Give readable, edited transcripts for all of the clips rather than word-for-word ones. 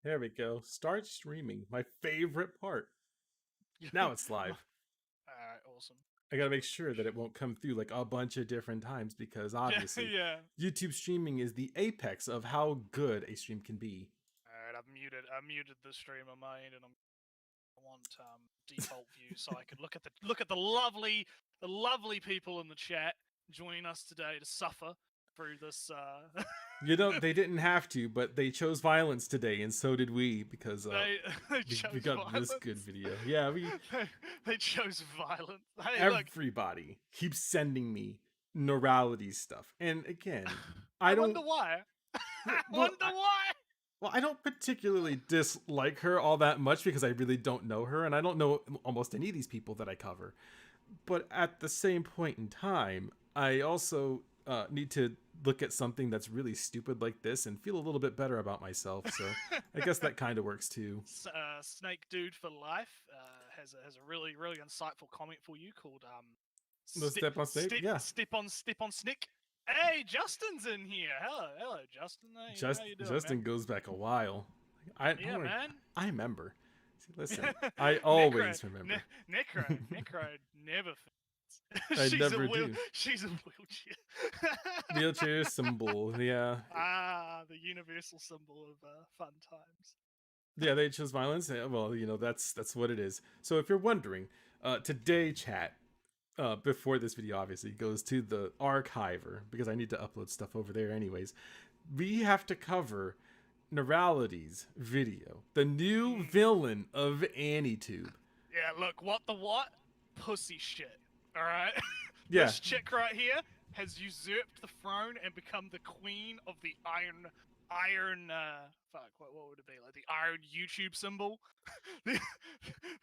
There we go. Start streaming. My favorite part. Now it's live. Alright, awesome. I gotta make sure that it won't come through like a bunch of different times because Yeah, obviously yeah. YouTube streaming is the apex of how good a stream can be. Alright, I muted the stream on my end, and I want default view so I could look at the lovely people in the chat joining us today to suffer through this. You know, they didn't have to, but they chose violence today, and so did we because they they we chose got this good violence. video. Yeah, we they chose violence. Hey, look. everybody keeps sending me neurality stuff, and again, I I wonder don't. why. I Well, wonder why. Well, I don't particularly dislike her all that much because I really don't know her, and I don't know almost any of these people that I cover. But at the same point in time, I also need to look at something that's really stupid like this and feel a little bit better about myself. So I guess that kind of works too. Snake Dude for Life has a really insightful comment for you called The step step on step, yeah. step on snick. Hey, Justin's in here. Hello, Justin. Hey, how you doing, man? Justin goes back a while. I don't Yeah, worry. man. I remember. See, listen, I Necro, always remember. Necro never fails. I never do. She's a wheelchair. Wheelchair symbol, yeah. The universal symbol of fun times. Yeah, they chose violence. Well, you know that's what it is. So if you're wondering, today chat before this video obviously goes to the archiver because I need to upload stuff over there anyways. We have to cover Neurality's video, the new villain of AnyTube. Yeah, look, what? Pussy shit. Alright? Yeah, This chick right here has usurped the throne and become the queen of the iron fuck, what would it be? Like the iron YouTube symbol? the,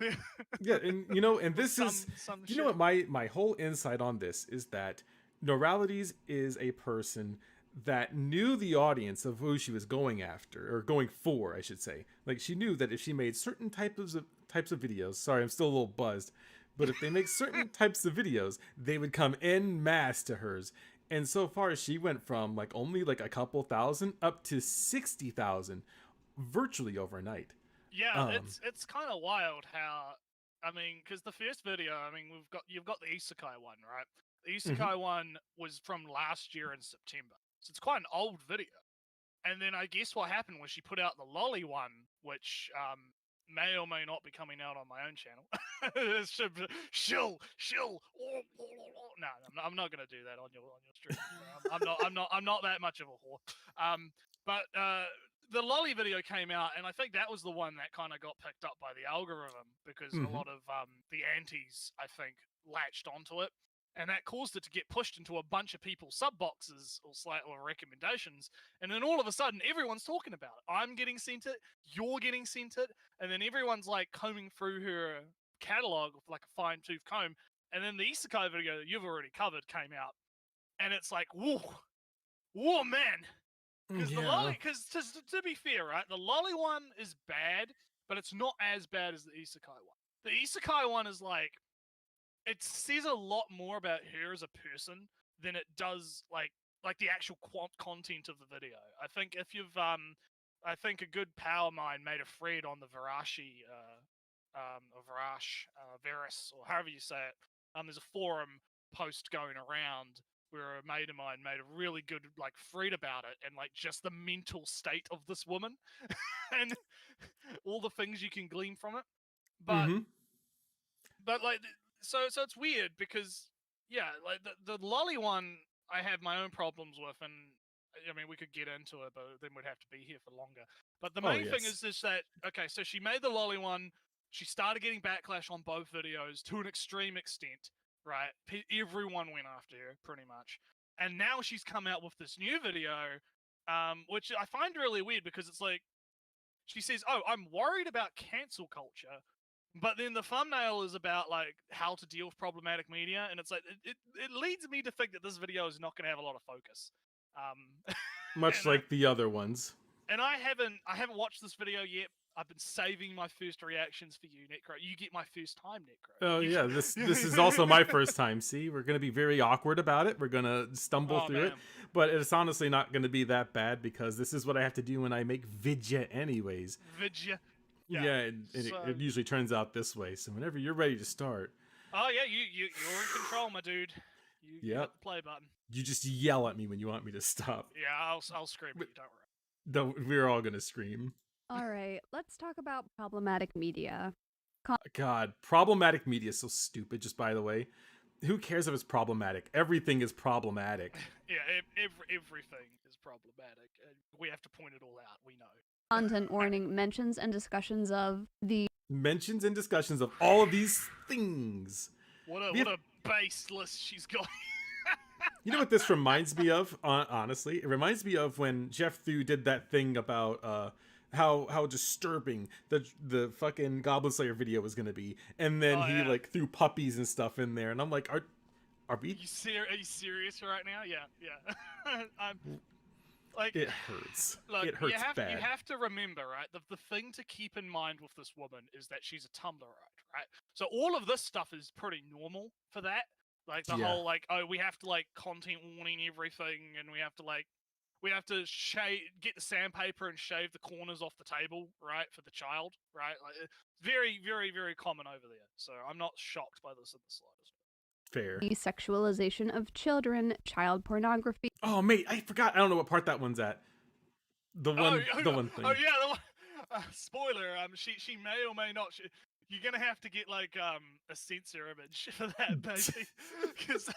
the, yeah, and you know, and or this is, some you know shit. what, my whole insight on this is that Neuralities is a person that knew the audience of who she was going after or going for, I should say. Like she knew that if she made certain types of videos, sorry, I'm still a little buzzed, but if they make certain types of videos, they would come en masse to hers. And so far, she went from like only like a couple thousand up to 60,000 virtually overnight. Yeah, Um, it's kind of wild how I mean, because the first video, I mean, you've got the Isekai one, right? The mhm. Isekai one was from last year in September, so it's quite an old video. And then I guess what happened was she put out the Lolly one, which may or may not be coming out on my own channel. Shill. No, I'm not gonna do that on your stream. I'm not that much of a whore. But the Lolly video came out, and I think that was the one that kind of got picked up by the algorithm because a Mhm. lot of the antis, I think, latched onto it, and that caused it to get pushed into a bunch of people's sub boxes or recommendations, and then all of a sudden everyone's talking about it. I'm getting sent it, you're getting sent it, and then everyone's like combing through her catalog with like a fine tooth comb, and then the Isekai video that you've already covered came out, and it's like, whoa, man. Because the Yeah. lolly, because to be fair, right, the lolly one is bad, but it's not as bad as the Isekai one. The Isekai one is like, it says a lot more about her as a person than it does like the actual content of the video. I think if you've I think a good power mind made a thread on the Varashi or Varash Varus, or however you say it. There's a forum post going around where a mate of mine made a really good like thread about it, and like just the mental state of this woman and all the things you can glean from it. But Mhm. like so it's weird because yeah, like the lolly one I have my own problems with, and I mean we could get into it, but then we'd have to be here for longer. But the Oh main thing yes. is just that okay, so she made the lolly one, she started getting backlash on both videos to an extreme extent, right? Everyone went after her pretty much, and now she's come out with this new video, which I find really weird because it's like she says, "Oh, I'm worried about cancel culture," but then the thumbnail is about like how to deal with problematic media, and it's like it leads me to think that this video is not going to have a lot of focus. Much And like the other ones. I haven't watched this video yet. I've been saving my first reactions for you, Necro. You get my first time, Necro. Oh You yeah, this is also my first time. See, we're gonna be very awkward about it. We're gonna stumble Oh, through it, man. but it's honestly not gonna be that bad because this is what I have to do when I make vidya anyways. Vidya. Yeah. Yeah, and it usually turns out this way. So whenever you're ready to start, Oh yeah, you're in control, my dude. You yep, hit the play button. you just yell at me when you want me to stop. Yeah, I'll scream at you. Don't worry. We're all gonna scream. All right, let's talk about problematic media. God, problematic media is so stupid. Just by the way, who cares if it's problematic? Everything is problematic. Yeah, everything is problematic, and we have to point it all out. We know. Content warning mentions and discussions of the Mentions and discussions of all of these things. What a base list she's got. You know what this reminds me of? Honestly, it reminds me of when Jeff Thew did that thing about how disturbing the fucking Goblin Slayer video was gonna be, and then he like threw puppies and stuff in there, and I'm like, are we? Are you serious right now? Yeah. I'm like, it hurts. Look, it hurts bad. You have to remember, right? The thing to keep in mind with this woman is that she's a Tumblrite, right? So all of this stuff is pretty normal for that. Like the whole like, oh, we have to like content warning everything, and we have to get the sandpaper and shave the corners off the table, right, for the child, right? Like, very, very, very common over there. So I'm not shocked by this in the slightest. Fair. The sexualization of children, child pornography. Oh, mate, I forgot. I don't know what part that one's at. The one thing. Oh yeah, the one. Spoiler. She may or may not. You're gonna have to get like a censor image for that, baby, because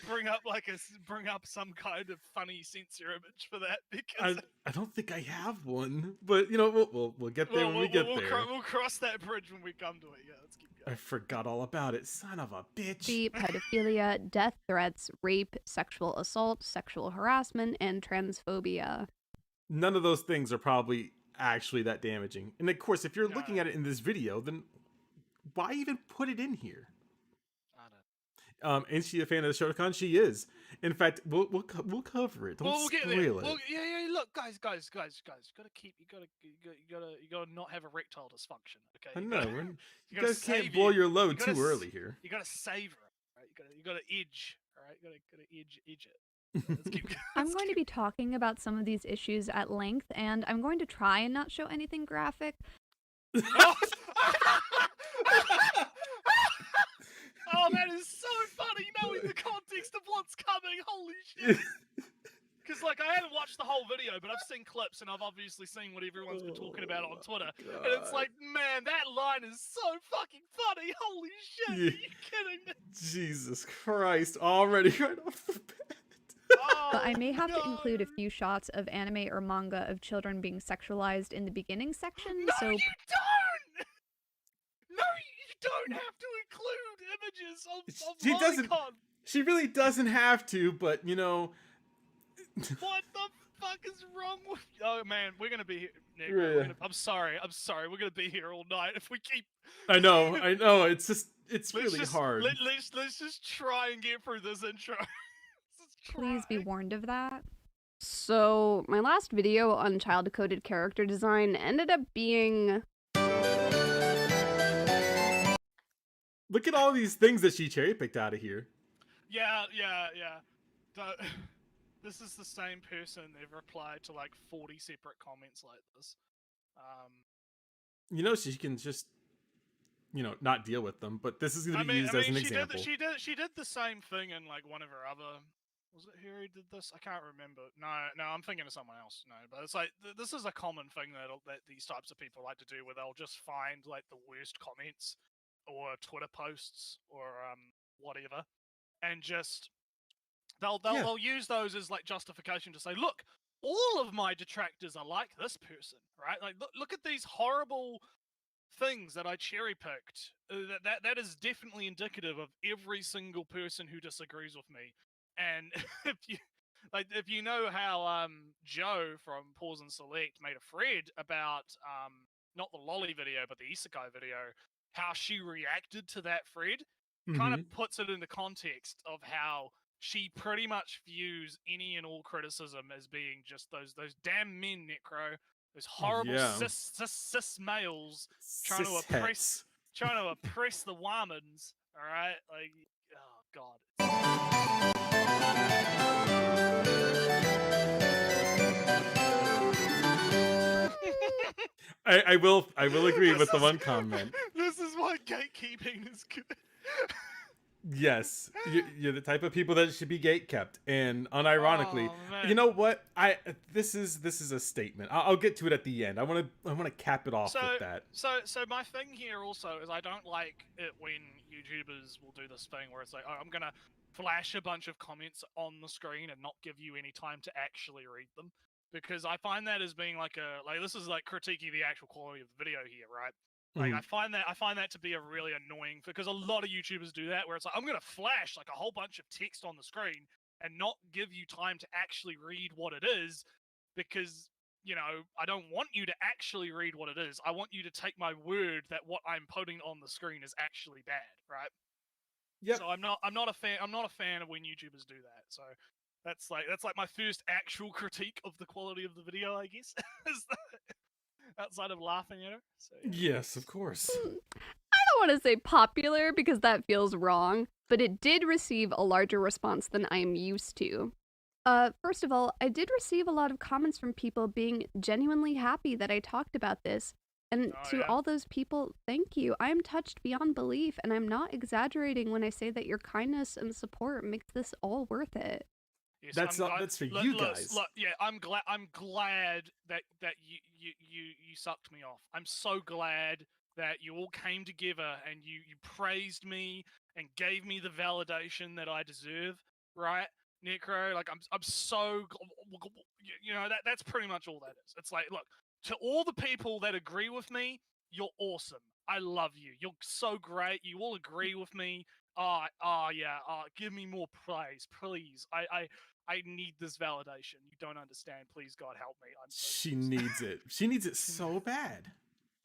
bring up some kind of funny censor image for that, because I don't think I have one, but you know we'll get there when we get there. We'll cross that bridge when we come to it. Yeah, let's keep going. I forgot all about it. Son of a bitch. The pedophilia, death threats, rape, sexual assault, sexual harassment, and transphobia. None of those things are probably actually that damaging. And of course, if you're looking at it in this video, then why even put it in here? I don't. Is she a fan of the Shotokan? She is. In fact, we'll cover it. Don't we'll get spoil there. it. Yeah. Look, guys. You gotta not have erectile dysfunction. Okay. I know. You guys can't blow your load too early here. You gotta savor it. Right? You gotta edge. All right. You gotta edge it. Let's keep going. I'm going to be talking about some of these issues at length, and I'm going to try and not show anything graphic. Oh, that is so funny, knowing the context of what's coming. Holy shit. Because, like, I haven't watched the whole video, but I've seen clips, and I've obviously seen what everyone's been talking about on Twitter. God. And it's like, man, that line is so fucking funny. Holy shit. Yeah. Are you kidding me? Jesus Christ. Already right off the bat. But I may have to include a few shots of anime or manga of children being sexualized in the beginning section. No, so you don't! No, you don't have to include images of She doesn't. lolicon. She really doesn't have to, but you know. What the fuck is wrong with you? Oh man, we're gonna be here. Nick, Yeah. I'm sorry. We're gonna be here all night if we keep. I know. It's really hard. Let's just try and get through this intro. please be warned of that. So, my last video on child-coded character design ended up being... Look at all these things that she cherry-picked out of here. Yeah. This is the same person. They've replied to like 40 separate comments like this. You know, she can just, not deal with them, but this is going to be used as an example. She did the same thing in like one of her other... Was it her who did this? I can't remember. No, I'm thinking of someone else. No, but it's like, this is a common thing that these types of people like to do, where they'll just find like the worst comments or Twitter posts or whatever, and just they'll use those as like justification to say, look, all of my detractors are like this person, right? Like look at these horrible things that I cherry picked. That is definitely indicative of every single person who disagrees with me. And if you know how Joe from Pause and Select made a thread about not the lolly video but the isekai video, how she reacted to that thread, kind of puts it into context of how she pretty much views any and all criticism as being just those damn men, Necro, Those horrible Yeah. cis males trying to Cishets. oppress the womans. All right, like, oh god. I will agree with the one comment. This is why gatekeeping is good. Yes, you're the type of people that should be gatekept, and unironically, Oh, you know what? This is a statement. I'll get to it at the end. I want to cap it off with that. So my thing here also is I don't like it when YouTubers will do this thing where it's like, oh, I'm gonna flash a bunch of comments on the screen and not give you any time to actually read them, because I find that as being like this is like critiquing the actual quality of the video here, right? Like, I find that to be a really annoying, because a lot of YouTubers do that, where it's like, I'm gonna flash like a whole bunch of text on the screen and not give you time to actually read what it is, because, you know, I don't want you to actually read what it is. I want you to take my word that what I'm putting on the screen is actually bad, right? Yep. So I'm not a fan of when YouTubers do that. So that's like my first actual critique of the quality of the video, I guess. Outside of laughing at her. So, yeah. Yes, of course. I don't want to say popular because that feels wrong, but it did receive a larger response than I am used to. First of all, I did receive a lot of comments from people being genuinely happy that I talked about this. And all those people, thank you. I am touched beyond belief, and I'm not exaggerating when I say that your kindness and support makes this all worth it. Yes, that's for you guys. Look, yeah, I'm glad that you sucked me off. I'm so glad that you all came together and you praised me and gave me the validation that I deserve, right? Necro, like, I'm so, you know, that's pretty much all that is. It's like, look, to all the people that agree with me, you're awesome. I love you. You're so great. You all agree with me. Give me more praise, please. I need this validation. You don't understand. Please, God, help me. She needs it. She needs it so bad.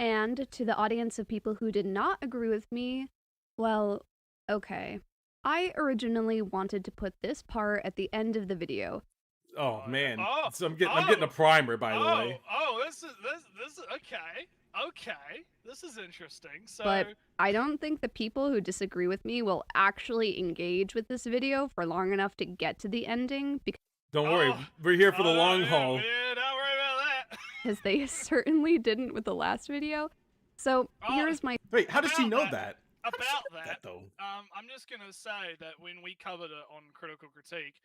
And to the audience of people who did not agree with me, well, okay. I originally wanted to put this part at the end of the video. Oh man! So I'm getting a primer, by the way. This is okay. Okay, this is interesting. So, but I don't think the people who disagree with me will actually engage with this video for long enough to get to the ending. Don't worry, we're here for the long haul. Yeah, don't worry about that. Because they certainly didn't with the last video. So here's my. Wait, how does she know that? About that, though. I'm just gonna say that when we covered it on Critical Critique,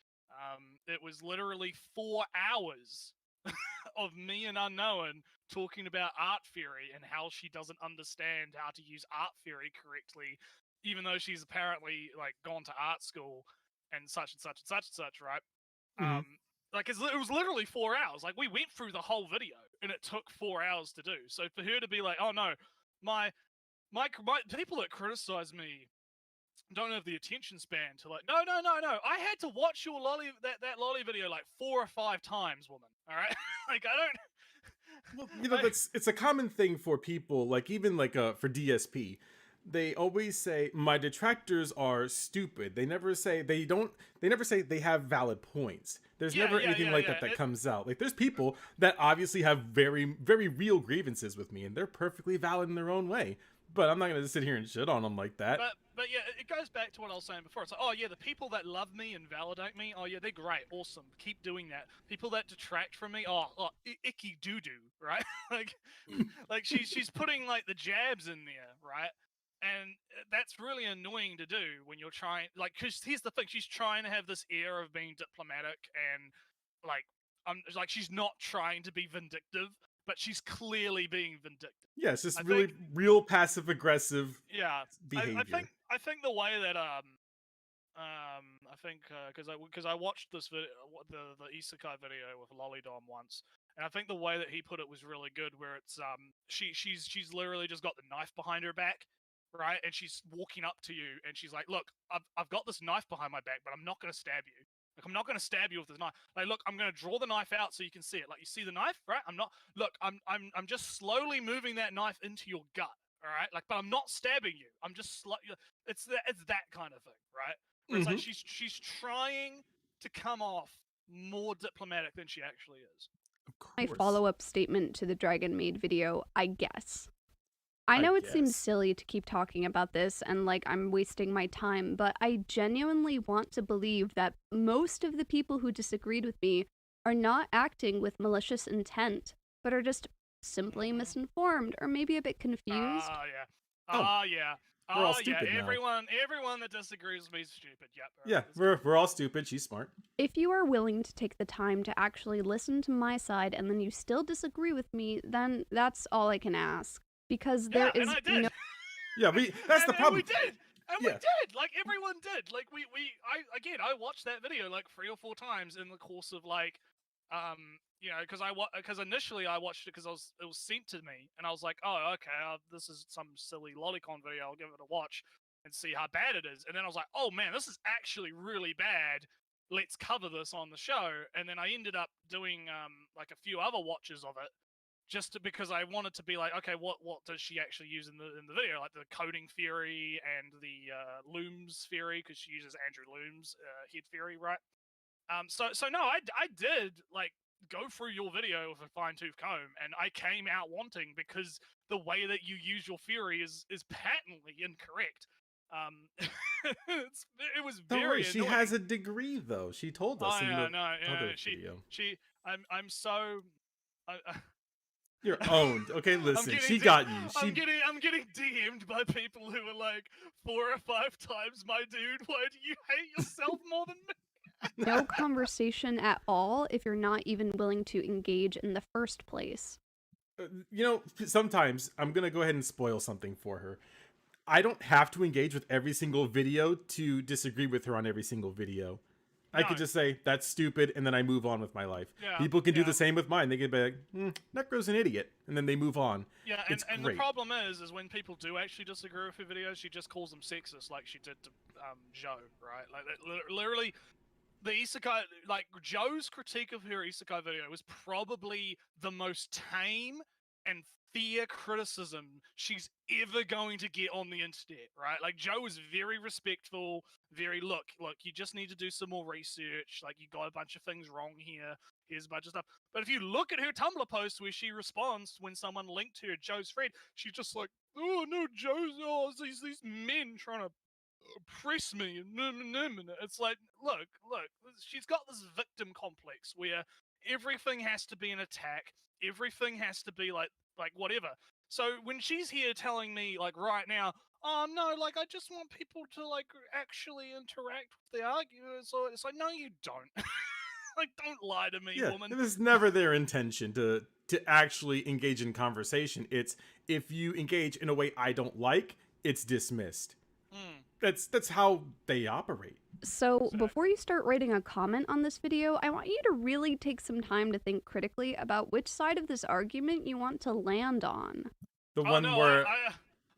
it was literally 4 hours of me and Unknown talking about art theory and how she doesn't understand how to use art theory correctly, even though she's apparently like gone to art school and such and such and such and such, right? Like, it was literally 4 hours. Like, we went through the whole video and it took 4 hours to do. So for her to be like, oh no, my people that criticize me don't have the attention span to, like, no. I had to watch your that lolly video like 4 or 5 times, woman. All right, like, I don't. Well, you know, it's a common thing for people, like, even like for DSP. They always say my detractors are stupid. They never say they have valid points. There's never anything like that comes out. Like, there's people that obviously have very, very real grievances with me, and they're perfectly valid in their own way. But I'm not gonna sit here and shit on them like that. But yeah, it goes back to what I was saying before. It's like, oh yeah, the people that love me and validate me, oh yeah, they're great, awesome, keep doing that. People that detract from me, icky doo doo, right? like she's putting like the jabs in there, right? And that's really annoying to do when you're trying, like, because here's the thing, she's trying to have this air of being diplomatic and like she's not trying to be vindictive, but she's clearly being vindictive. Yeah, it's just real passive aggressive. Yeah, behavior. I think the way that I think because I watched this video, the isekai video with Lollydom once, and I think the way that he put it was really good. Where it's she's literally just got the knife behind her back, right, and she's walking up to you, and she's like, "Look, I've got this knife behind my back, but I'm not going to stab you. Like, I'm not going to stab you with this knife. Like, look, I'm going to draw the knife out so you can see it. Like, you see the knife, right? I'm not. Look, I'm just slowly moving that knife into your gut, all right? Like, but I'm not stabbing you. I'm just it's that kind of thing, right? Where it's like she's trying to come off more diplomatic than she actually is. Of My course. follow-up statement to the Dragon Maid video, I guess. I know it seems guess. silly to keep talking about this and like I'm wasting my time, but I genuinely want to believe that most of the people who disagreed with me are not acting with malicious intent, but are just simply Mhm. misinformed or maybe a bit confused. Yeah. Oh, Yeah. we're all Yeah. stupid now. Everyone that disagrees with me is stupid. Yep. All Yeah, right, let's go. we're all stupid. She's smart. If you are willing to take the time to actually listen to my side and then you still disagree with me, then that's all I can ask. Because there Yeah, and is I did. no Yeah, that's the And problem. we did. And we Yeah. did. Like everyone did. Like I watched that video like 3 or 4 times in the course of like, because initially I watched it because it was sent to me and I was like, oh okay, this is some silly lolicon video. I'll give it a watch and see how bad it is. And then I was like, oh man, this is actually really bad. Let's cover this on the show. And then I ended up doing like a few other watches of it because I wanted to be like, okay, what does she actually use in the video, like the coding theory and the looms theory, because she uses Andrew Looms head theory, right? So no, I did like go through your video with a fine tooth comb, and I came out wanting because the way that you use your theory is patently incorrect. It was Don't worry, very she annoying. has a degree though. She told us Oh in yeah, the no, other she video. I'm so. You're owned. Okay, listen, she D- got you. I'm getting DM'd by people who are like 4 or 5 times my dude. Why do you hate yourself more than me? no conversation at all if you're not even willing to engage in the first place. Sometimes I'm gonna go ahead and spoil something for her. I don't have to engage with every single video to disagree with her on every single video. I could No. just say that's stupid, and then I move on with my life. Yeah, People can do yeah. the same with mine. They can be like, Necro's an idiot, and then they move on. Yeah, It's and the great. problem is when people do actually disagree with her videos, she just calls them sexist, like she did to Joe, right? Like literally, the isekai, like Joe's critique of her isekai video was probably the most tame and fair criticism she's ever going to get on the internet, right? Like Joe was very respectful, very look, you just need to do some more research. Like you got a bunch of things wrong here. Here's a bunch of stuff. But if you look at her Tumblr post where she responds when someone linked her Joe's thread, she's just like, oh no, Joe's these men trying to press me and it's like look, she's got this victim complex where everything has to be an attack, everything has to be like whatever. So when she's here telling me like right now, oh no, like I just want people to like actually interact with the argument, so it's like no you don't. Like don't lie to me, Yeah, woman. it was never their intention to actually engage in conversation. It's if you engage in a way I don't like, it's dismissed. That's how they operate. So, before you start writing a comment on this video, I want you to really take some time to think critically about which side of this argument you want to land on. The Oh one no, where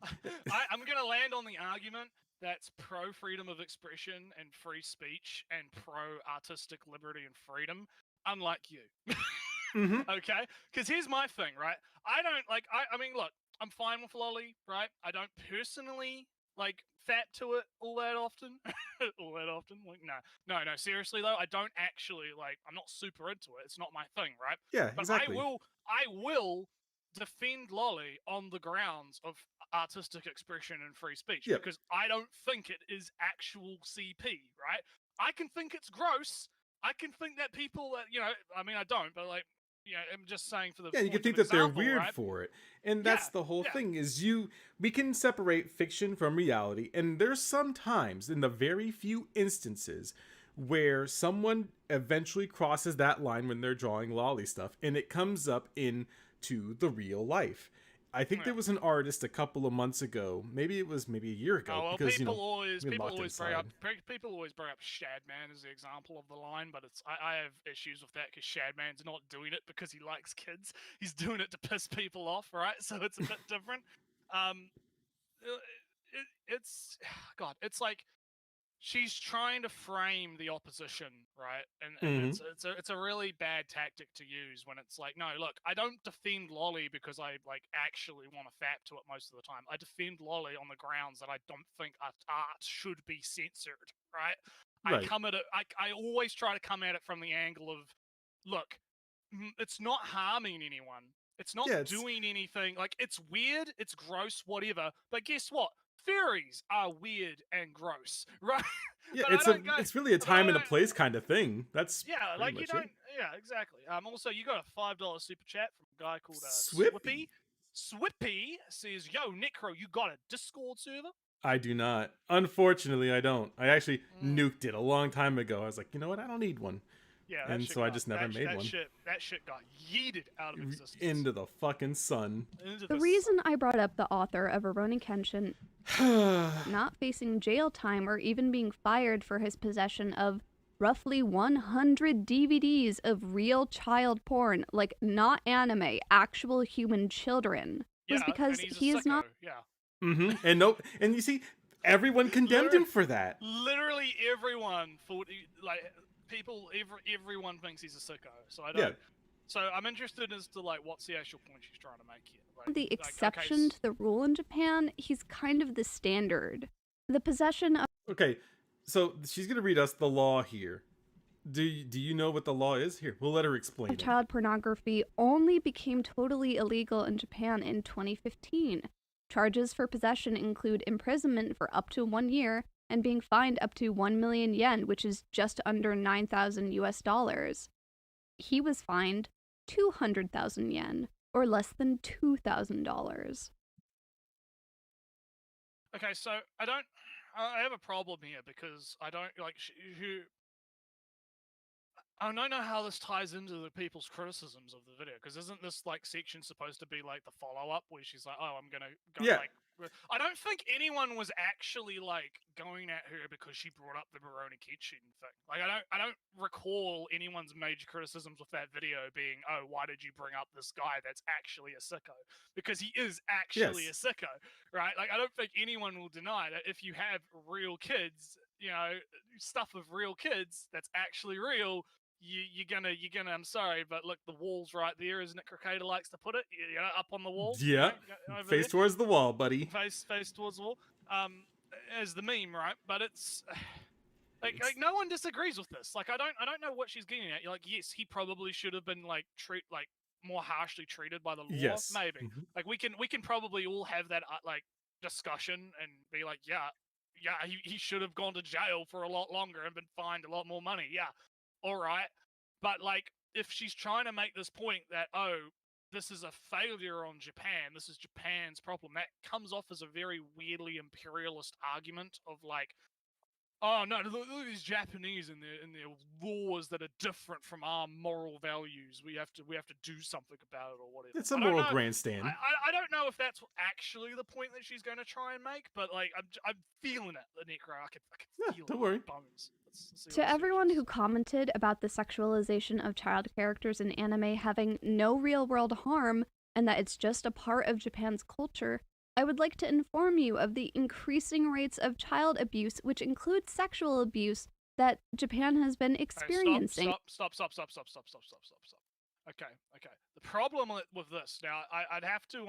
I'm gonna land on the argument that's pro freedom of expression and free speech and pro artistic liberty and freedom, unlike you. Mhm. Okay? Because here's my thing, right? I don't like, I mean, look, I'm fine with Lolly, right? I don't personally like fat to it all that often. All that often. Like, no, seriously though, I don't actually like, I'm not super into it. It's not my thing, right? yeah, But exactly. I will defend Lolly on the grounds of artistic expression and free speech Yep. because I don't think it is actual CP, right? I can think it's gross. I can think that people that, I mean, I don't, but like, I'm just saying for the Yeah, you can point think of that they're example, weird right? for it. And that's Yeah, the whole yeah. thing is we can separate fiction from reality, and there's some times in the very few instances where someone eventually crosses that line when they're drawing lolly stuff and it comes up into the real life. I think there was an artist a couple of months ago, maybe a year ago, Oh well, because people we've been locked always bring inside. up Shadman as the example of the line, but I have issues with that because Shadman's not doing it because he likes kids. He's doing it to piss people off, right? So it's a bit different. It's God, it's like she's trying to frame the opposition, right? And Mhm. it's a really bad tactic to use when it's like, no, look, I don't defend Lolly because I like actually want to fap to it most of the time. I defend Lolly on the grounds that I don't think art should be censored, right? I Right. come at it. I always try to come at it from the angle of, look, it's not harming anyone. It's not Yeah, doing anything. Like, it's weird, it's gross, whatever. But guess what? Fairies are weird and gross, right? yeah, But I don't go. it's really a But I time and a don't. place kind of thing. That's Yeah, pretty like you much it. don't. Yeah, exactly. Also, you got a $5 super chat from a guy called Swippy. Swippy. Swippy says, "Yo, Necro, you got a Discord server?" I do not. Unfortunately, I don't. I actually Mm. nuked it a long time ago. I was like, you know what? I don't need one. Yeah, that And shit so I got just never made one. that shit got yeeted out of existence Into the fucking sun. into The the reason sun. I brought up the author of Rurouni Kenshin not facing jail time or even being fired for his possession of roughly 100 DVDs of real child porn, like not anime, actual human children, was Yeah, because and he's a he is sicko. not. Yeah. And nope. And you see, everyone condemned him for that. Literally everyone thought like everyone thinks he's a sicko. So I don't. Yeah. So I'm interested as to like what's the actual point she's trying to make here. Like, The okay, exception to the rule in Japan, he's kind of the standard. The possession of Okay. So she's gonna read us the law here. Do you know what the law is? Here, we'll let her explain it. child pornography only became totally illegal in Japan in 2015. Charges for possession include imprisonment for up to 1 year and being fined up to 1 million yen, which is just under 9,000 US dollars. He was fined 200,000 yen, or less than $2,000. Okay, so I have a problem here because I don't like who. I don't know how this ties into the people's criticisms of the video, because isn't this like section supposed to be like the follow-up where she's like, "Oh, I'm gonna go Yeah. like." I don't think anyone was actually like going at her because she brought up the Rurouni Kenshin thing. Like, I don't recall anyone's major criticisms with that video being, "Oh, why did you bring up this guy that's actually a sicko?" Because he is actually Yes. a sicko, right? Like, I don't think anyone will deny that if you have real kids, stuff of real kids that's actually real. You're gonna. I'm sorry, but look, the wall's right there, as Nick Cricada likes to put it. Up on the wall. Yeah. Over Face there. towards the wall, buddy. Face towards the wall. As the meme, right? But it's like It's- no one disagrees with this. Like, I don't know what she's getting at. You're like, yes, he probably should have been like more harshly treated by the law. Yes. Maybe. Mhm. Like, we can probably all have that like discussion and be like, yeah, he should have gone to jail for a lot longer and been fined a lot more money. Yeah. All right, but like, if she's trying to make this point that, oh, this is a failure on Japan, this is Japan's problem, that comes off as a very weirdly imperialist argument of like, oh no, look at these Japanese and their laws that are different from our moral values. We have to do something about it or whatever. It's a I don't moral know. grandstand. I don't know if that's actually the point that she's going to try and make, but like, I'm feeling it, the Necro. I can Yeah, feel it. don't worry. Bones. Let's see what To the everyone search who is. commented about the sexualization of child characters in anime having no real world harm and that it's just a part of Japan's culture, I would like to inform you of the increasing rates of child abuse, which includes sexual abuse, that Japan has been experiencing. Stop. Okay. The problem with this now, I'd have to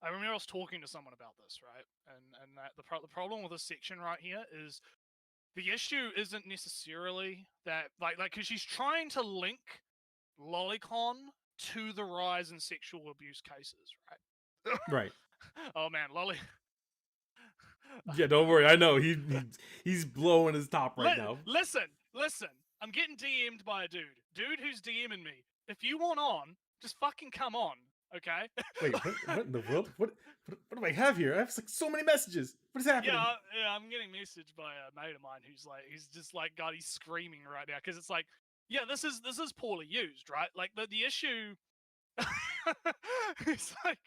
I remember I was talking to someone about this, right? And that the problem with this section right here is the issue isn't necessarily that like because she's trying to link lolicon to the rise in sexual abuse cases, right? Right. Oh man, lolly. Yeah, don't worry. I know he's blowing his top right now. Listen. I'm getting DM'd by a dude who's DMing me. If you want on, just fucking come on, okay? Wait, what in the world? What do I have here? I have like so many messages. What is happening? Yeah, I'm getting messaged by a mate of mine who's like, he's just like, God, he's screaming right now because it's like, yeah, this is poorly used, right? Like the issue. It's like,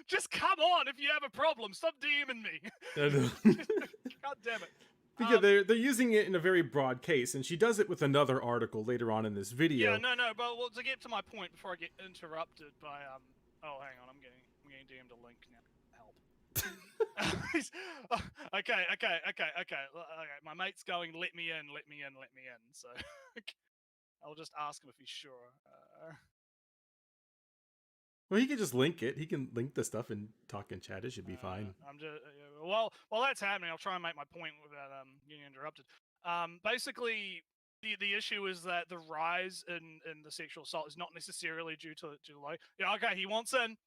just come on if you have a problem. Stop DMing me. I know. God damn it. Yeah, they're using it in a very broad case, and she does it with another article later on in this video. Yeah, no, but well, to get to my point before I get interrupted by oh, hang on, I'm getting DM'd a link now. Help. Okay. My mate's going, let me in. So I'll just ask him if he's sure. Well, he can just link it. He can link the stuff and talk in chat. It should be fine. I'm just while that's happening, I'll try and make my point without getting interrupted. Basically, the issue is that the rise in the sexual assault is not necessarily due to like, yeah, okay, he wants in.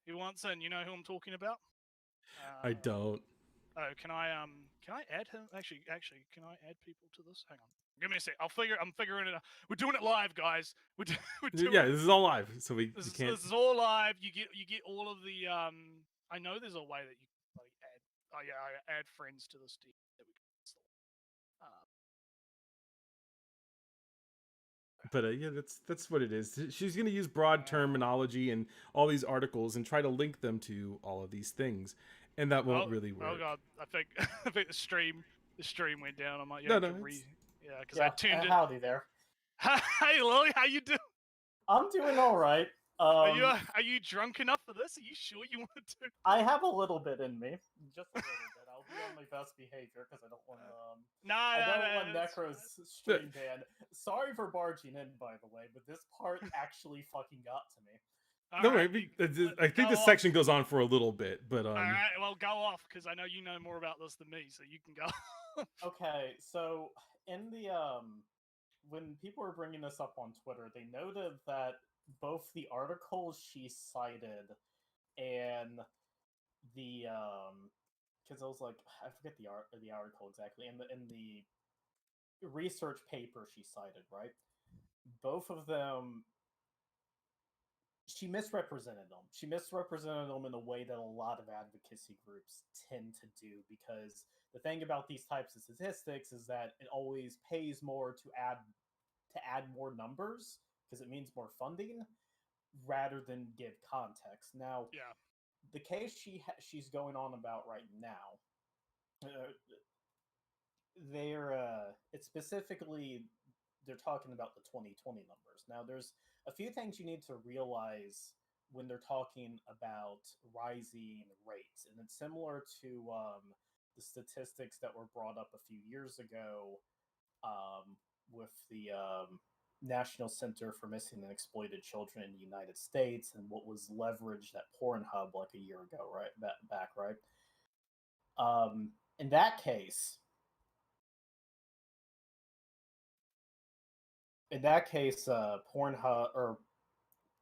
You know who I'm talking about? I don't. Oh, can I add him? Actually, can I add people to this? Hang on, give me a sec. I'm figuring it out. We're doing it live, guys. We're doing Yeah, it. this is all live, so we This can't. is all live. You get all of the I know there's a way that you can like add. Oh yeah, I add friends to this team. There we go. But yeah, that's what it is. She's going to use broad terminology and all these articles and try to link them to all of these things, and that won't really work. Oh god, I think I think the stream went down. I might No, have to because I tuned it. Howdy there. Hey Lily, how you doing? I'm doing all right. Are you drunk enough for this? Are you sure you want to? I have a little bit in me, just a little bit. I'll be on my best behavior because I don't want I don't want Necro's stream ban. Sorry for barging in, by the way, but this part actually fucking got to me. No, right, I think this section goes on for a little bit, but all right, well, go off because I know you know more about this than me, so you can go. Okay, so in the when people were bringing this up on Twitter, they noted that both the articles she cited and the because I was like, I forget the article exactly, and the research paper she cited, right? Both of them, she misrepresented them. She misrepresented them in a way that a lot of advocacy groups tend to do, because the thing about these types of statistics is that it always pays more to add more numbers because it means more funding rather than give context. Now, yeah, the case she's going on about right now, it's specifically they're talking about the 2020 numbers. Now, there's a few things you need to realize when they're talking about rising rates, and it's similar to the statistics that were brought up a few years ago with the National Center for Missing and Exploited Children in the United States, and what was leveraged at Pornhub like a year ago, right? Back, right? In that case, Pornhub, or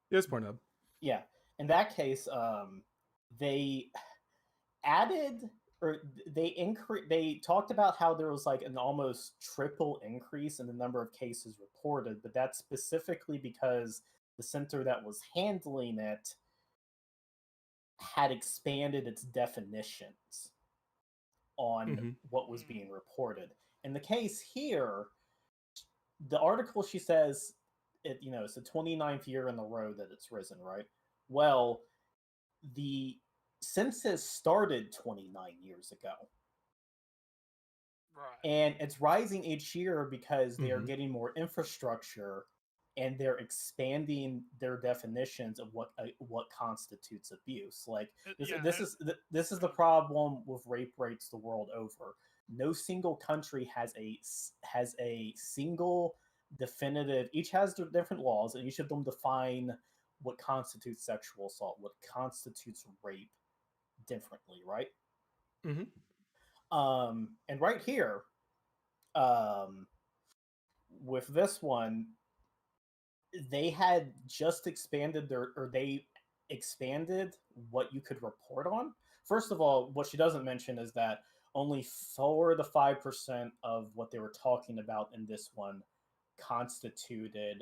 yes, Pornhub. yeah, in that case, they added, or they talked about how there was like an almost triple increase in the number of cases reported, but that's specifically because the center that was handling it had expanded its definitions on what was being reported. In the case here, the article, she says it's the 29th year in a row that it's risen, right? Well, the census started 29 years ago. Right. And it's rising each year because they are getting more infrastructure and they're expanding their definitions of what constitutes abuse. Like this is the problem with rape rates the world over. No single country has a single definitive. Each has different laws, and each of them define what constitutes sexual assault, what constitutes rape differently, right? And right here, with this one, they had just expanded they expanded what you could report on. First of all, what she doesn't mention is that only 4 to 5% of what they were talking about in this one constituted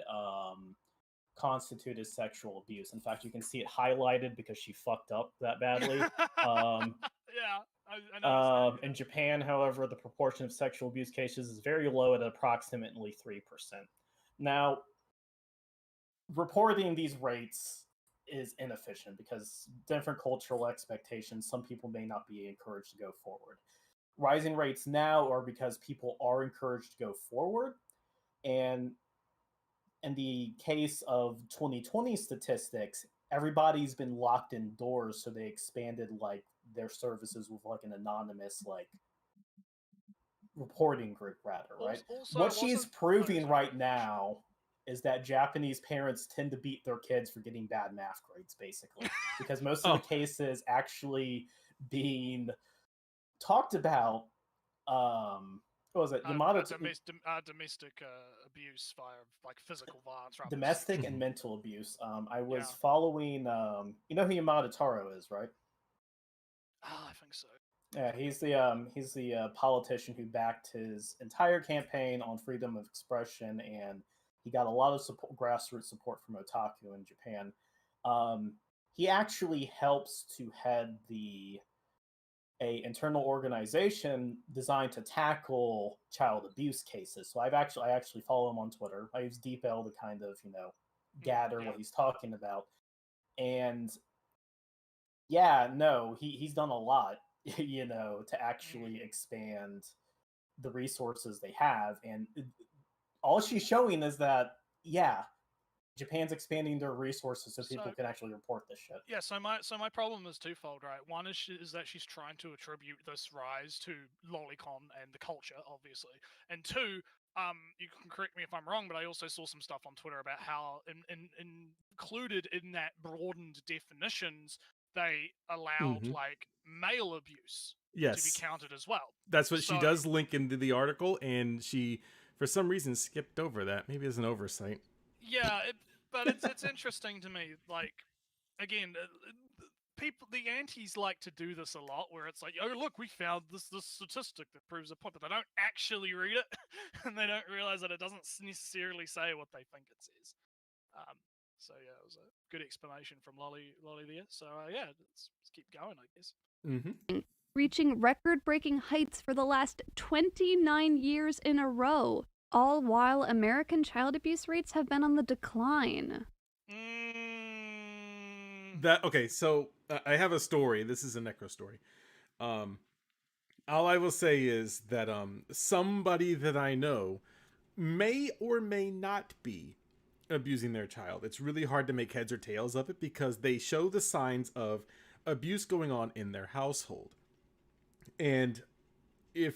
sexual abuse. In fact, you can see it highlighted because she fucked up that badly. Yeah. I know. In Japan, however, the proportion of sexual abuse cases is very low at approximately 3%. Now, reporting these rates is inefficient because different cultural expectations, some people may not be encouraged to go forward. Rising rates now are because people are encouraged to go forward. And in the case of 2020 statistics, everybody's been locked indoors, so they expanded like their services with like an anonymous like reporting group, rather, right? Also, what she's proving right now is that Japanese parents tend to beat their kids for getting bad math grades, basically, because most of the cases actually being talked about What was it? Yamada domestic abuse via like physical violence rather than domestic sexual. and mental abuse. I was Yeah. following. You know who Yamada Taro is, right? I think so. Yeah, he's the politician who backed his entire campaign on freedom of expression, and he got a lot of support, grassroots support from otaku in Japan. Um, he actually helps to head the a internal organization designed to tackle child abuse cases. So I actually follow him on Twitter. I use DeepL to kind of gather Yeah. what he's talking about, and yeah, no, he's done a lot, to actually expand the resources they have, and all she's showing is that yeah, Japan's expanding their resources so people So can actually report this shit. yeah, so my problem is twofold, right? One is that she's trying to attribute this rise to lolicon and the culture, obviously, and two, you can correct me if I'm wrong, but I also saw some stuff on Twitter about how included in that broadened definitions they allowed Mm-hmm. like male abuse to be Yes, counted as well. that's what she So does link into the article, and she, for some reason, skipped over that. Maybe as an oversight. yeah, but it's interesting to me, like again, people, the antis like to do this a lot, where it's like, oh look, we found this statistic that proves a point, but they don't actually read it, and they don't realize that it doesn't necessarily say what they think it says. So yeah, it was a good explanation from Lolly there. So yeah, let's keep going, I guess. Mm-hmm. Reaching record-breaking heights for the last 29 years in a row, all while American child abuse rates have been on the decline. That okay? So I have a story. This is a NECRO story. Um, all I will say is that somebody that I know may or may not be abusing their child. It's really hard to make heads or tails of it because they show the signs of abuse going on in their household. And if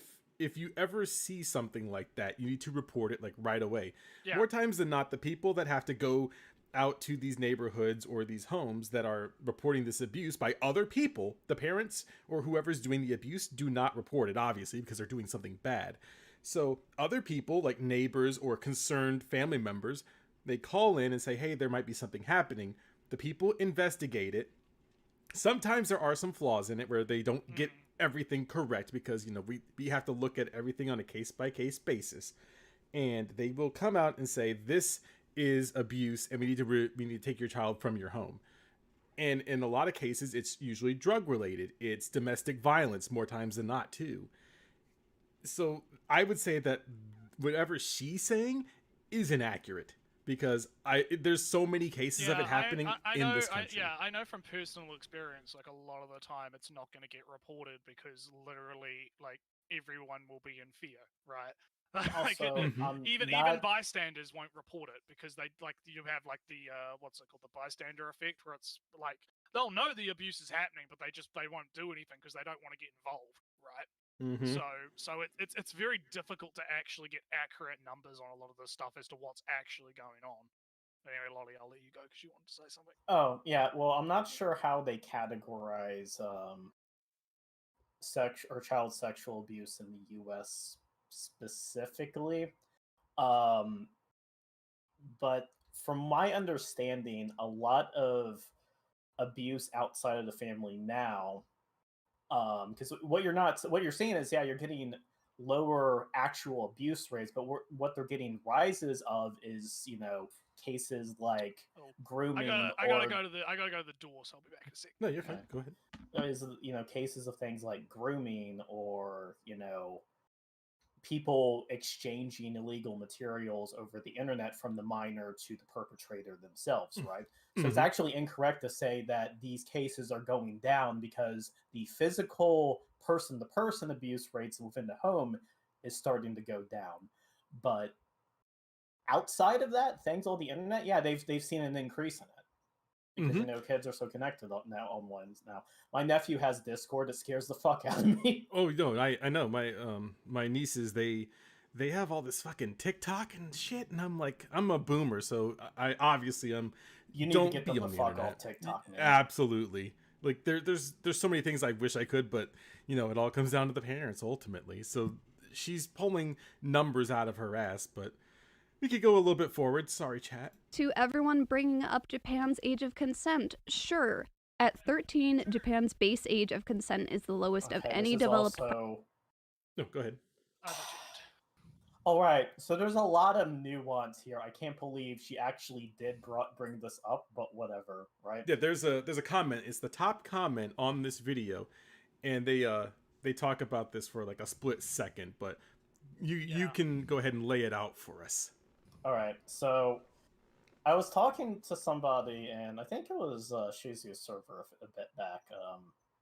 you ever see something like that, you need to report it like right away. Yeah. More times than not, the people that have to go out to these neighborhoods or these homes that are reporting this abuse by other people, the parents or whoever's doing the abuse, do not report it, obviously, because they're doing something bad. So other people, like neighbors or concerned family members, they call in and say, hey, there might be something happening. The people investigate it. Sometimes there are some flaws in it where they don't get everything correct because, we have to look at everything on a case-by-case basis. And they will come out and say, this is abuse and we need to take your child from your home. And in a lot of cases, it's usually drug related. It's domestic violence more times than not, too. So I would say that whatever she's saying is inaccurate because there's so many cases of it happening in this country. I know from personal experience, like a lot of the time, it's not going to get reported because literally, like everyone will be in fear, right? Like Also, even bystanders won't report it because they like you have like the what's it called, the bystander effect, where it's like they'll know the abuse is happening, but they won't do anything because they don't want to get involved, right? Mm-hmm. So it's very difficult to actually get accurate numbers on a lot of this stuff as to what's actually going on. Anyway, Lolly, I'll let you go because you wanted to say something. Oh yeah, well, I'm not sure how they categorize sex or child sexual abuse in the U.S. specifically, um, but from my understanding, a lot of abuse outside of the family now, because what you're seeing is, yeah, you're getting lower actual abuse rates, but what they're getting rises of is cases like grooming. I gotta go to the door, so I'll be back in a sec. No, you're fine. Go ahead. Is cases of things like grooming, or people exchanging illegal materials over the internet from the minor to the perpetrator themselves, right? So it's actually incorrect to say that these cases are going down because the physical person-to-person abuse rates within the home is starting to go down. But outside of that, thanks to the internet, yeah, they've seen an increase in it because kids are so connected now online now. My nephew has Discord. It scares the fuck out of me. Oh no, I know my nieces, they have all this fucking TikTok and shit, and I'm like, I'm a boomer, so I obviously You need don't to get be them on the the fuck internet. off TikTok, man. Absolutely. Like there's so many things I wish I could, but it all comes down to the parents ultimately. So she's pulling numbers out of her ass, but we could go a little bit forward. Sorry, chat. To everyone bringing up Japan's age of consent, sure. At 13, Japan's base age of consent is the lowest of Okay, any this is developed. also... No, go ahead. All right, so there's a lot of nuance here. I can't believe she actually did bring this up, but whatever, right? Yeah, there's a comment. It's the top comment on this video, and they talk about this for like a split second, but you can go ahead and lay it out for us. All right, so I was talking to somebody, and I think it was Shizu's server a bit back,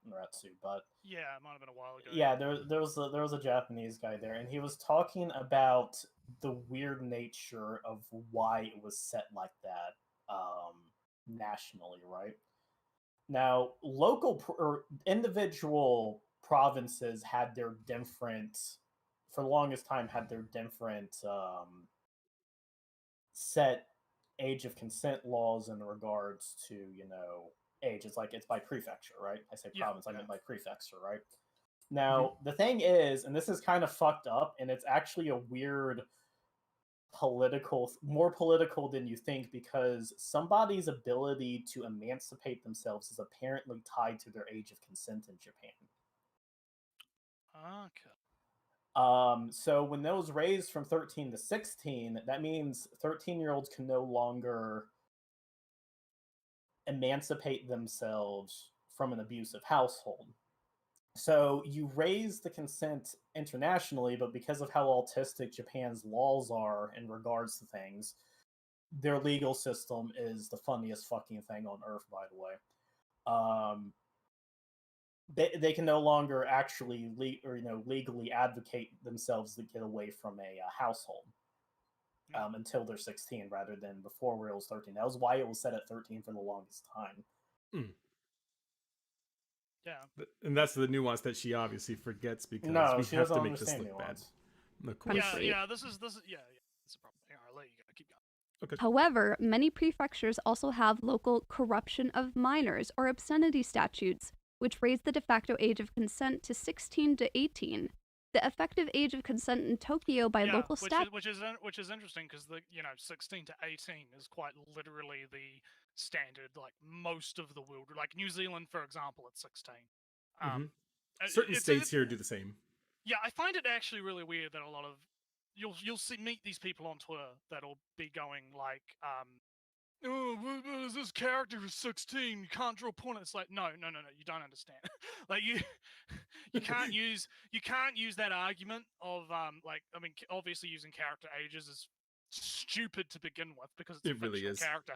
Nretsew, but Yeah, it might have been a while ago. yeah, there was a Japanese guy there, and he was talking about the weird nature of why it was set like that nationally, right? Now, or individual provinces had their different, for the longest time, had their different set age of consent laws in regards to, age. It's like it's by prefecture, right? I say province, I meant by prefecture, right? Now, the thing is, and this is kind of fucked up, and it's actually a weird more political than you think, because somebody's ability to emancipate themselves is apparently tied to their age of consent in Japan. Okay. So when those raised from 13 to 16, that means 13-year-olds can no longer emancipate themselves from an abusive household. So you raise the consent internationally, but because of how autistic Japan's laws are in regards to things, their legal system is the funniest fucking thing on earth, by the way. They can no longer actually legally advocate themselves to get away from a household until they're 16, rather than before where it was 13. That was why it was set at 13 for the longest time. Yeah, and that's the nuance that she obviously forgets, because she we have doesn't to make this understand look nuance. bad. Of course. yeah. This is yeah. That's a problem. Hang on, I'll let you go. Keep going. Okay. However, many prefectures also have local corruption of minors or obscenity statutes, which raise the de facto age of consent to 16 to 18. The effective age of consent in Tokyo by local statute, which is interesting, because 16 to 18 is quite literally the standard. Like most of the world, like New Zealand, for example, it's 16. Certain states here do the same. Yeah, I find it actually really weird that a lot of you'll meet these people on Twitter that'll be going like, oh, this character is 16. You can't draw porn. It's like, no, you don't understand. Like you can't use that argument of obviously using character ages is stupid to begin with, because it's a fictional character.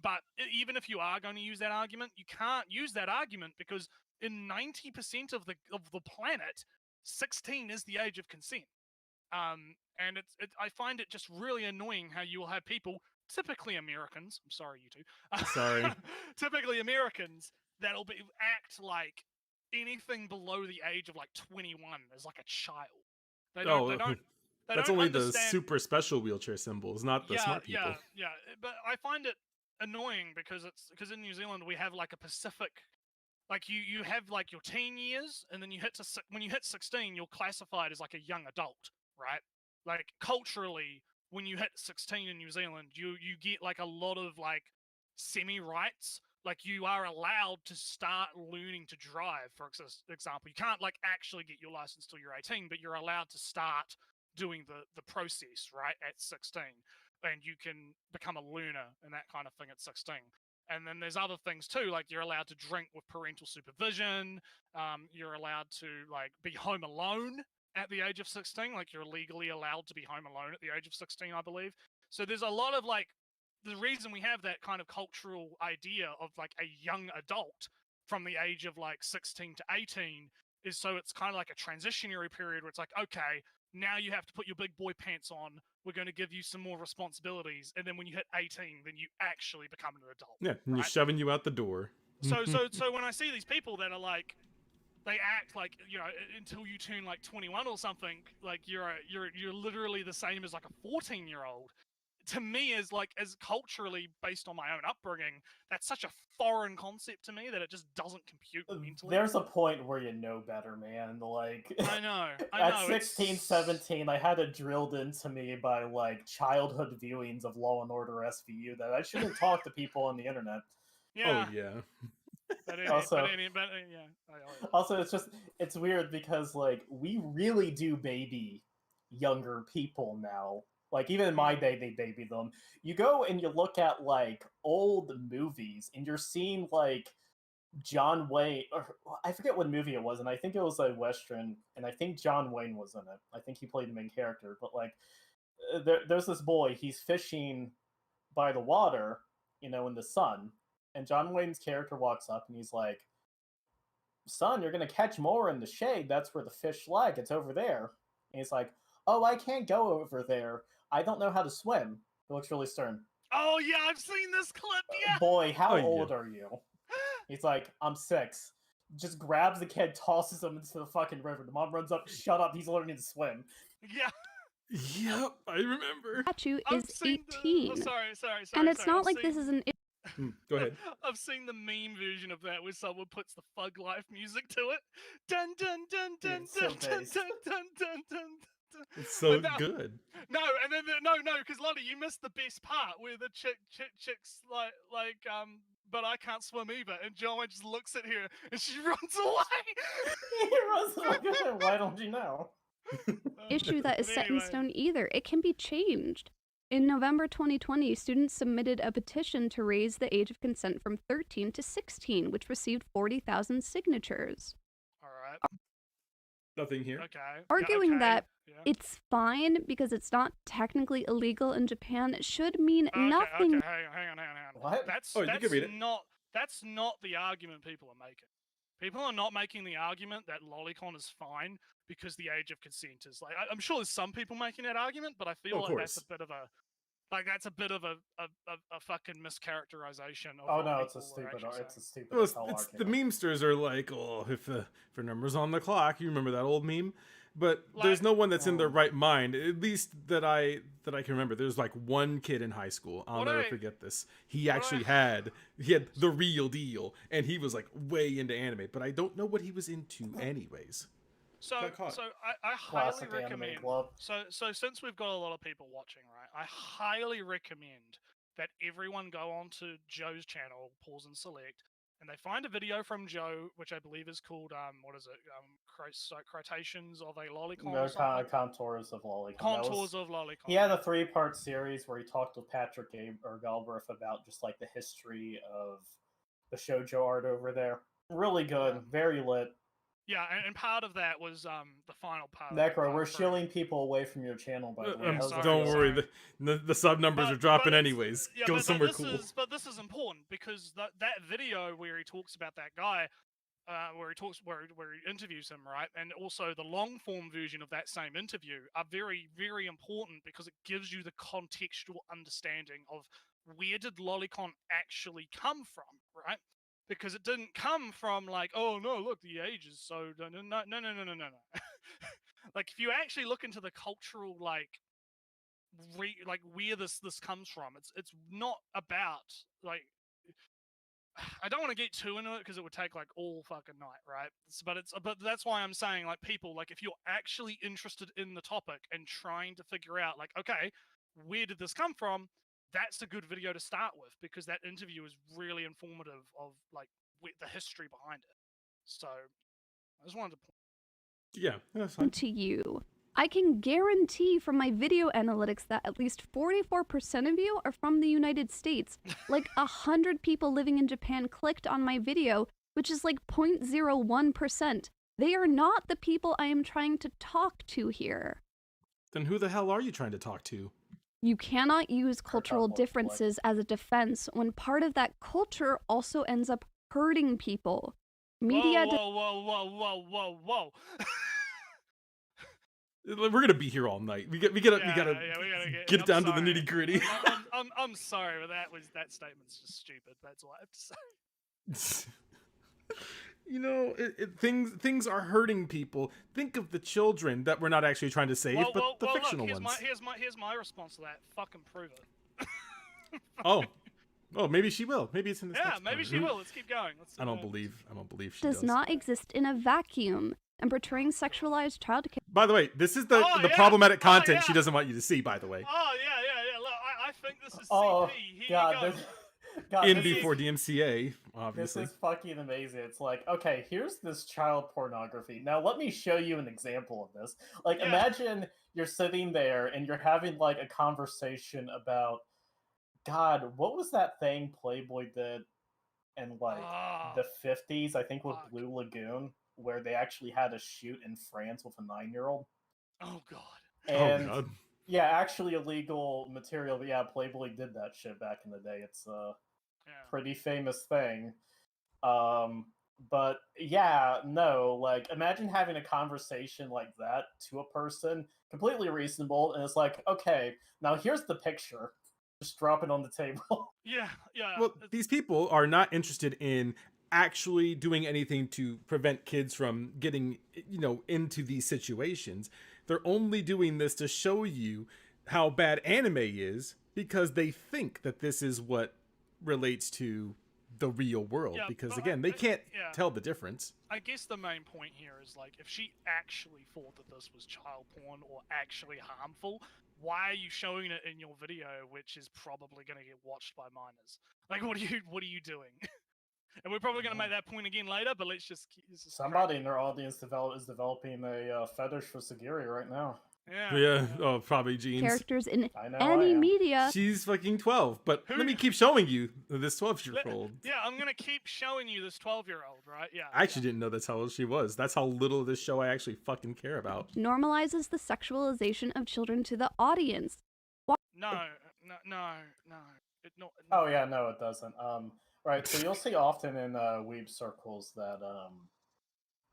But even if you are going to use that argument, you can't use that argument, because in 90% of the planet, 16 is the age of consent. And I find it just really annoying how you will have people, typically Americans, I'm sorry, you two. Sorry. Typically Americans that'll act like anything below the age of like 21 is like a child. They don't that's only the super special wheelchair symbols, not the smart people. Yeah. But I find it annoying because in New Zealand we have like a Pacific, like you have like your teen years, and then when you hit 16, you're classified as like a young adult, right? Like culturally, when you hit 16 in New Zealand, you get like a lot of like semi-rights. Like you are allowed to start learning to drive, for example. You can't like actually get your license till you're 18, but you're allowed to start doing the process, right, at 16. And you can become a learner and that kind of thing at 16. And then there's other things too, like you're allowed to drink with parental supervision. You're allowed to like be home alone at the age of 16. Like you're legally allowed to be home alone at the age of 16, I believe. So there's a lot of like, the reason we have that kind of cultural idea of like a young adult from the age of like 16 to 18 is so it's kind of like a transitionary period where it's like, okay, now you have to put your big boy pants on. We're going to give you some more responsibilities. And then when you hit 18, then you actually become an adult. Yeah, and right? you're shoving you out the door. So when I see these people that are like, they act like, until you turn like 21 or something, like you're literally the same as like a 14-year-old. to me as culturally based on my own upbringing, that's such a foreign concept to me that it just doesn't compute mentally. There's a point where you know better, man. Like, I know. at 16, 17, I had it drilled into me by like childhood viewings of Law and Order SVU that I shouldn't talk to people on the internet. Yeah. Oh yeah. Also, yeah. Also, it's weird because like we really do baby younger people now. Like even in my day, they baby them. You go and you look at like old movies, and you're seeing like John Wayne, or I forget what movie it was, and I think it was a western, and I think John Wayne was in it. I think he played the main character. But like, there's this boy. He's fishing by the water, in the sun, and John Wayne's character walks up and he's like, "Son, you're gonna catch more in the shade. That's where the fish like. It's over there." And he's like, "Oh, I can't go over there. I don't know how to swim." He looks really stern. Oh yeah, I've seen this clip. Yeah. Boy, how Oh, old yeah. are you? He's like, "I'm 6." Just grabs the kid, tosses him into the fucking river. The mom runs up, "Shut up, he's learning to swim." Yeah. Yep, I remember. Statute I've is seen 18. sorry. And it's not I've like seen- this is an Go ahead. I've seen the meme version of that where someone puts the Fug Life music to it. Dun dun dun dun It's so dun dun based. dun dun dun dun. It's so But no- good. No, and then no, because Lonnie, you missed the best part where the chick's like but I can't swim either, and John Wayne just looks at her and she runs away. He runs like, "Why don't you know?" issue that is But set in anyway. stone either. It can be changed. In November 2020, students submitted a petition to raise the age of consent from 13 to 16, which received 40,000 signatures. All right. Nothing here. Okay. yeah, Arguing okay, that yeah. It's fine because it's not technically illegal in Japan should mean nothing. Okay, hang on. What? That's Oh, you can read it. That's not the argument people are making. People are not making the argument that lolicon is fine because the age of consent is like. I'm sure there's some people making that argument, but I feel Of like course. that's a bit of a fucking mischaracterization. Of Oh what no, it's a people are stupid. actually It's a saying. stupid. Well, as hell it's the argument. memesters are like, oh, if a number's on the clock, you remember that old meme? But there's Like- no one that's in their Oh. right mind, at least that I can remember. There's like one kid in high school. I'll What never I- forget this. He what actually I- had the real deal, and he was like way into anime. But I don't know what he was into, anyways. So Got caught. I highly Classic anime recommend. club. So since we've got a lot of people watching, right? I highly recommend that everyone go onto Joe's channel, pause and select, and they find a video from Joe, which I believe is called what is it? Critations of a Lolicon. No, or something? Contours of Lolicon. Contours of Lolicon. He had a 3-part series where he talked with Patrick Galbraith about just like the history of the shoujo art over there. Really good, Yeah. very lit. Yeah, and part of that was the final part. Necro, part we're three. shilling people away from your channel, by the way. How's that Don't feel? worry, the sub numbers But- are dropping but it's- anyways. Yeah, Go but somewhere this cool. But this is important because that video where he talks about that guy, where he interviews him, right, and also the long form version of that same interview are very, very important because it gives you the contextual understanding of where did Lolicon actually come from, right? Because it didn't come from like, oh no, look, the age is so no. Like if you actually look into the cultural like where this comes from, it's not about like. I don't want to get too into it because it would take like all fucking night, right? But that's why I'm saying like people like if you're actually interested in the topic and trying to figure out like okay, where did this come from? That's a good video to start with because that interview is really informative of like the history behind it. So I just wanted to point. Yeah, that's fine. To you. I can guarantee from my video analytics that at least 44% of you are from the United States. Like 100 people living in Japan clicked on my video, which is like 0.01%. They are not the people I am trying to talk to here. Then who the hell are you trying to talk to? You cannot use cultural Kirk Upload, differences as a defense when part of that culture also ends up hurting people. Media Whoa. We're gonna be here all night. We gotta get down to the nitty gritty. I'm sorry, but that statement's just stupid. That's all I have to say. You know, things are hurting people. Think of the children that we're not actually trying to save, but the fictional look, ones. Here's my response to that. Fucking prove it. Oh, maybe she will. Maybe it's in this Yeah, next maybe part. she will. Let's keep going. Let's. I don't believe she Does not exist in a vacuum, and portraying sexualized child By the way, this is the Oh, yeah. problematic Oh, content she yeah. doesn't want you to see. By the way, Oh yeah. Look, I think this is Oh CP. Here god, you go. God, in this before is, DMCA, this obviously. is fucking amazing. It's like, okay, here's this child pornography. Now let me show you an example of this. Like, Yeah. imagine you're sitting there and you're having like a conversation about, God, what was that thing Playboy did in like Ah, the 50s? I think with fuck. Blue Lagoon, where they actually had a shoot in France with a 9-year-old. Oh god. And Oh god. yeah, actually illegal material. But yeah, Playboy did that shit back in the day. It's a Yeah. pretty famous thing. But yeah, no, like imagine having a conversation like that to a person, completely reasonable, and it's like, okay, now here's the picture. Just drop it on the table. Yeah. Well, these people are not interested in actually doing anything to prevent kids from getting, into these situations. They're only doing this to show you how bad anime is because they think that this is what relates to the real world. Yeah, Because but again, they can't yeah. tell the difference. I guess the main point here is like, if she actually thought that this was child porn or actually harmful, why are you showing it in your video, which is probably going to get watched by minors? Like, what are you doing? And we're probably going to make that point again later, but let's just Somebody in their audience is developing a fetish for Sagiri right now. Yeah. Oh, probably Jeans. characters in I know. any media. She's fucking 12, but let me keep showing you this 12-year-old. Yeah, I'm gonna keep showing you this 12-year-old, right? Yeah. I actually didn't know that's how old she was. That's how little of this show I actually fucking care about. Normalizes the sexualization of children to the audience. No. Oh yeah, no, it doesn't. Right. So you'll see often in weeb circles that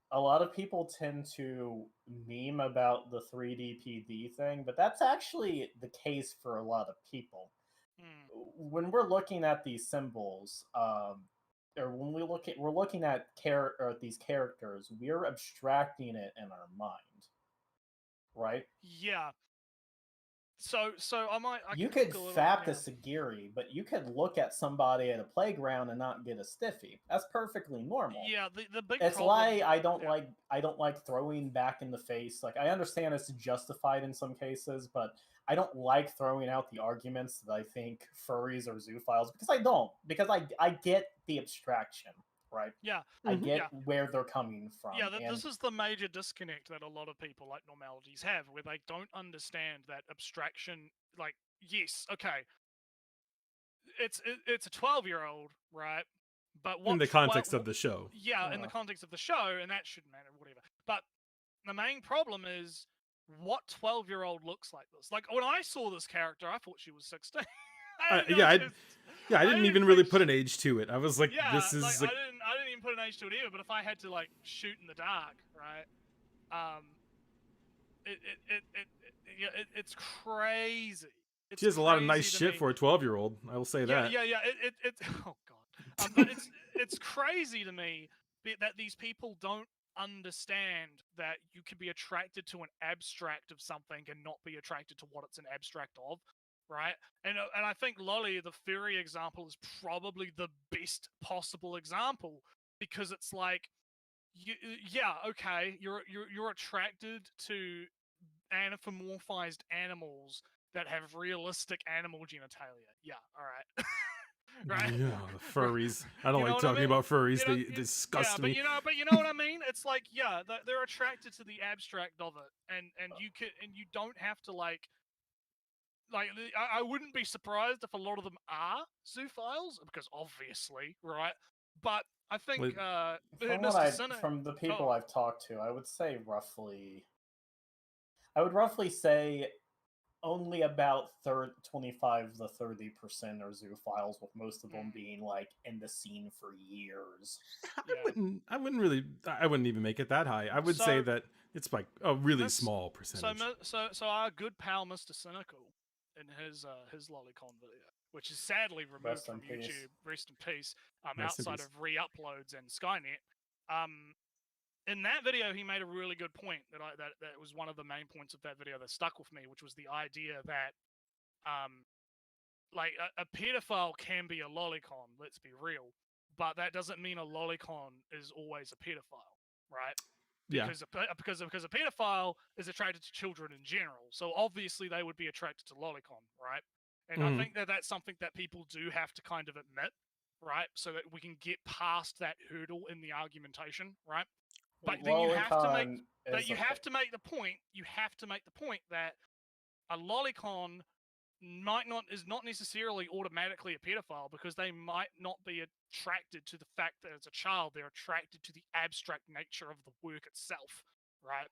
a lot of people tend to meme about the 3D PD thing, but that's actually the case for a lot of people. When we're looking at these symbols, or when we're looking at these characters, we're abstracting it in our mind, right? Yeah. So You could fap the Sagiri, but you could look at somebody at a playground and not get a stiffy. That's perfectly normal. Yeah, the big It's problem, why I don't like throwing back in the face. Like, I understand it's justified in some cases, but I don't like throwing out the arguments that I think furries are zoophiles, because I don't. Because I get the abstraction, right? Yeah. I get where they're coming from. Yeah, this is the major disconnect that a lot of people like normalities have, where they don't understand that abstraction. Like, yes, okay, it's a 12-year-old, right? But In the context of the show. Yeah, in the context of the show, and that shouldn't matter, whatever. But the main problem is what 12-year-old looks like this. Like, when I saw this character, I thought she was 16. I didn't even really put an age to it. I was like, this is. Like, I didn't even put an age to it either. But if I had to like shoot in the dark, right? It's crazy. She has a lot of nice shit for a 12-year-old. I will say that. Yeah. Oh god. But it's crazy to me that these people don't understand that you can be attracted to an abstract of something and not be attracted to what it's an abstract of, right? And I think Lolly, the furry example, is probably the best possible example, because it's like, you're attracted to anthropomorphized animals that have realistic animal genitalia. Yeah, all right. Right? Yeah, the furries. I don't like talking about furries. They disgust me. But you know what I mean? It's like, yeah, they're attracted to the abstract of it, and you don't have to like I wouldn't be surprised if a lot of them are zoophiles, because obviously, right? But I think from the people I've talked to, I would roughly say only about 25 to 30% are zoophiles, with most of them being like in the scene for years. I wouldn't even make it that high. I would say that it's like a really small percentage. So our good pal Mr. Cynical, in his lolicon video, which is sadly removed from YouTube, rest in peace, outside of re-uploads and Skynet. In that video, he made a really good point that was one of the main points of that video that stuck with me, which was the idea that like a pedophile can be a lolicon. Let's be real, but that doesn't mean a lolicon is always a pedophile, right? Yeah. Because a pedophile is attracted to children in general, so obviously they would be attracted to lolicon, right? And I think that that's something that people do have to kind of admit, right? So that we can get past that hurdle in the argumentation, right? But then you have to make Lolicon you is have to make the point. You have to make the point that a lolicon is not necessarily automatically a pedophile because they might not be attracted to the fact that it's a child. They're attracted to the abstract nature of the work itself, right?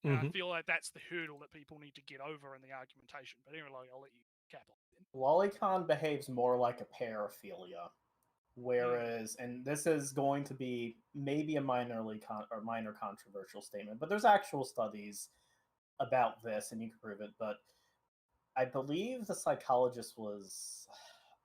And I feel like that's the hurdle that people need to get over in the argumentation. But anyway, I'll let you cap on. Lolicon behaves more like a paraphilia, whereas, and this is going to be maybe a minor controversial statement, but there's actual studies about this, and you can prove it. But I believe the psychologist was,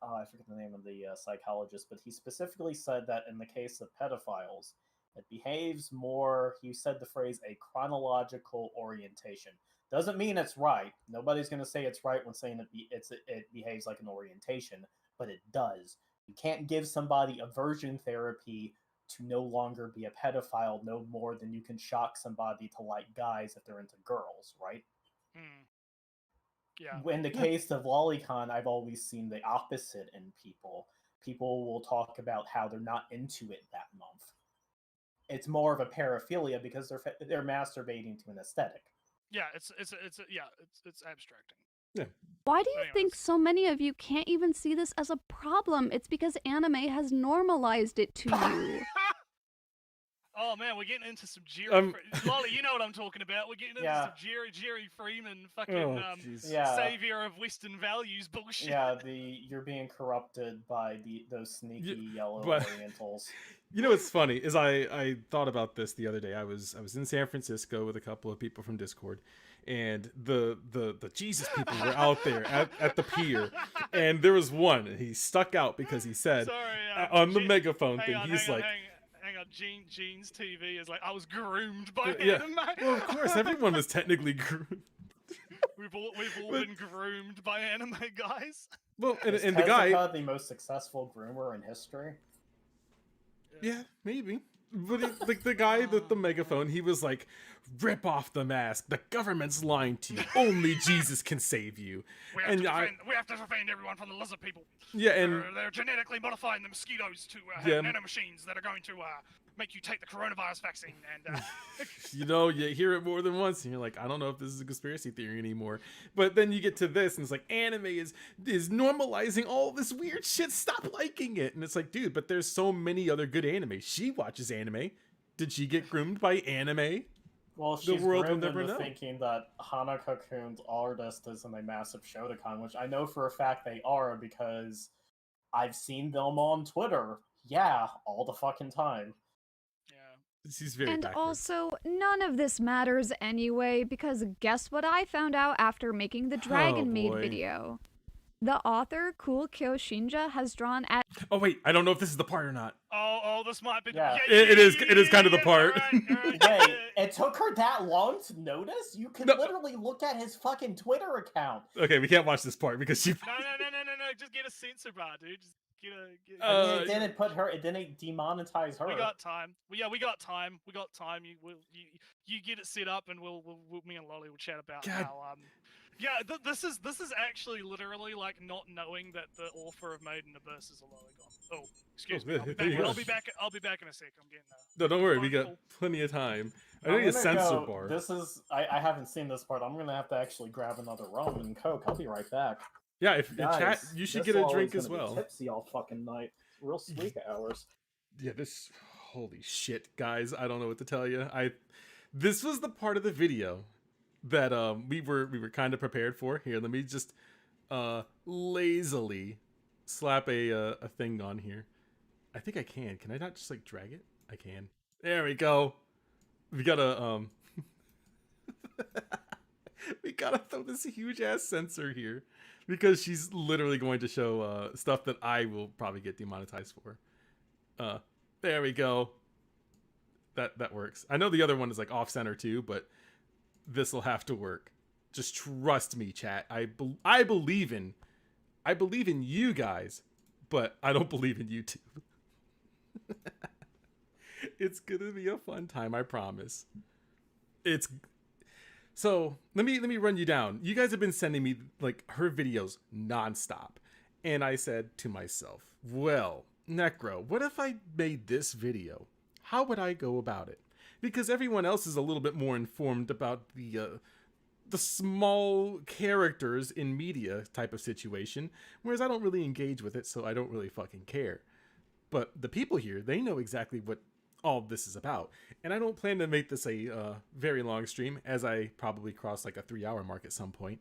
I forget the name of the psychologist, but he specifically said that in the case of pedophiles, it behaves more, he said the phrase, a chronological orientation. Doesn't mean it's right. Nobody's going to say it's right when saying it behaves like an orientation, but it does. You can't give somebody aversion therapy to no longer be a pedophile no more than you can shock somebody to like guys if they're into girls, right? Yeah. In the case of lolicon, I've always seen the opposite in people. People will talk about how they're not into it that month. It's more of a paraphilia because they're masturbating to an aesthetic. Yeah, it's abstracting. Yeah. Why do you think so many of you can't even see this as a problem? It's because anime has normalized it to you. Oh man, we're getting into some Jerry. Lolly, you know what I'm talking about. We're getting into some Jerry Freeman, fucking savior of Western values bullshit. Yeah, you're being corrupted by those sneaky yellow Orientals. You know what's funny is I thought about this the other day. I was in San Francisco with a couple of people from Discord, and the Jesus people were out there at the pier, and there was one. He stuck out because he said on the megaphone thing. He's like. Hang on, Gene's TV is like, I was groomed by anime. Well, of course, everyone was technically groomed. We've all been groomed by anime, guys. Well, and the guy, the most successful groomer in history. Yeah, maybe. But like the guy with the megaphone, he was like, "Rip off the mask. The government's lying to you. Only Jesus can save you." We have to defend everyone from the lizard people. Yeah, and they're genetically modifying the mosquitoes to have nanomachines that are going to make you take the coronavirus vaccine. And you hear it more than once, and you're like, I don't know if this is a conspiracy theory anymore. But then you get to this, and it's like, anime is normalizing all this weird shit. Stop liking it. And it's like, dude, but there's so many other good anime. She watches anime. Did she get groomed by anime? Well, she's groomed into thinking that Hana Cocoon's artist is in a massive Shotokan, which I know for a fact they are because I've seen them on Twitter. Yeah, all the fucking time. Yeah. She's very backwards. Also, none of this matters anyway, because guess what I found out after making the Dragon Maid video? The author, Cool Kyo Shinja, has drawn at... Oh, wait, I don't know if this is the part or not. Oh, this might be... Yeah. It is kind of the part. Wait, it took her that long to notice? You can literally look at his fucking Twitter account. Okay, we can't watch this part because she... No, just get a censor bar, dude. Just it didn't it didn't demonetize her. We got time. We got time. You get it set up, and we'll me and Lolly will chat about how this is actually literally like not knowing that the author of Made in Abyss is a lolicon. Oh, excuse me. I'll be back in a sec. I'm getting No, don't worry. We got plenty of time. I need a censor bar. This is I haven't seen this part. I'm gonna have to actually grab another rum and Coke. I'll be right back. Yeah, if chat, you should get a drink as well. Be tipsy all fucking night. Real sleep hours. Yeah, holy shit, guys! I don't know what to tell you. This was the part of the video that we were kind of prepared for. Here, let me just lazily slap a thing on here. I think I can. Can I not just like drag it? I can. There we go. We gotta we gotta throw this huge ass sensor here. Because she's literally going to show stuff that I will probably get demonetized for. There we go. That works. I know the other one is like off center too, but this will have to work. Just trust me, chat. I believe in I believe in you guys, but I don't believe in YouTube. It's gonna be a fun time, I promise. It's so let me run you down. You guys have been sending me like her videos nonstop, and I said to myself, well, Necro, what if I made this video? How would I go about it? Because everyone else is a little bit more informed about the small characters in media type of situation, whereas I don't really engage with it, so I don't really fucking care. But the people here, they know exactly what all this is about. And I don't plan to make this a very long stream, as I probably cross like a 3-hour mark at some point.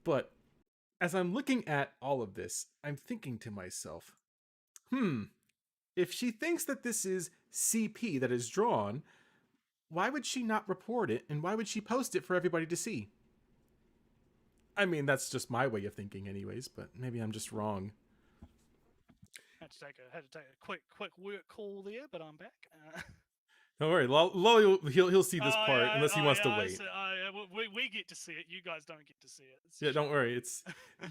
But as I'm looking at all of this, I'm thinking to myself, if she thinks that this is CP that is drawn, why would she not report it, and why would she post it for everybody to see? I mean, that's just my way of thinking anyways, but maybe I'm just wrong. Had to take a quick work call there, but I'm back. Don't worry, Lolly, he'll see this part unless he wants to wait. We get to see it. You guys don't get to see it. Yeah, don't worry.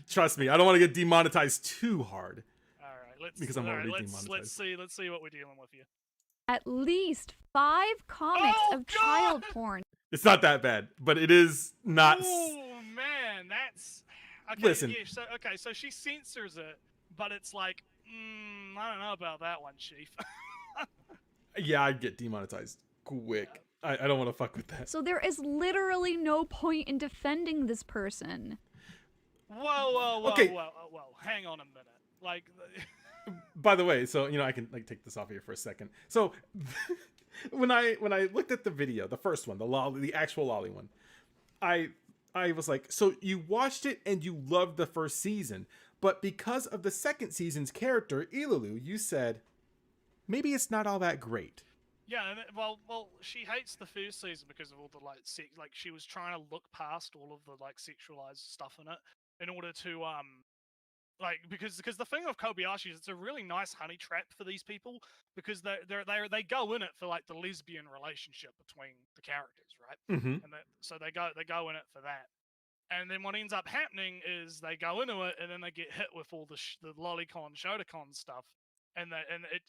Trust me, I don't want to get demonetized too hard. All right, because I'm already demonetized. Let's see what we're dealing with here. At least 5 comics of child porn. It's not that bad, but it is not. Oh man, that's okay. Listen. Yeah, so she censors it, but it's like, I don't know about that one, Chief. Yeah, I'd get demonetized quick. I don't want to fuck with that. So there is literally no point in defending this person. Whoa, Okay. whoa, hang on a minute. Like, By the way, so I can like take this off here for a second. So when I looked at the video, the first one, the actual Lolly one, I was like, so you watched it and you loved the first season, but because of the second season's character Ilulu, you said maybe it's not all that great. yeah, well, she hates the first season because of all the like she was trying to look past all of the like sexualized stuff in it in order to like because the thing of Kobayashi is it's a really nice honey trap for these people because they go in it for like the lesbian relationship between the characters, right? Mm-hmm. And so they go in it for that. And then what ends up happening is they go into it and then they get hit with all the lolicon, shotacon stuff. And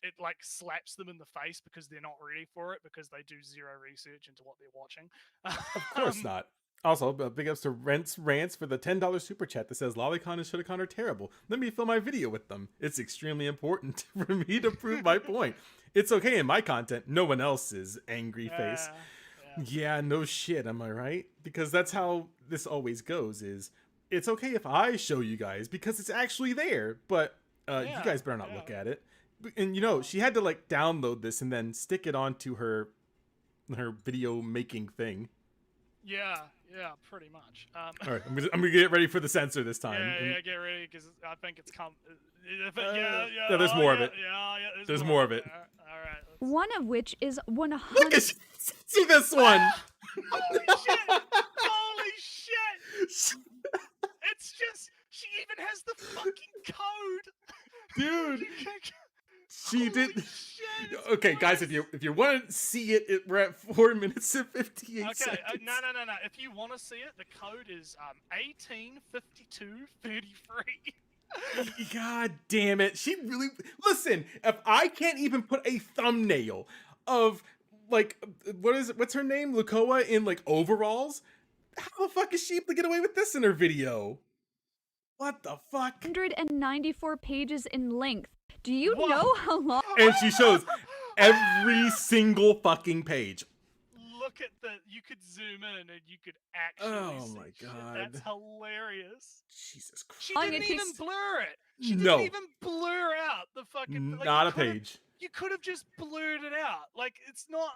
it like slaps them in the face because they're not ready for it because they do zero research into what they're watching. Of course not. Also, big ups to Rants for the $10 super chat that says Lolicon and Shotacon are terrible. Let me fill my video with them. It's extremely important for me to prove my point. It's okay in my content. No one else's angry face. Yeah, no shit, am I right? Because that's how this always goes is it's okay if I show you guys because it's actually there, but you guys better not look at it. And she had to like download this and then stick it onto her video making thing. Yeah, pretty much. All right, I'm gonna get ready for the censor this time. Yeah, get ready because I think it's come. Yeah, there's more of it. Yeah, there's more of it. All right. One of which is 100. Look at see this one. Holy shit! Holy shit! It's just she even has the fucking code, dude. She did. Shit, okay, guys, if you want to see it, we're at 4 minutes and 58 seconds. No. If you want to see it, the code is 185233. God damn it! She really listen. If I can't even put a thumbnail of like what's her name, Lukoa in like overalls, how the fuck is she able to get away with this in her video? What the fuck? 194 pages in length. Do you know how long? And she shows every single fucking page. Look at you could zoom in and you could actually see shit. That's hilarious. Jesus Christ. She didn't even blur it. She No. didn't even blur out the fucking... Like, not a page. You could have just blurred it out. Like, it's not...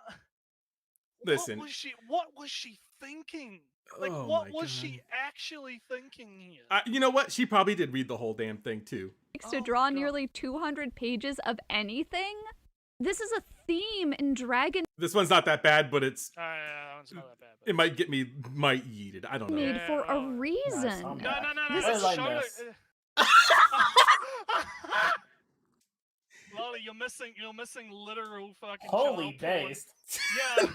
Listen. What was she thinking? Like, what was she actually thinking here? You know what? She probably did read the whole damn thing, too. To draw nearly 200 pages of anything? This is a theme in Dragon. This one's not that bad, but it's... that one's not that bad. It might get me yeeted. I don't know. Made for a reason. No. This This is Lolly, you're missing literal fucking Holy child porn. based. Yeah.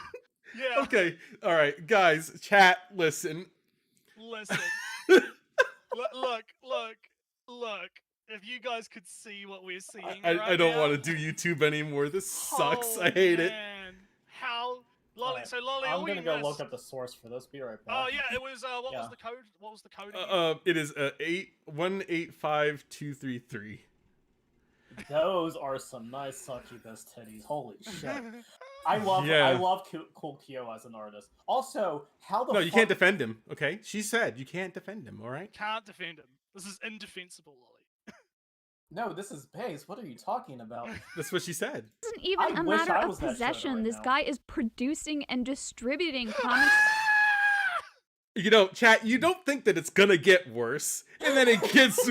Okay. All right, guys, chat, listen. Listen. Look. Look, if you guys could see what we're seeing I don't now, want to do YouTube anymore. This sucks. oh, I hate it. man. How Lolly? Alright, So Lolly, I'm all gonna you go missed. look up the source for this. Be right back. Oh yeah, it was what was Yeah. the code? What was the code again? It is 1855233. Those are some nice succubus titties. Holy shit! I Yeah. love Cool Kyo as an artist. Also, how the No, fuck... you can't defend him. Okay, she said you can't defend him. All right. Can't defend him. This is indefensible, Lolly. No, this is base. What are you talking about? That's what she said. This isn't even I a wish matter I of was that Shota possession. right This now. guy is producing and distributing comics. You know, chat. You don't think that it's gonna get worse, and then it gets.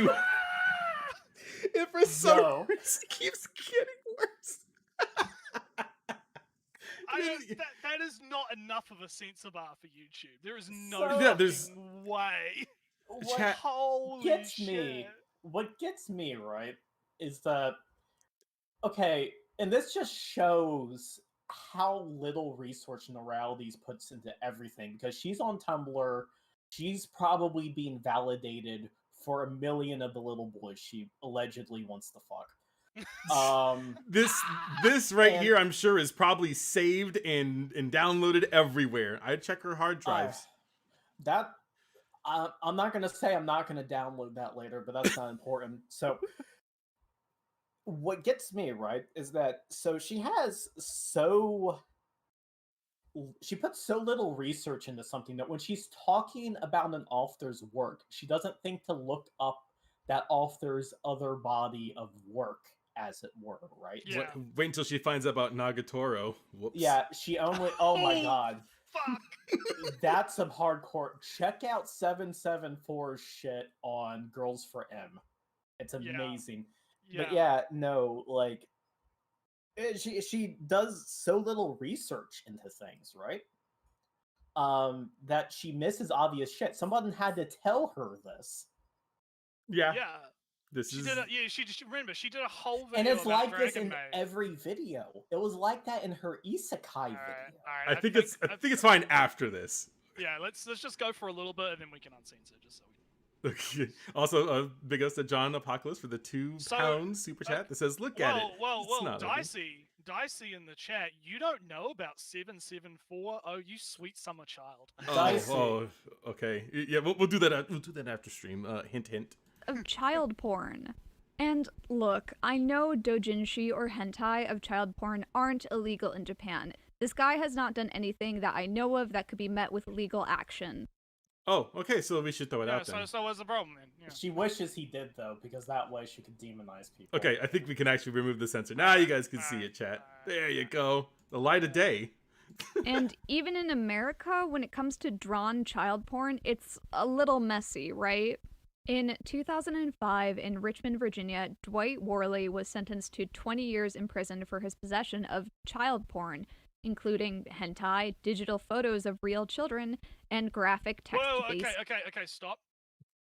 And for some No. reason, it keeps getting worse. That is not enough of a censor bar for YouTube. There is no So- Yeah, there's- fucking way. What Chat- Holy gets shit. me, what gets me, right, is that, okay, and this just shows how little research Neuralities puts into everything, because she's on Tumblr, she's probably being validated for a million of the little boys she allegedly wants to fuck. This right And- here, I'm sure, is probably saved and downloaded everywhere. I'd check her hard drives. That I'm not gonna say I'm not gonna download that later, but that's not important. So what gets me, right, is that she puts so little research into something that when she's talking about an author's work, she doesn't think to look up that author's other body of work, as it were, right? Yeah. Wait until she finds out about Nagatoro. Whoops. Yeah, she only oh my Oh. god. Fuck. That's some hardcore. Check out 774's shit on Girls for M. It's Yeah. amazing. Yeah. But yeah, no, like she does so little research into things, right? That she misses obvious shit. Someone had to tell her this. Yeah. Yeah. This She is. did a, yeah, she just remember she did a whole video And it's about like this Dragon in Maid. every video. It was like that in her isekai Alright, video. alright, I think it's fine after this. Yeah, let's just go for a little bit and then we can uncensor just so we Okay. Also, big ups to John Apocalypse for the £2 super chat that says, "Look at it." It's not ugly. Dicey in the chat, you don't know about 774? Oh, you sweet summer child. Dicey. Oh, okay. Yeah, we'll do that. We'll do that after stream. Hint, hint. Of child porn. And look, I know doujinshi or hentai of child porn aren't illegal in Japan. This guy has not done anything that I know of that could be met with legal action. Oh, okay. So we should throw it Yeah, out then. so what's the problem then? Yeah. She wishes he did though, because that way she could demonize people. Okay, I think we can actually remove the censor. Now you guys can see it, chat. There you go. The light of day. And even in America, when it comes to drawn child porn, it's a little messy, right? In 2005, in Richmond, Virginia, Dwight Worley was sentenced to 20 years in prison for his possession of child porn, including hentai, digital photos of real children, and graphic text-based... Whoa, okay, stop.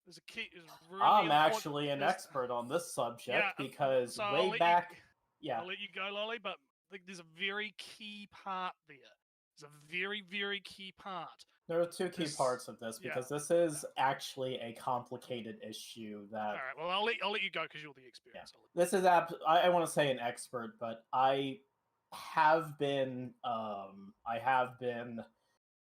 There's a key. There's a really I'm important- actually an there's- expert on this subject Yeah, because so I'll way let back, you, yeah, I'll let you go, Lolly, but there's a very key part there. There's a very, very key part. there are two key this- parts of this yeah. because this is actually a complicated issue that All right, well, I'll let you go because you're the experience. this is I want to say an expert, but I have been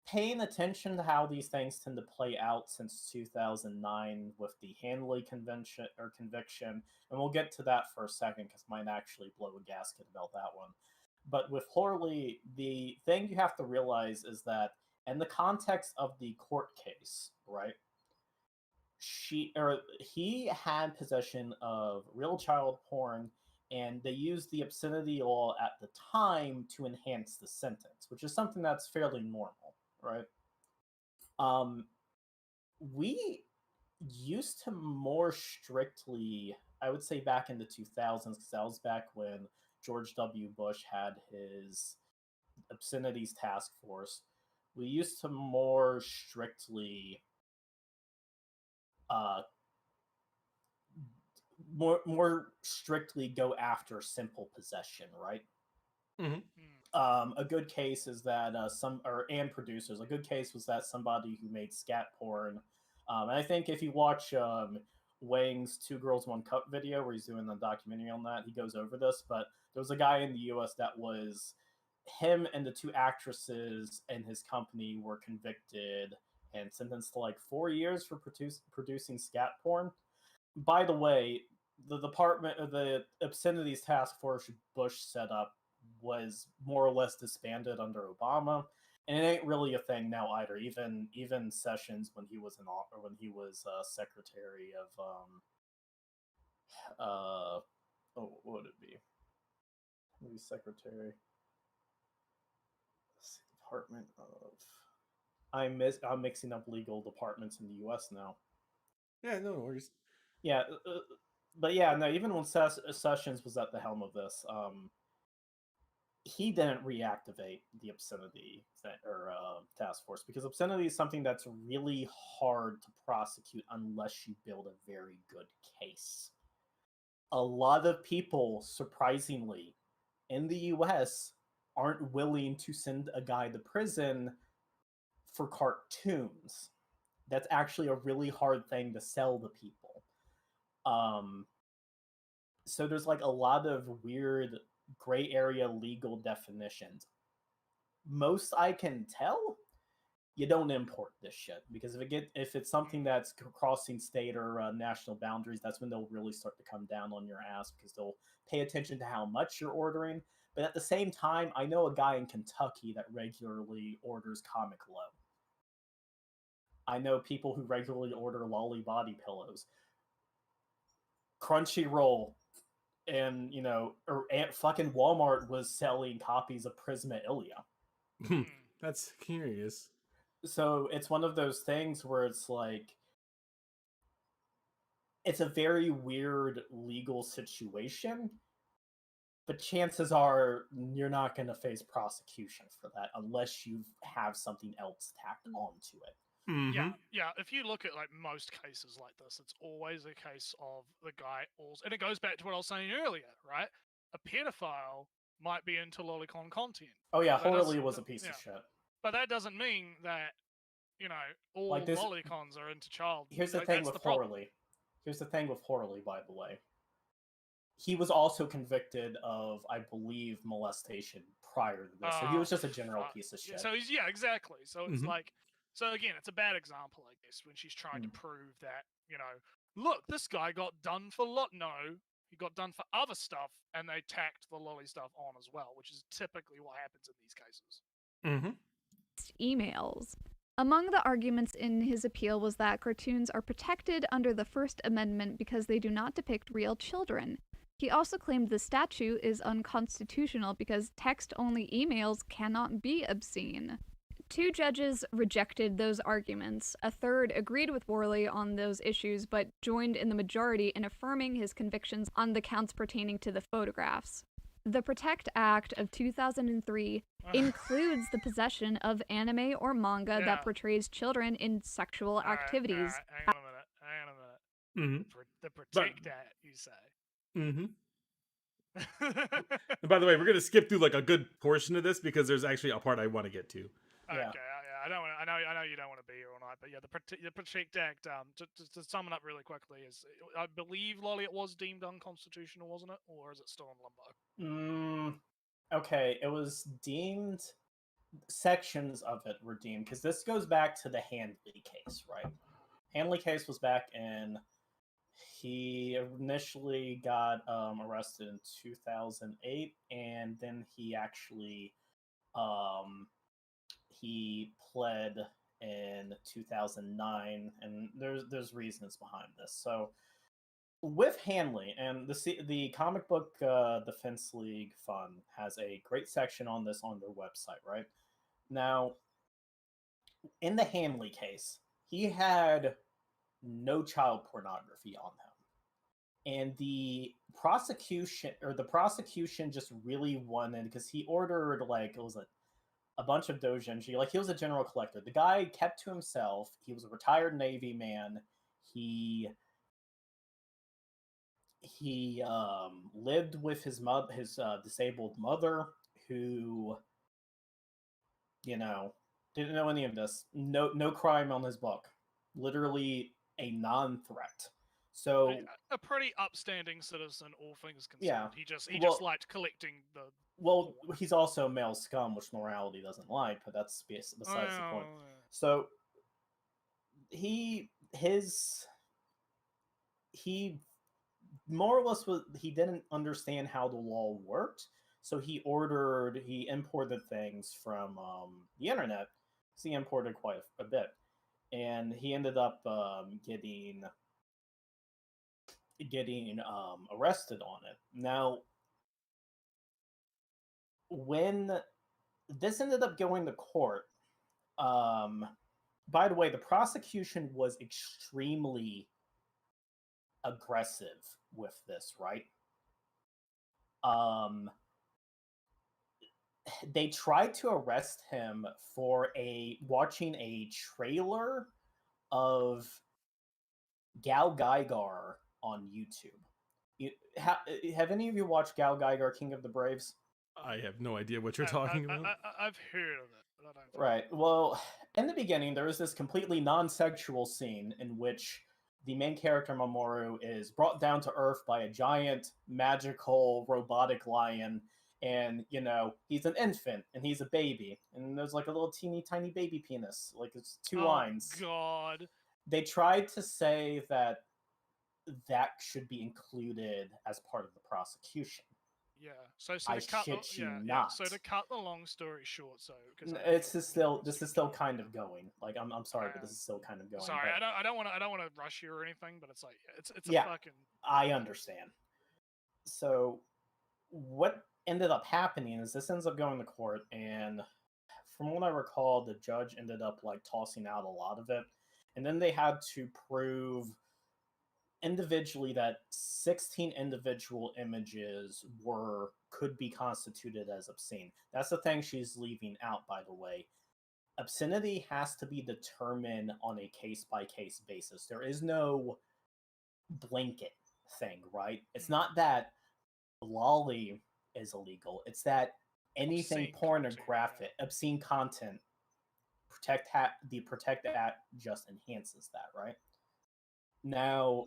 paying attention to how these things tend to play out since 2009 with the Hanley conviction, and we'll get to that for a second because mine actually blow a gasket about that one. But with Horley, the thing you have to realize is that in the context of the court case, right? He had possession of real child porn, and they used the obscenity law at the time to enhance the sentence, which is something that's fairly normal, right? We used to more strictly, I would say back in the 2000s, because that was back when George W. Bush had his obscenities task force. We used to more strictly more strictly go after simple possession, right? A good case is that and producers. A good case was that somebody who made scat porn. And I think if you watch Wang's Two Girls One Cup video where he's doing the documentary on that. He goes over this, but there was a guy in the U.S. that was him and the two actresses and his company were convicted and sentenced to like 4 years for producing scat porn. By the way, the department of the obscenities task force Bush set up was more or less disbanded under Obama, and it ain't really a thing now either. Even Sessions, when he was secretary of what would it be? Maybe secretary. Department of. I'm mixing up legal departments in the U.S. now. Yeah, no worries. Yeah, but yeah, no. Even when Sessions was at the helm of this, he didn't reactivate the obscenity task force because obscenity is something that's really hard to prosecute unless you build a very good case. A lot of people, surprisingly, in the U.S. aren't willing to send a guy to prison for cartoons. That's actually a really hard thing to sell to people. So there's like a lot of weird gray area legal definitions. Most I can tell, you don't import this shit because if it's something that's crossing state or national boundaries, that's when they'll really start to come down on your ass because they'll pay attention to how much you're ordering. But at the same time, I know a guy in Kentucky that regularly orders Comic Low. I know people who regularly order lolly body pillows. Crunchyroll and, fucking Walmart was selling copies of Prisma Ilia. That's curious. So it's one of those things where it's like, it's a very weird legal situation, but chances are you're not going to face prosecution for that unless you have something else tacked onto it. Mm-hmm. Yeah. If you look at like most cases like this, it's always a case of the guy also, and it goes back to what I was saying earlier, right? A pedophile might be into lolicon content. Oh yeah, Horley was a piece of shit. But that doesn't mean that all Like this, lolicons are into child. Here's the thing with Horley. Here's the thing with Horley, by the way. He was also convicted of, I believe, molestation prior to this. So he was just a general piece of shit. So exactly. So it's like, so again, it's a bad example, I guess, when she's trying to prove that, look, this guy got done for no, he got done for other stuff, and they tacked the lolly stuff on as well, which is typically what happens in these cases. Emails. Among the arguments in his appeal was that cartoons are protected under the First Amendment because they do not depict real children. He also claimed the statute is unconstitutional because text-only emails cannot be obscene. 2 judges rejected those arguments. A third agreed with Worley on those issues, but joined in the majority in affirming his convictions on the counts pertaining to the photographs. The Protect Act of 2003 includes the possession of anime or manga that portrays children in sexual activities. Hang on a minute. The Protect Act, you say? And by the way, we're going to skip through like a good portion of this because there's actually a part I want to get to. Okay, I don't want. I know you don't want to be here all night, but yeah, the Protect Act. To sum it up really quickly, is I believe Lolly it was deemed unconstitutional, wasn't it, or is it still in limbo? Okay, it was deemed. Sections of it were deemed because this goes back to the Handley case, right? Handley case was back in. He initially got arrested in 2008, and then he actually he pled in 2009, and there's reasons behind this. So with Handley, and the Comic Book Defense League Fund has a great section on this on their website, right? Now, in the Handley case, he had no child pornography on him. And the prosecution just really wanted, because he ordered a bunch of doujinshi. Like, he was a general collector. The guy kept to himself. He was a retired Navy man. He lived with his disabled mother, who, didn't know any of this. No crime on his book. Literally a non-threat. So A pretty upstanding citizen, all things considered. Yeah. He just Well- liked collecting the. well, he's also male scum, which morality doesn't like, but that's besides the point. Oh, So he more or less he didn't understand how the law worked, so he imported things from the internet. So he imported quite a bit, and he ended up getting arrested on it. Now, when this ended up going to court, by the way, the prosecution was extremely aggressive with this, right? They tried to arrest him for watching a trailer of Gal Gaigar on YouTube. Have any of you watched Gal Gaigar, King of the Braves? I have no idea what you're talking about. I've heard of it, but I don't. Right. Well, in the beginning, there was this completely non-sexual scene in which the main character Mamoru is brought down to Earth by a giant, magical, robotic lion, and he's an infant and he's a baby, and there's like a little teeny tiny baby penis, like it's two lines. God. They tried to say that should be included as part of the prosecution. Yeah. So I to cut shit you yeah, not. So to cut the long story short, This is still kind of going. Like I'm sorry, but this is still kind of going. Sorry, but... I don't want to rush you or anything, but it's like it's Yeah. a fucking. I understand. So what ended up happening is this ends up going to court, and from what I recall, the judge ended up like tossing out a lot of it, and then they had to prove individually that 16 individual images could be constituted as obscene. That's the thing she's leaving out, by the way. Obscenity has to be determined on a case-by-case basis. There is no blanket thing, right? It's not that lolly is illegal. It's that anything Obscene pornographic, obscene content, the Protect Act just enhances that, right? Now,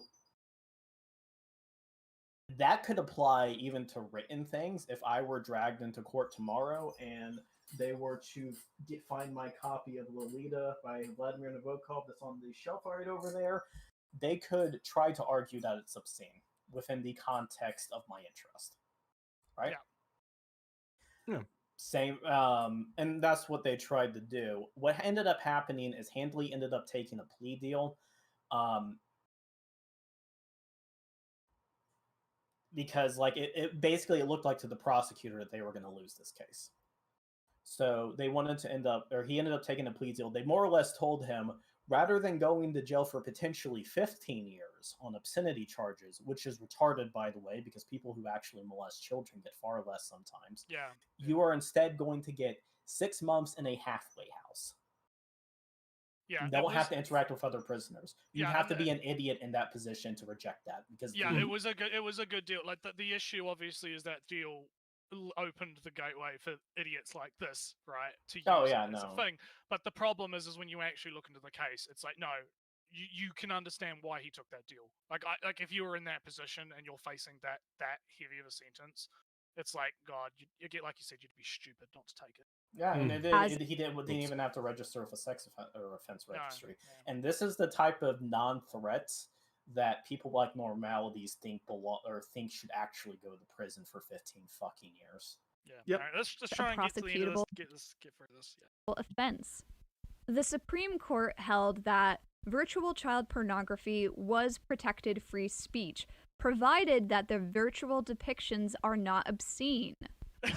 that could apply even to written things. If I were dragged into court tomorrow and they were to find my copy of Lolita by Vladimir Nabokov that's on the shelf right over there, they could try to argue that it's obscene within the context of my interest, right? Yeah. Same, and that's what they tried to do. What ended up happening is Handley ended up taking a plea deal, because like it basically it looked like to the prosecutor that they were going to lose this case. So they wanted to he ended up taking a plea deal. They more or less told him, rather than going to jail for potentially 15 years on obscenity charges, which is retarded, by the way, because people who actually molest children get far less sometimes. Yeah. You are instead going to get 6 months in a halfway house. Yeah. You don't have to interact with other prisoners. You'd have to be an idiot in that position to reject that, because it was a good deal. Like the issue obviously is that deal opened the gateway for idiots like this, right? To use it as a thing. But the problem is when you actually look into the case, it's like, no, you can understand why he took that deal. Like if you were in that position and you're facing that heavy of a sentence, it's like, God, you get, like you said, you'd be stupid not to take it. Yeah, and he didn't even have to register with a sex offense registry. No. And this is the type of non-threats that people like normalities think should actually go to prison for 15 fucking years. Yeah. Yep. Right, let's just try and get through this. Get through this. Yeah. Offense. The Supreme Court held that virtual child pornography was protected free speech, provided that the virtual depictions are not obscene.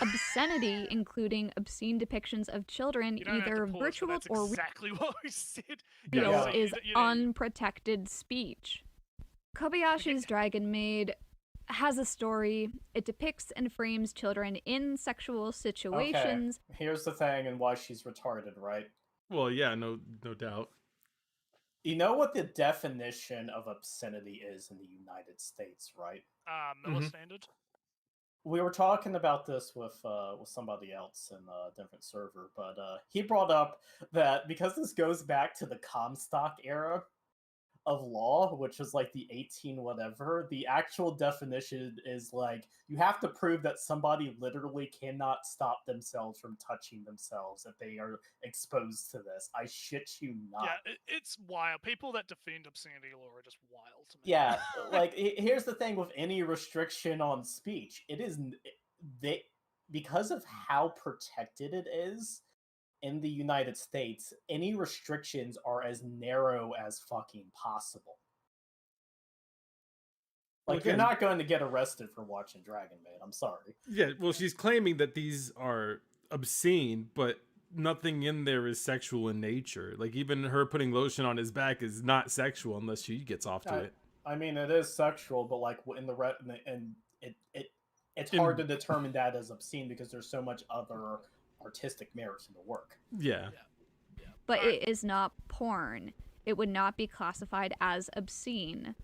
Obscenity, including obscene depictions of children, either virtual or exactly what we said. real, is unprotected speech. Kobayashi's Dragon Maid has a story. It depicts and frames children in sexual situations. Okay. Here's the thing and why she's retarded, right? Well, yeah, no doubt. You know what the definition of obscenity is in the United States, right? Miller Standard. We were talking about this with somebody else in a different server, but he brought up that because this goes back to the Comstock era, of law, which is like the 18 whatever, the actual definition is like you have to prove that somebody literally cannot stop themselves from touching themselves if they are exposed to this. I shit you not. Yeah, it's wild. People that defend obscenity law are just wild to me. Yeah, like here's the thing with any restriction on speech, it is they because of how protected it is in the United States, any restrictions are as narrow as fucking possible. Like, you're Again- not going to get arrested for watching Dragon Maid. I'm sorry. Yeah, well, she's claiming that these are obscene, but nothing in there is sexual in nature. Like, even her putting lotion on his back is not sexual unless she gets off to it. I mean, it is sexual, but like in the and it's hard to determine that as obscene because there's so much other artistic merit in the work. Yeah. But it is not porn. It would not be classified as obscene.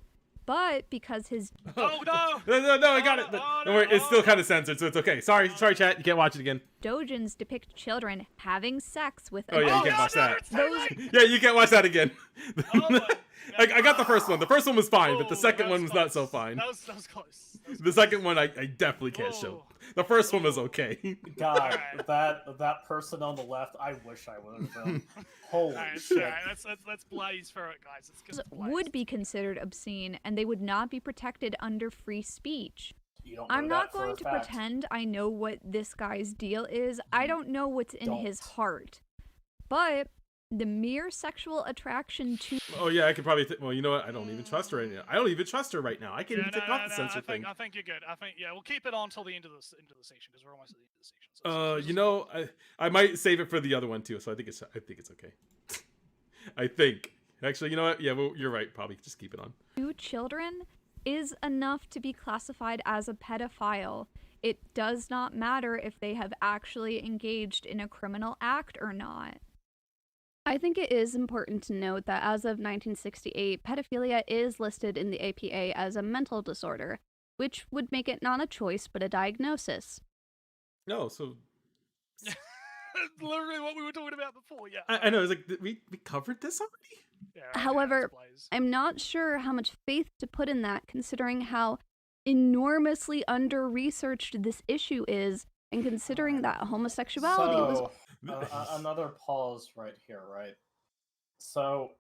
But because his Oh no! No, I got it. Oh, Don't worry, it's still no. kind of censored, so it's okay. Sorry, chat. You can't watch it again. dojins depict children having sex with Oh, yeah, you adults, can't watch that. those Yeah, you can't watch that again. Oh my I got the first one. The first one was fine, but the Oh, second that one was not so close. fine. That was close. That was The second one I definitely can't show. Oh. The first one was okay. God, Alright. that person on the left, I wish I would have been. Holy Alright, shit. alright, let's blaze for it, guys. Let's get blaze. would be considered obscene and they would not be protected under free speech. You don't know I'm that not for a going to fact. pretend I know what this guy's deal is. I don't know what's in his Don't. heart. But the mere sexual attraction to Oh yeah, I could probably. Well, you know what? I don't even trust her right now. I don't even trust her right now. I can't Yeah, even take off the censor thing. I think you're good. I think we'll keep it on till the end of the section because we're almost at the end of the section. So You know, I might save it for the other one too. So I think it's okay. I think. Actually, you know what? Yeah, well, you're right. Probably just keep it on. children is enough to be classified as a pedophile. It does not matter if they have actually engaged in a criminal act or not. I think it is important to note that as of 1968, pedophilia is listed in the APA as a mental disorder, which would make it not a choice but a diagnosis. No, so literally what we were talking about before. Yeah. I know. It's like we covered this already. Yeah, okay, However, let's blaze. I'm not sure how much faith to put in that, considering how enormously under-researched this issue is, and considering that homosexuality was... Another pause right here, right? So,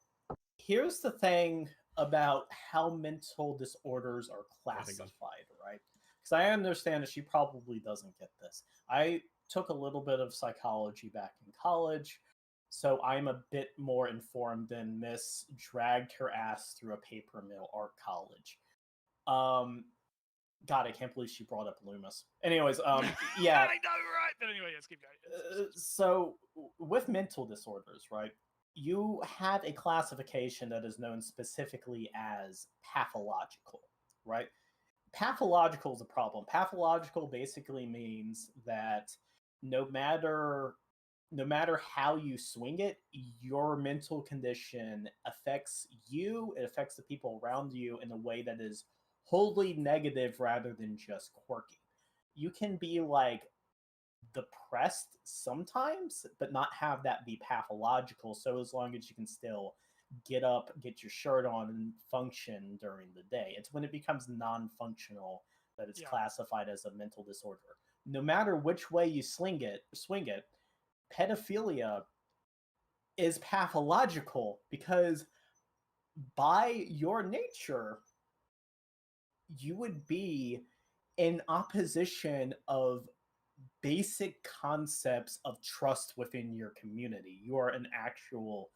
here's the thing about how mental disorders are classified, right? Because I understand that she probably doesn't get this. I took a little bit of psychology back in college, so I'm a bit more informed than Miss dragged her ass through a paper mill art college. God, I can't believe she brought up Loomis. Anyways, yeah. I know, right? But anyway, let's keep going. So, with mental disorders, right, you have a classification that is known specifically as pathological, right? Pathological is a problem. Pathological basically means that no matter how you swing it, your mental condition affects you, it affects the people around you in a way that is wholly negative rather than just quirky. You can be like depressed sometimes, but not have that be pathological. So as long as you can still get up, get your shirt on, and function during the day, it's when it becomes non-functional that it's classified as a mental disorder. No matter which way you swing it, pedophilia is pathological because by your nature, you would be in opposition of basic concepts of trust within your community. You are an actual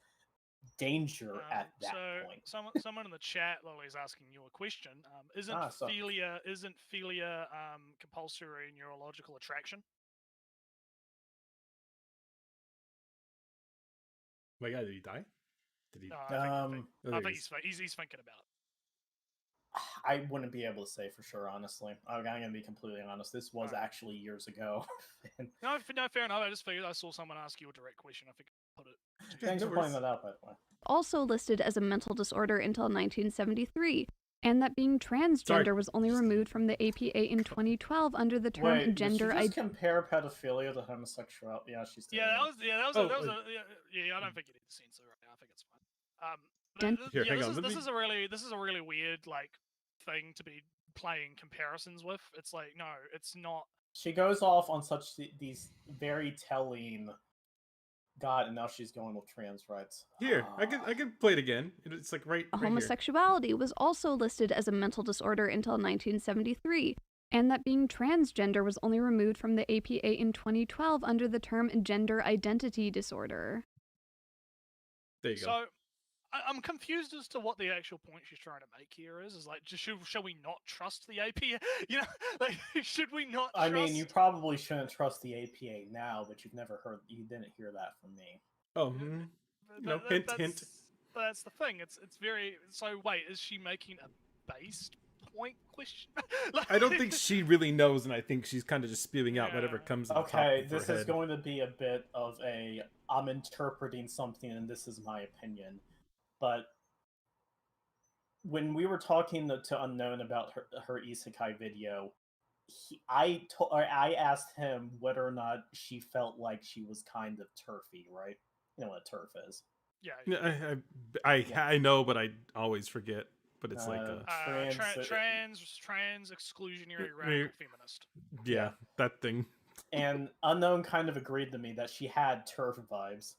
danger at that point. Someone in the chat, Lily, is asking you a question. Isn't philia compulsory neurological attraction? My God, did he die? Did he? No, Oh, I there think he he's thinking about it. I wouldn't be able to say for sure, honestly. I'm going to be completely honest. This was actually years ago. No, fair enough. I just figured I saw someone ask you a direct question. I think I put it. Thanks for pointing that out, by the way. Also listed as a mental disorder until 1973, and that being transgender was only removed from the APA in 2012 under the term Wait, gender did she just identity. compare pedophilia to homosexuality? Yeah, she's doing Yeah, that was it. I don't think you need to censor right now. I think it's fine. Here, Yeah, hang on. this is a really weird like thing to be playing comparisons with. It's like no, it's not. She goes off on such these very telling. God, and now she's going with trans rights. Here, I can play it again. It's like right here. Homosexuality was also listed as a mental disorder until 1973, and that being transgender was only removed from the APA in 2012 under the term gender identity disorder. There you go. So I'm confused as to what the actual point she's trying to make here is. Is like, shall we not trust the APA? You know, like, should we not? I trust... mean, you probably shouldn't trust the APA now, but you didn't hear that from me. Oh, hint. That's the thing. It's very. So wait, is she making a based point question? Like... I don't think she really knows, and I think she's kind of just spewing out whatever comes. Okay, this is going to be a bit of a. I'm interpreting something, and this is my opinion. But when we were talking to Unknown about her isekai video, I asked him whether or not she felt like she was kind of turfy, right? You know what a turf is. Yeah. I know, but I always forget. But it's like trans exclusionary radical feminist. Yeah, that thing. And Unknown kind of agreed to me that she had turf vibes.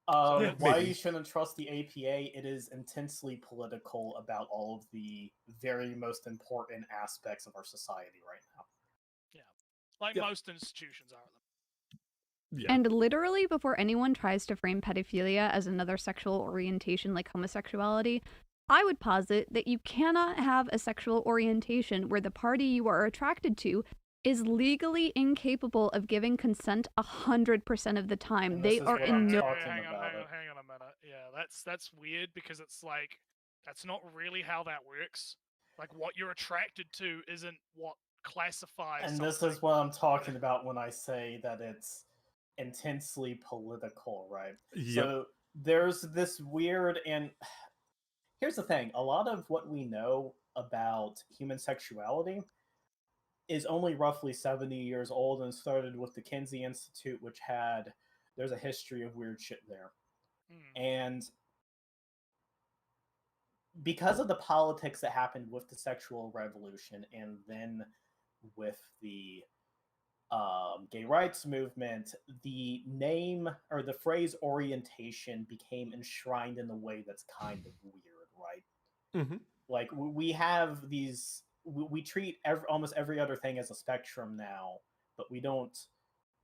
Why you shouldn't trust the APA? It is intensely political about all of the very most important aspects of our society right now. Yeah, like most institutions are. Yeah. And literally, before anyone tries to frame pedophilia as another sexual orientation like homosexuality, I would posit that you cannot have a sexual orientation where the party you are attracted to is legally incapable of giving consent 100% of the time. They are in no. Hang on a minute. Yeah, that's weird because it's like that's not really how that works. Like what you're attracted to isn't what classifies. And something. This is what I'm talking about when I say that it's intensely political, right? Yep. So there's this weird, and here's the thing: a lot of what we know about human sexuality is only roughly 70 years old and started with the Kinsey Institute, which there's a history of weird shit there. And because of the politics that happened with the sexual revolution and then with the gay rights movement, the name or the phrase orientation became enshrined in a way that's kind of weird, right? Mm-hmm. Like we have these. We treat almost every other thing as a spectrum now, but we don't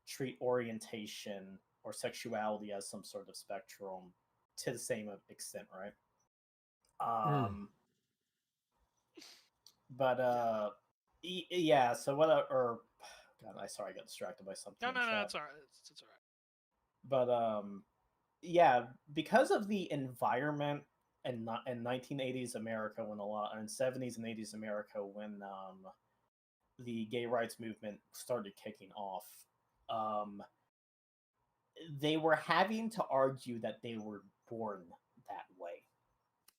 treat orientation or sexuality as some sort of spectrum to the same extent, right? But yeah. So what? God, I got distracted by something. No, it's alright. It's But alright. yeah, because of the environment. In 1980s America, and 70s and 80s America, when the gay rights movement started kicking off, they were having to argue that they were born that way.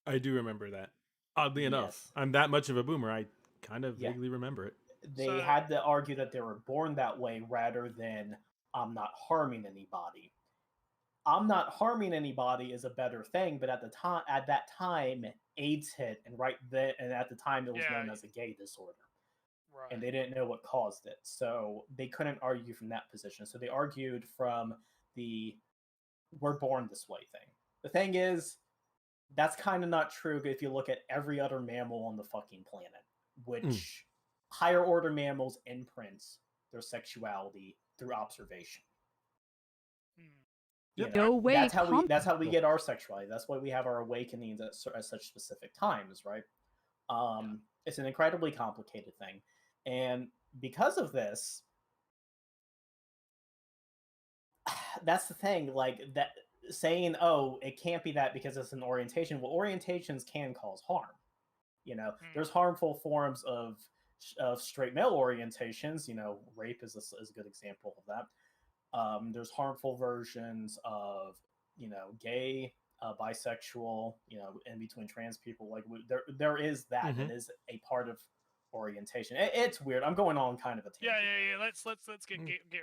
I do remember that. Oddly enough, I'm that much of a boomer. I kind of vaguely remember it. They had to argue that they were born that way rather than I'm not harming anybody. I'm not harming anybody is a better thing, but at that time, AIDS hit, and at the time it was known as a gay disorder, right. And they didn't know what caused it, so they couldn't argue from that position. So they argued from the "we're born this way" thing. The thing is, that's kind of not true if you look at every other mammal on the fucking planet, which higher order mammals imprint their sexuality through observation. Yep. No way. That's how we get our sexuality. That's why we have our awakenings at such specific times, right? It's an incredibly complicated thing, and because of this, that's the thing. Like that, saying, "Oh, it can't be that because it's an orientation." Well, orientations can cause harm. You know, there's harmful forms of straight male orientations. You know, rape is a good example of that. There's harmful versions of, gay, bisexual, in between trans people. Like there is that. It is a part of orientation. It's weird. I'm going on kind of a tangent. Yeah. Let's get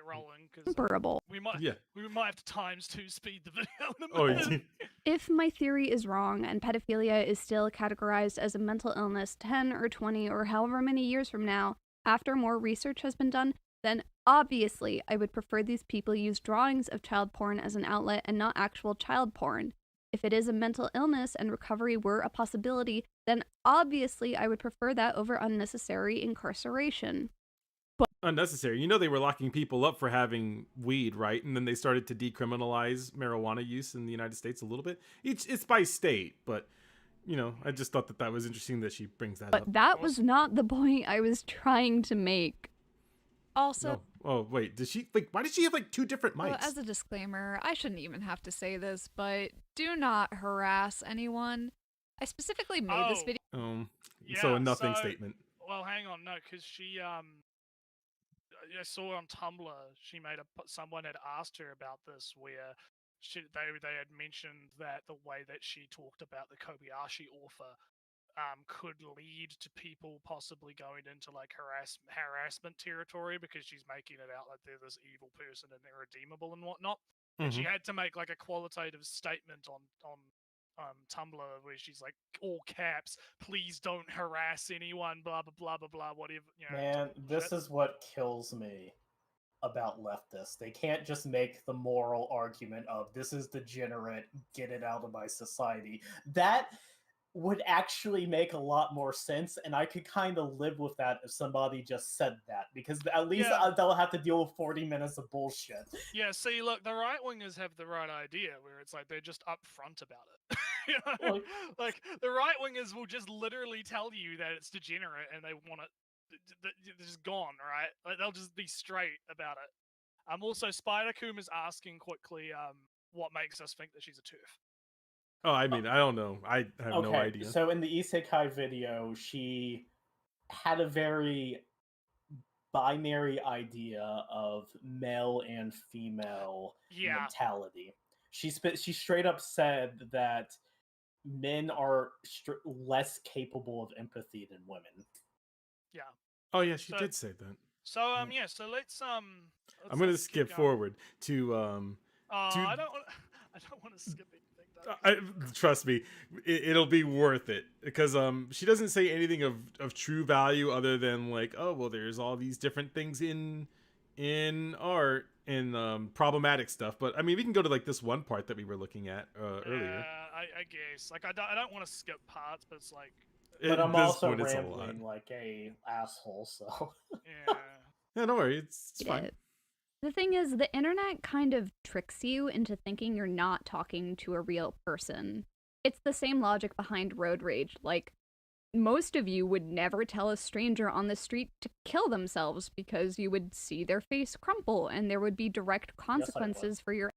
rolling because Comparable. we might have to ×2 speed the video in a Oh, minute. If my theory is wrong and pedophilia is still categorized as a mental illness 10 or 20 or however many years from now, after more research has been done, then obviously I would prefer these people use drawings of child porn as an outlet and not actual child porn. If it is a mental illness and recovery were a possibility, then obviously I would prefer that over unnecessary incarceration. Unnecessary. You know, they were locking people up for having weed, right? And then they started to decriminalize marijuana use in the United States a little bit. It's by state, but you know, I just thought that was interesting that she brings that up. But that was not the point I was trying to make. Also, Oh wait, did she why did she have like 2 different mics? well, as a disclaimer, I shouldn't even have to say this, but do not harass anyone. I specifically made this video. So a Yeah, nothing so- statement. Well, hang on, no, because she I saw on Tumblr someone had asked her about this where they had mentioned that the way that she talked about the Kobayashi author could lead to people possibly going into like harassment territory because she's making it out like they're this evil person and irredeemable and whatnot. And she had to make like a qualitative statement on Tumblr where she's like, all caps, please don't harass anyone, blah blah blah blah blah, whatever. You know, Man, this is what kills me about leftists. They can't just make the moral argument of this is degenerate, get it out of my society. That would actually make a lot more sense, and I could kind of live with that if somebody just said that, because at least they'll have to deal with 40 minutes of bullshit. Yeah, see, look, the right wingers have the right idea, where it's like they're just upfront about it. You know? Like the right wingers will just literally tell you that it's degenerate and they want it just gone, right? Like they'll just be straight about it. Also, Spider-Coom is asking quickly, what makes us think that she's a TERF? Oh, I mean, I don't know. I have no idea. So in the Isekai video, she had a very binary idea of male and female mentality. She straight up said that men are less capable of empathy than women. Yeah. Oh yeah, she did say that. So so let's I'm gonna skip forward to I don't want to skip anything. Trust me, it'll be worth it because she doesn't say anything of true value other than like, oh well, there's all these different things in art and problematic stuff. But I mean, we can go to like this one part that we were looking at earlier. I guess like I don't want to skip parts, but it's like. But I'm also rambling like a asshole, so. Yeah, don't worry, it's fine. The thing is, the internet kind of tricks you into thinking you're not talking to a real person. It's the same logic behind road rage. Like, most of you would never tell a stranger on the street to kill themselves because you would see their face crumple and there would be direct consequences for your...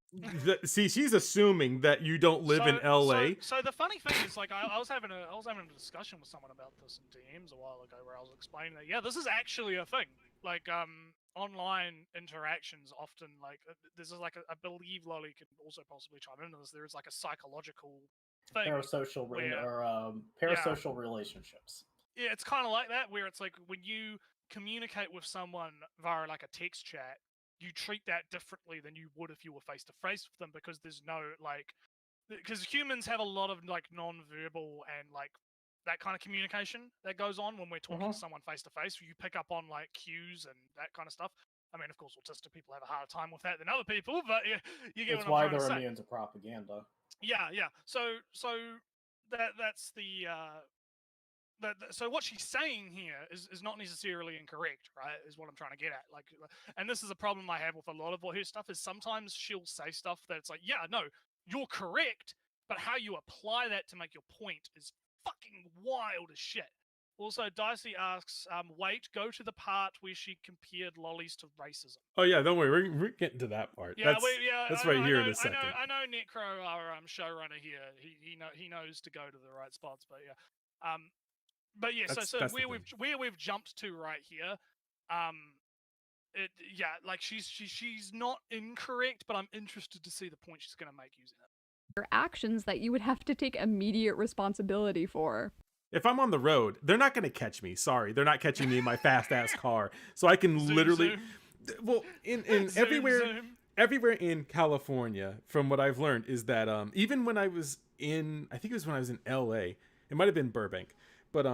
See, she's assuming that you don't live in LA. So the funny thing is, like, I was having a discussion with someone about this in DMs a while ago where I was explaining that, yeah, this is actually a thing. Like, online interactions often, like, this is like, I believe Lolly can also possibly chime into this, there is like a psychological thing. Parasocial relationships. Yeah, it's kind of like that, where it's like when you communicate with someone via like a text chat, you treat that differently than you would if you were face to face with them, because there's no like, because humans have a lot of like non-verbal and like that kind of communication that goes on when we're talking to someone face to face. You pick up on like cues and that kind of stuff. I mean, of course, autistic people have a harder time with that than other people, but you get what I'm trying to say. It's why they're immune to propaganda. Yeah. So that's the so what she's saying here is not necessarily incorrect, right? Is what I'm trying to get at. Like, and this is a problem I have with a lot of her stuff. Is sometimes she'll say stuff that it's like, yeah, no, you're correct, but how you apply that to make your point is fucking wild as shit. Also, Dicey asks, wait, go to the part where she compared lollies to racism. Oh yeah, don't worry, we're getting to that part. Yeah, that's right here in a second. I know NECRO, our showrunner here, he knows to go to the right spots, but yeah. But yeah, so where we've jumped to right here, like she's not incorrect, but I'm interested to see the point she's going to make using it. Actions that you would have to take immediate responsibility for. If I'm on the road, they're not going to catch me. Sorry, they're not catching me in my fast ass car. So I can Zoom, literally, zoom. well, in Zoom, everywhere, zoom. everywhere in California, from what I've learned, is that even when I was I think it was when I was in L.A. It might have been Burbank, but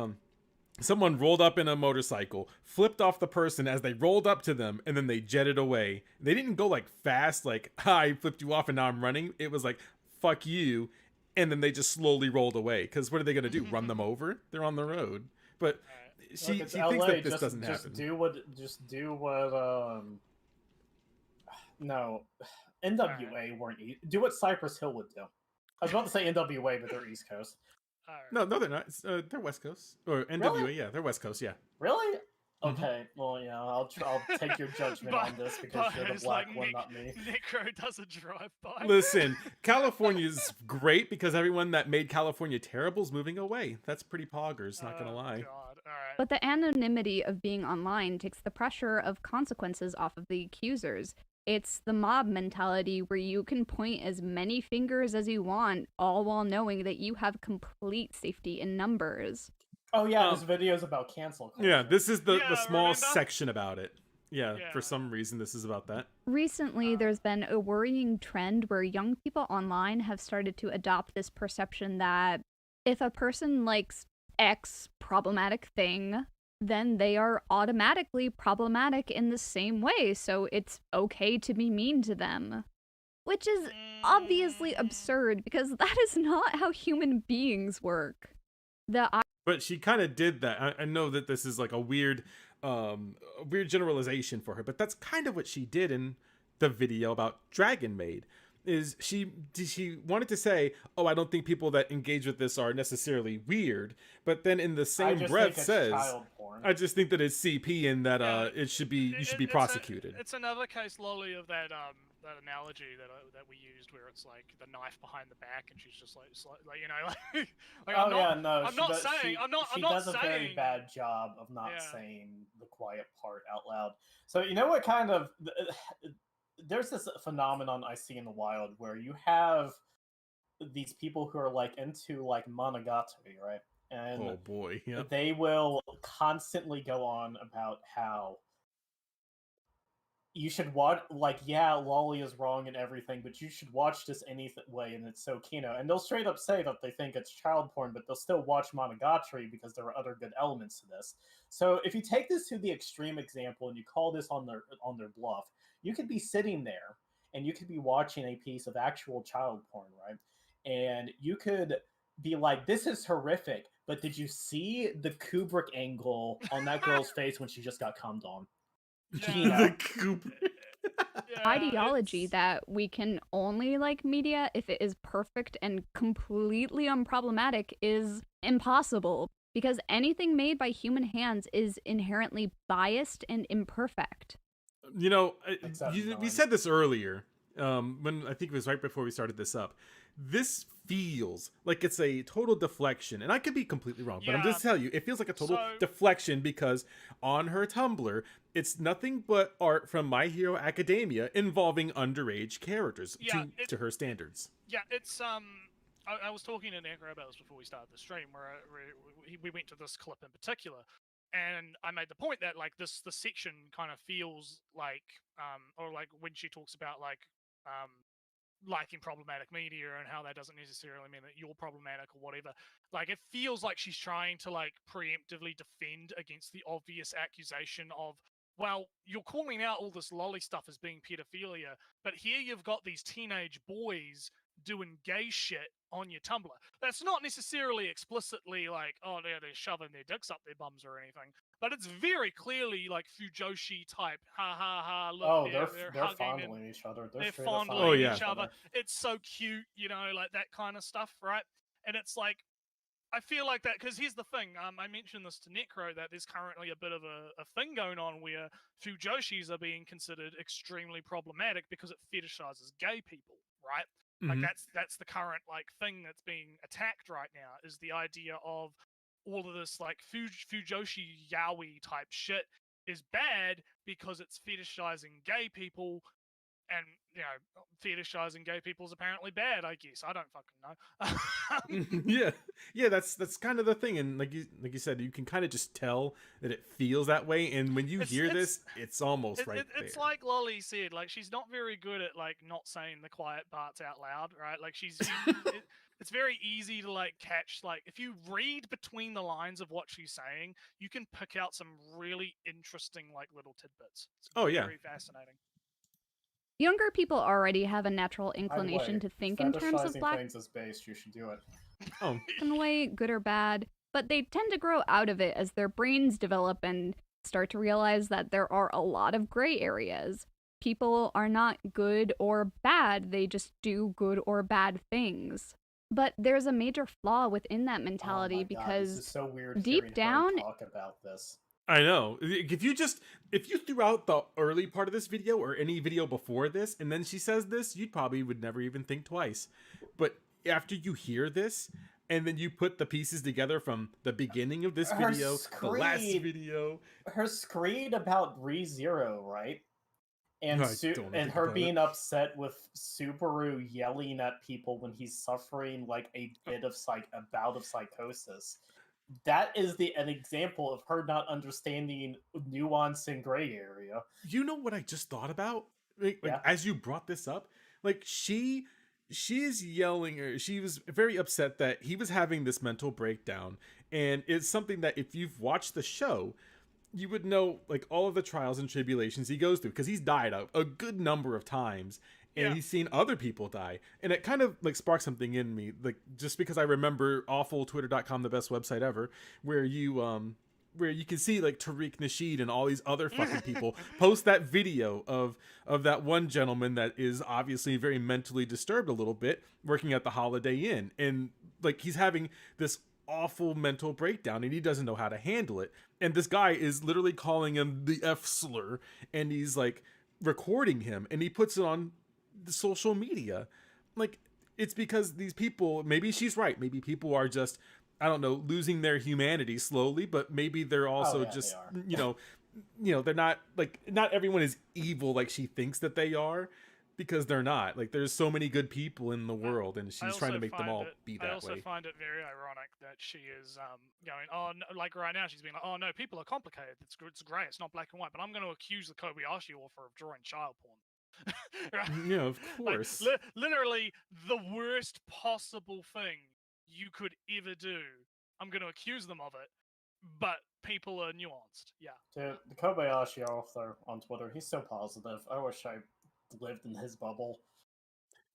someone rolled up in a motorcycle, flipped off the person as they rolled up to them, and then they jetted away. They didn't go like fast, like, I flipped you off and now I'm running. It was like, fuck you. And then they just slowly rolled away. Because what are they going to do? Run them over? They're on the road. But she Look, it's thinks LA, that this doesn't happen. Do what no, NWA weren't do what Cypress Hill would do. I was about to say NWA, but they're East Coast. No, they're not. They're West Coast. Or NWA, Really? yeah, they're West Coast, yeah. Really? Mhm. Okay, well, yeah, I'll take your judgment on this because you're the it's black like one, not me. NECRO does a drive-by. Listen, California's great because everyone that made California terrible is moving away. That's pretty poggers, not gonna lie. God. All right. But the anonymity of being online takes the pressure of consequences off of the accusers. It's the mob mentality where you can point as many fingers as you want, all while knowing that you have complete safety in numbers. Oh yeah, this video's about cancel culture. Yeah, this is the Yeah, small remember? section about it. Yeah, Yeah. for some reason this is about that. Recently, there's been a worrying trend where young people online have started to adopt this perception that if a person likes X problematic thing, then they are automatically problematic in the same way, so it's okay to be mean to them. Which is obviously absurd, because that is not how human beings work. But she kind of did that. I know that this is like a weird generalization for her, but that's kind of what she did in the video about Dragon Maid. Is she wanted to say, oh, I don't think people that engage with this are necessarily weird, but then in the same breath says, I just think that it's CP and that it should be you should be prosecuted. It's another case, Lolly, of that that analogy that we used, where it's like the knife behind the back, and she's just like you know, like Oh I'm not, yeah, no. I'm not saying. She I'm not does a very saying. bad job of not Yeah. saying the quiet part out loud. So you know what kind of there's this phenomenon I see in the wild where you have these people who are like into like monogatari, right? And Oh boy, yeah. they will constantly go on about how you should watch, like, yeah, Lolly is wrong and everything, but you should watch this anyway, and it's so kino. And they'll straight up say that they think it's child porn, but they'll still watch Monogatari because there are other good elements to this. So if you take this to the extreme example and you call this on their bluff, you could be sitting there and you could be watching a piece of actual child porn, right? And you could be like, this is horrific, but did you see the Kubrick angle on that girl's face when she just got cummed on? Yeah. The Cooper. Yeah, Ideology it's- that we can only like media if it is perfect and completely unproblematic is impossible, because anything made by human hands is inherently biased and imperfect. You know, Except we none. said this earlier, when I think it was right before we started this up. This feels like it's a total deflection, and I could be completely wrong, but I'm just telling you, it feels like a total deflection because on her Tumblr, it's nothing but art from My Hero Academia involving underage characters to her standards. Yeah, it's I was talking to NECRO about this before we started the stream, where we went to this clip in particular, and I made the point that like the section kind of feels like or like when she talks about like liking problematic media and how that doesn't necessarily mean that you're problematic or whatever, like it feels like she's trying to like preemptively defend against the obvious accusation of, well, you're calling out all this lolly stuff as being pedophilia, but here you've got these teenage boys doing gay shit on your Tumblr. That's not necessarily explicitly like, oh, they're shoving their dicks up their bums or anything, but it's very clearly like Fujoshi type, ha ha ha, look, Oh, they're they're hugging fondling and each other. they're straight up fondling yeah. each other. It's so cute, you know, like that kind of stuff, right? And it's like, I feel like that, because here's the thing, I mentioned this to NECRO, that there's currently a bit of a thing going on where Fujoshis are being considered extremely problematic because it fetishizes gay people, right? Like that's the current like thing that's being attacked right now, is the idea of all of this like Fujoshi yaoi type shit is bad because it's fetishizing gay people, and fetishizing gay people is apparently bad. I guess I don't fucking know. Yeah, that's kind of the thing, and like you said, you can kind of just tell that it feels that way, and when you hear this, it's almost right it's there. like Lolly said, like she's not very good at like not saying the quiet parts out loud, right? Like it's very easy to like catch, like if you read between the lines of what she's saying, you can pick out some really interesting like little tidbits. It's Oh yeah, very fascinating. Younger people already have a natural By the inclination way, to think in terms of fetishizing black things is based. You should do it. oh and white, good or bad, but they tend to grow out of it as their brains develop and start to realize that there are a lot of gray areas. People are not good or bad, they just do good or bad things. But there's a major flaw within that mentality oh my God, because this is so weird deep hearing her down, talk about this. I know. If you threw out the early part of this video or any video before this, and then she says this, you probably would never even think twice. But after you hear this, and then you put the pieces together from the beginning of this Her video, the last screed- video, Her screed about ReZero, right? And I don't know and her about it. being upset with Subaru yelling at people when he's suffering like a bout of psychosis. That is an example of her not understanding nuance and gray area. You know what I just thought about? Like, Yeah. as you brought this up, like she's yelling, or she was very upset that he was having this mental breakdown, and it's something that if you've watched the show, you would know like all of the trials and tribulations he goes through, because he's died a good number of times, and Yeah. he's seen other people die, and it kind of like sparked something in me, like just because I remember awfultwitter.com, the best website ever, where you can see like Tariq Nasheed and all these other fucking people post that video of that one gentleman that is obviously very mentally disturbed a little bit, working at the Holiday Inn, and like he's having this awful mental breakdown and he doesn't know how to handle it, and this guy is literally calling him the F slur, and he's like recording him, and he puts it on the social media. Like, it's because these people, maybe she's right, maybe people are just, I don't know, losing their humanity slowly, but maybe they're also yeah, just, they are. They're not, like, not everyone is evil like she thinks that they are, because they're not. Like, there's so many good people in the world, and she's trying to make them all be that way. I also find it very ironic that she is going, oh, no, like right now she's being like, oh no, people are complicated. It's grey. It's not black and white. But I'm going to accuse the Kobayashi author of drawing child porn. Right? Yeah, of course. Like, literally the worst possible thing you could ever do. I'm going to accuse them of it, but people are nuanced. Yeah. Dude, the Kobayashi author on Twitter, he's so positive. I wish I lived in his bubble.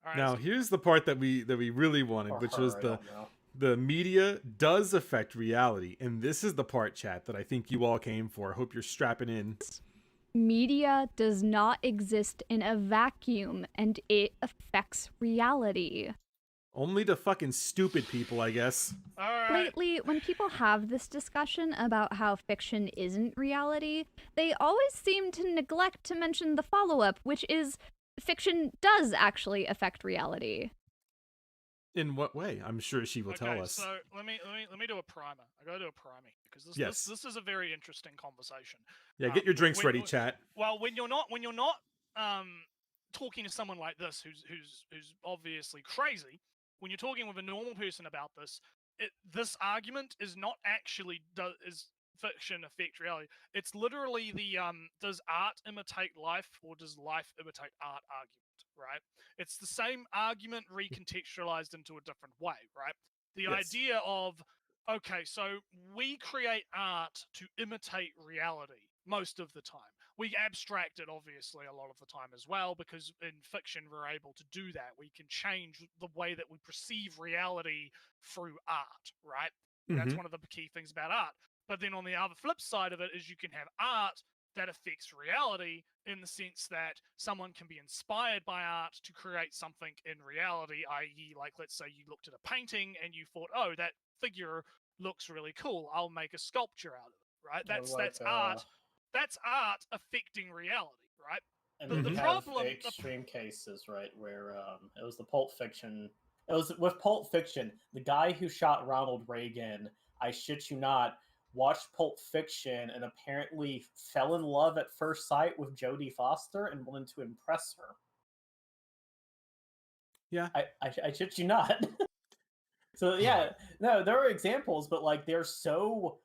All right, Now, so here's the part that we really wanted, Or which her, was I the don't know. the media does affect reality, and this is the part, chat, that I think you all came for. I hope you're strapping in. media does not exist in a vacuum and it affects reality. Only to fucking stupid people, I guess. all right. Lately, when people have this discussion about how fiction isn't reality, they always seem to neglect to mention the follow-up, which is fiction does actually affect reality. In what way? I'm sure she will tell us. So let me do a primer. I gotta do a primer because Yes. this is a very interesting conversation. Yeah, get your drinks ready, chat. Well, when you're not talking to someone like this who's obviously crazy, when you're talking with a normal person about this, this argument is not actually is fiction affect reality. It's literally the does art imitate life or does life imitate art argument, right? It's the same argument recontextualized into a different way, right? The Yes. idea of, okay, so we create art to imitate reality most of the time. We abstract it, obviously, a lot of the time as well, because in fiction, we're able to do that. We can change the way that we perceive reality through art, right? That's Mhm. one of the key things about art. But then on the other flip side of it is you can have art that affects reality in the sense that someone can be inspired by art to create something in reality, i.e., like, let's say you looked at a painting and you thought, oh, that figure looks really cool. I'll make a sculpture out of it, right? That's art. That's art affecting reality, right? And The then we have problem- extreme cases, right, where it was the Pulp Fiction. It was with Pulp Fiction, the guy who shot Ronald Reagan, I shit you not, watched Pulp Fiction and apparently fell in love at first sight with Jodie Foster and wanted to impress her. Yeah. I shit you not. So yeah, no, there are examples, but like they're so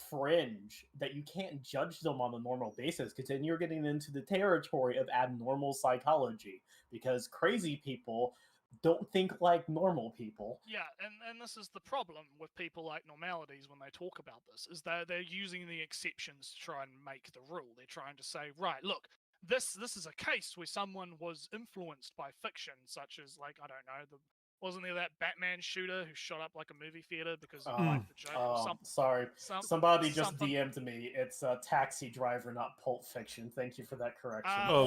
fringe that you can't judge them on a normal basis because then you're getting into the territory of abnormal psychology because crazy people don't think like normal people. Yeah, and this is the problem with people like normalities when they talk about this, is that they're using the exceptions to try and make the rule. They're trying to say, right, look, this is a case where someone was influenced by fiction, such as, like, I don't know, wasn't there that Batman shooter who shot up like a movie theater because he liked the joke or something? Sorry, Some, somebody just something. DM'd me. It's a Taxi Driver, not Pulp Fiction. Thank you for that correction. Oh.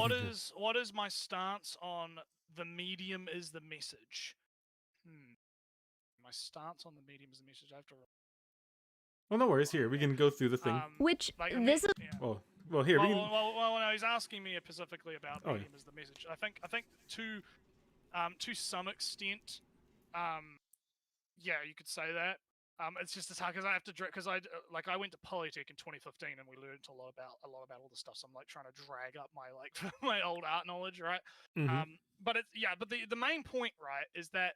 What is my stance on the medium is the message? My stance on the medium is the message. I have to. Well, no worries. Here, we can go through the thing. Which like, this is. yeah. Well, here we can. Well, no, he's asking me specifically about Oh, medium is the message. I think to some extent, yeah, you could say that. It's just as hard because I have to because I went to Polytech in 2015 and we learned a lot about all this stuff. So I'm like trying to drag up my my old art knowledge, right? Mhm. But the main point, right, is that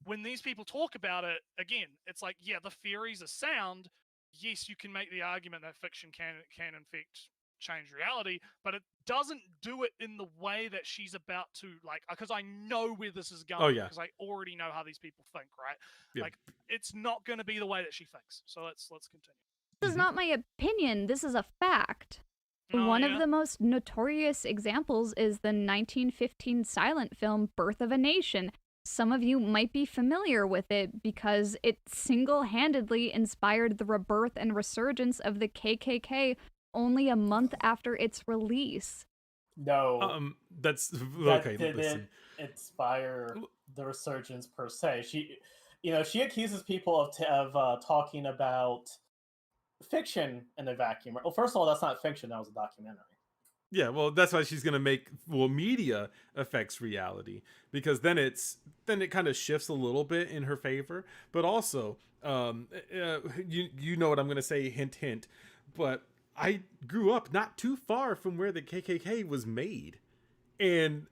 when these people talk about it, again, it's like, yeah, the theories are sound. Yes, you can make the argument that fiction can in fact change reality, but it doesn't do it in the way that she's about to, like, because I know where this is going. Oh, yeah. Because I already know how these people think, right? Yeah. Like, it's not going to be the way that she thinks. So let's continue. This is not my opinion. This is a fact. One of the most notorious examples is the 1915 silent film Birth of a Nation. Some of you might be familiar with it because it single-handedly inspired the rebirth and resurgence of the KKK only a month after its release. No, That's that okay. didn't Listen. inspire the resurgence per se. She accuses people of talking about fiction in a vacuum. Well, first of all, that's not fiction. That was a documentary. Yeah, well, that's why she's gonna make media affects reality because then it kind of shifts a little bit in her favor. But also, you know what I'm gonna say, hint hint. But I grew up not too far from where the KKK was made, and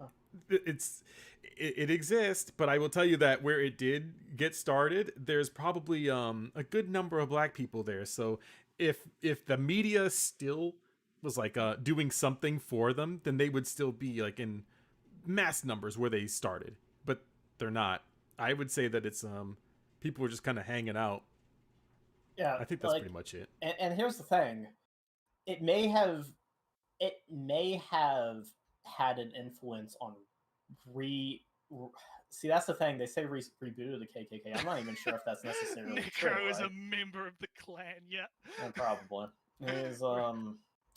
it exists. But I will tell you that where it did get started, there's probably a good number of black people there. So if the media still was like doing something for them, then they would still be like in mass numbers where they started, but they're not. I would say that it's people were just kind of hanging out. Yeah, I think that's pretty much it. And here's the thing: it may have had an influence on See, that's the thing. They say rebooted the KKK. I'm not even sure if that's necessarily true. NECRO is right? a member of the clan. Yeah. Probably.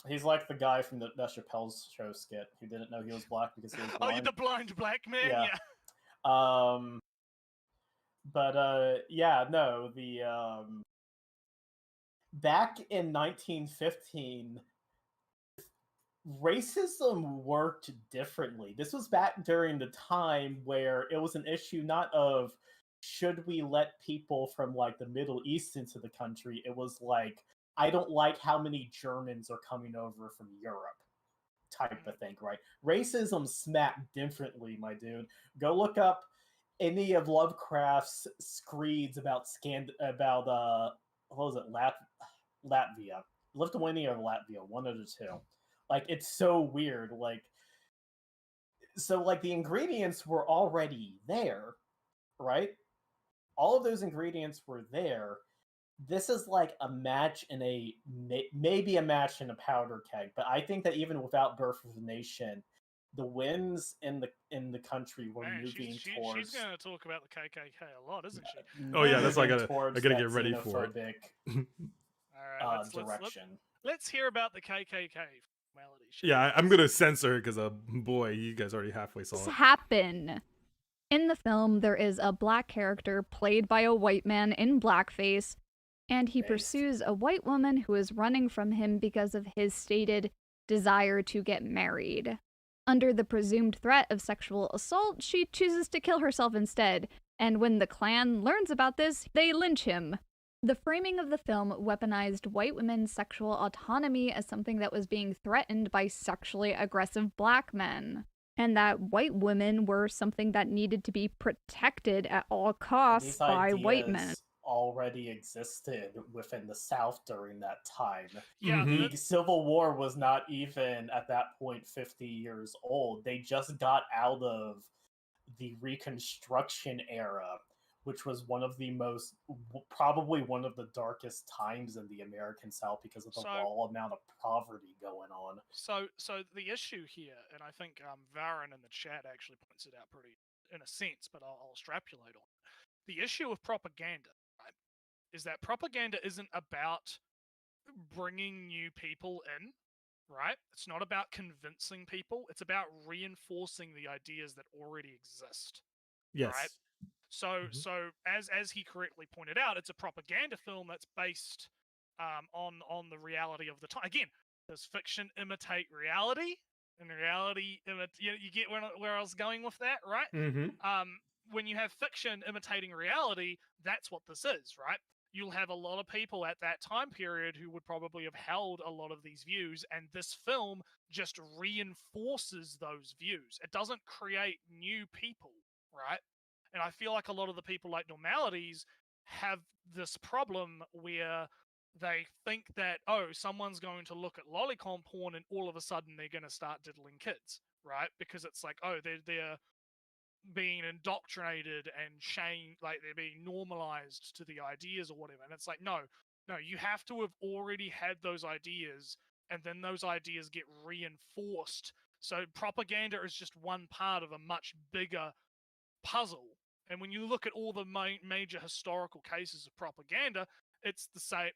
He's like the guy from the Chappelle's show skit who didn't know he was black because he was blind. Oh, you're the blind black man. Yeah. Back in 1915, racism worked differently. This was back during the time where it was an issue not of should we let people from like the Middle East into the country. It was like, I don't like how many Germans are coming over from Europe type of thing, right? Racism smacked differently, my dude. Go look up any of Lovecraft's screeds about what was it, Latvia, Lithuania or Latvia, one of the two. Like, it's so weird. Like, so like the ingredients were already there, right? All of those ingredients were there. This is like a match in maybe a match in a powder keg, but I think that even without Birth of a Nation, the winds in the country were moving towards. She's going to talk about the KKK a lot, isn't she? Oh yeah, that's why I gotta get ready for it. All right, direction. Let's hear about the KKK. Yeah, I'm gonna censor her because boy, you guys already halfway saw it. Happen. In the film, there is a black character played by a white man in blackface, and he pursues a white woman who is running from him because of his stated desire to get married. Under the presumed threat of sexual assault, she chooses to kill herself instead, and when the Klan learns about this, they lynch him. The framing of the film weaponized white women's sexual autonomy as something that was being threatened by sexually aggressive black men. And that white women were something that needed to be protected at all And costs these by white men. ideas already existed within the South during that time. Yeah, Mhm. The Civil War was not even at that point 50 years old. They just got out of the Reconstruction era, which was one of the probably one of the darkest times in the American South because of the So- raw amount of poverty going on. So the issue here, and I think Varen in the chat actually points it out pretty in a sense, but I'll extrapolate on it. The issue of propaganda, right, is that propaganda isn't about bringing new people in, right? It's not about convincing people. It's about reinforcing the ideas that already exist. Yes. Right. So as he correctly pointed out, it's a propaganda film that's based on the reality of the time. Again, does fiction imitate reality? And reality, you get where I was going with that, right? Mhm. When you have fiction imitating reality, that's what this is, right? You'll have a lot of people at that time period who would probably have held a lot of these views, and this film just reinforces those views. It doesn't create new people, right? And I feel like a lot of the people like Normalities have this problem where they think that, oh, someone's going to look at lolicon porn and all of a sudden they're going to start diddling kids, right? Because it's like, oh, they're being indoctrinated and like they're being normalized to the ideas or whatever. And it's like, no, you have to have already had those ideas, and then those ideas get reinforced. So propaganda is just one part of a much bigger puzzle. And when you look at all the major historical cases of propaganda, it's the same,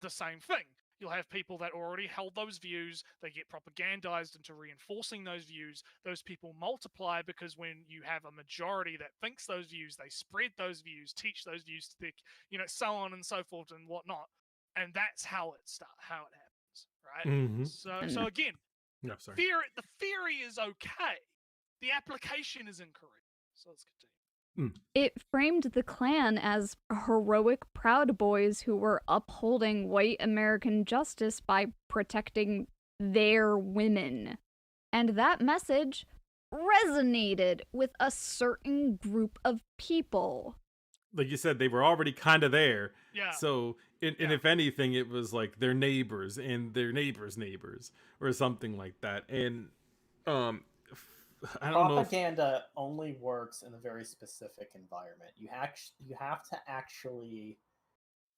the same thing. You'll have people that already held those views, they get propagandized into reinforcing those views. Those people multiply because when you have a majority that thinks those views, they spread those views, teach those views to so on and so forth and whatnot. And that's how it happens, right? Mhm. So again, No, sorry. the theory is okay. The application is incorrect. So let's continue. It framed the Klan as heroic Proud Boys who were upholding white American justice by protecting their women. And that message resonated with a certain group of people. Like you said, they were already kind of there. Yeah. So, and if anything, it was like their neighbors and their neighbors' neighbors or something like that. And I don't know. Propaganda only works in a very specific environment. You have to actually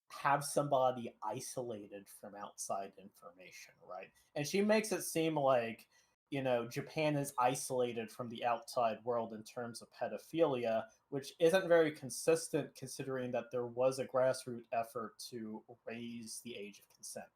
have somebody isolated from outside information, right? And she makes it seem like, Japan is isolated from the outside world in terms of pedophilia, which isn't very consistent considering that there was a grassroots effort to raise the age of consent.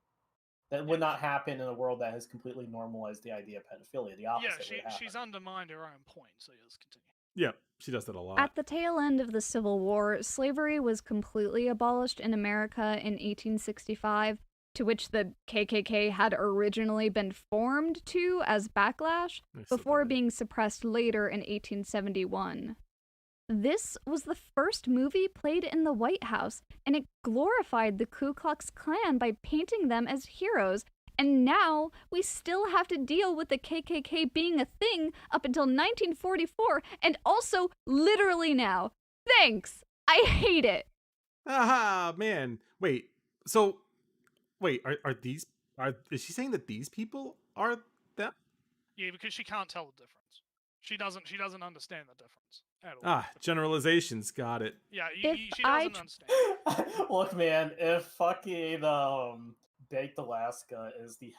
That would not happen in a world that has completely normalized the idea of pedophilia. The opposite would happen. She's undermined her own point, so let's continue. Yeah, she does that a lot. At the tail end of the Civil War, slavery was completely abolished in America in 1865, to which the KKK had originally been formed to as backlash, before being suppressed later in 1871. This was the first movie played in the White House, and it glorified the Ku Klux Klan by painting them as heroes. And now we still have to deal with the KKK being a thing up until 1944, and also literally now. Thanks! I hate it! Aha, man. Wait, so, are these, is she saying that these people are them? Yeah, because she can't tell the difference. She doesn't understand the difference at all. Ah, generalizations, got it. Yeah, she I doesn't understand. Look, man, if fucking Baked Alaska is the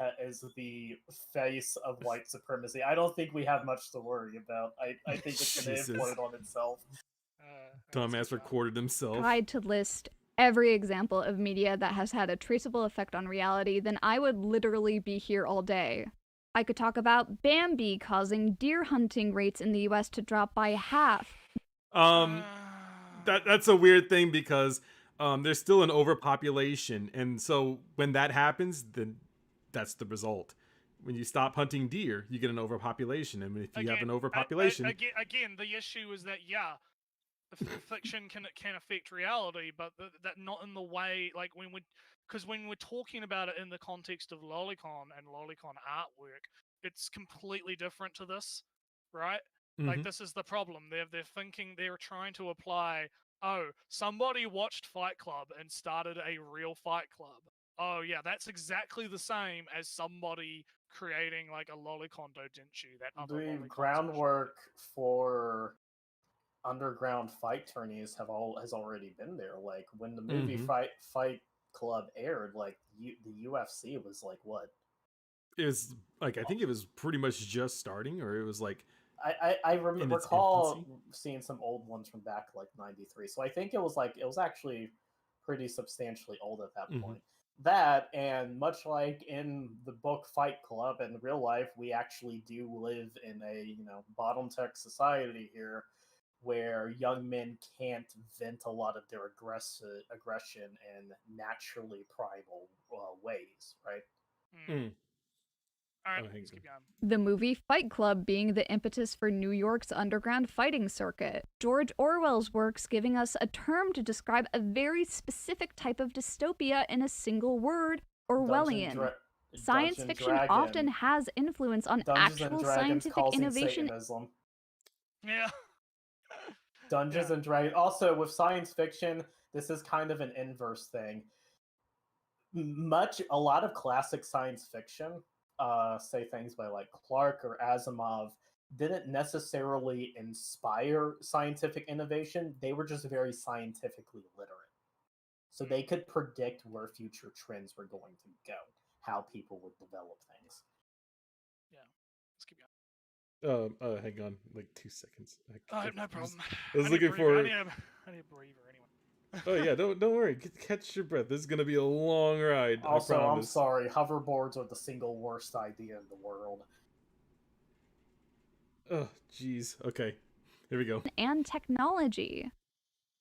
face of white supremacy, I don't think we have much to worry about. I think it's going to Jesus. import it on itself. Dumbass recorded himself. Tried to list every example of media that has had a traceable effect on reality, then I would literally be here all day. I could talk about Bambi causing deer hunting rates in the US to drop by half. That's a weird thing because there's still an overpopulation, and so when that happens, then that's the result. When you stop hunting deer, you get an overpopulation, and if you have an overpopulation, again, the issue is that fiction can affect reality, but that not in the way like when we're talking about it in the context of lolicon and lolicon artwork, it's completely different to this. right? Like, this is the problem. They're thinking, they're trying to apply, oh, somebody watched Fight Club and started a real Fight Club. Oh yeah, that's exactly the same as somebody creating like a lolicon doujinshi that other The lolicons groundwork for underground fight tourneys has already been there. Like when the movie Fight Club aired, like the UFC was like what? It was like, I think it was pretty much just starting, or it was like I in its recall infancy. seeing some old ones from back like '93. So I think it was actually pretty substantially old at that point. That, and much like in the book Fight Club, in real life, we actually do live in a bottom tech society here, where young men can't vent a lot of their aggression in naturally primal ways, right? All right, Oh, hang let's on. keep going. The movie Fight Club being the impetus for New York's underground fighting circuit. George Orwell's works giving us a term to describe a very specific type of dystopia in a single word, Orwellian. Science Dungeon fiction Dragon. often has influence on Dungeons actual and Dragons scientific causing innovation. Satanism. Yeah. Dungeons and Dragons. Also, with science fiction, this is kind of an inverse thing. A lot of classic science fiction, say things by like Clarke or Asimov, didn't necessarily inspire scientific innovation. They were just very scientifically literate. So they could predict where future trends were going to go, how people would develop things. Yeah. Let's keep going. Hang on, like 2 seconds. No problem. I was looking for. I need a breather anyway. Oh yeah, don't worry. Catch your breath. This is gonna be a long ride. Also, I I'm promise. sorry. Hoverboards are the single worst idea in the world. Oh, jeez. Okay, here we go. And technology.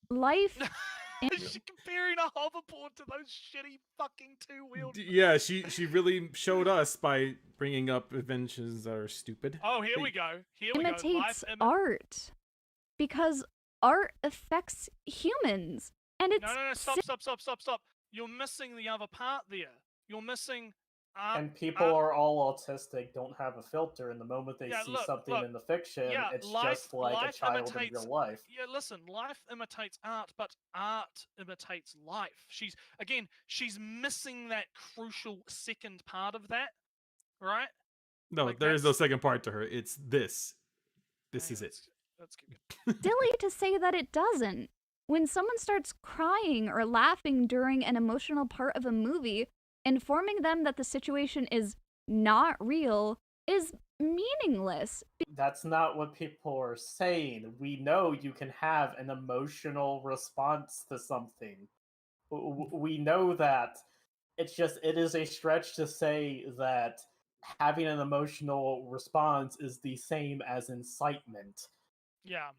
Life. She's comparing a hoverboard to those shitty fucking two-wheeled. Yeah, she really showed us by bringing up inventions that are stupid. Oh, here we go. Imitates art. Because art affects humans. And it's No, stop. You're missing the other part there. You're missing and people are all autistic, don't have a filter, and the moment they see something in the fiction, it's just like a child in real life. Yeah, listen, life imitates art, but art imitates life. She's missing that crucial second part of that, right? No, Like, there is no second part to her. It's this. This is it. Let's keep going. Silly to say that it doesn't. When someone starts crying or laughing during an emotional part of a movie, informing them that the situation is not real is meaningless. That's not what people are saying. We know you can have an emotional response to something. We know that. It is a stretch to say that having an emotional response is the same as incitement. Yeah.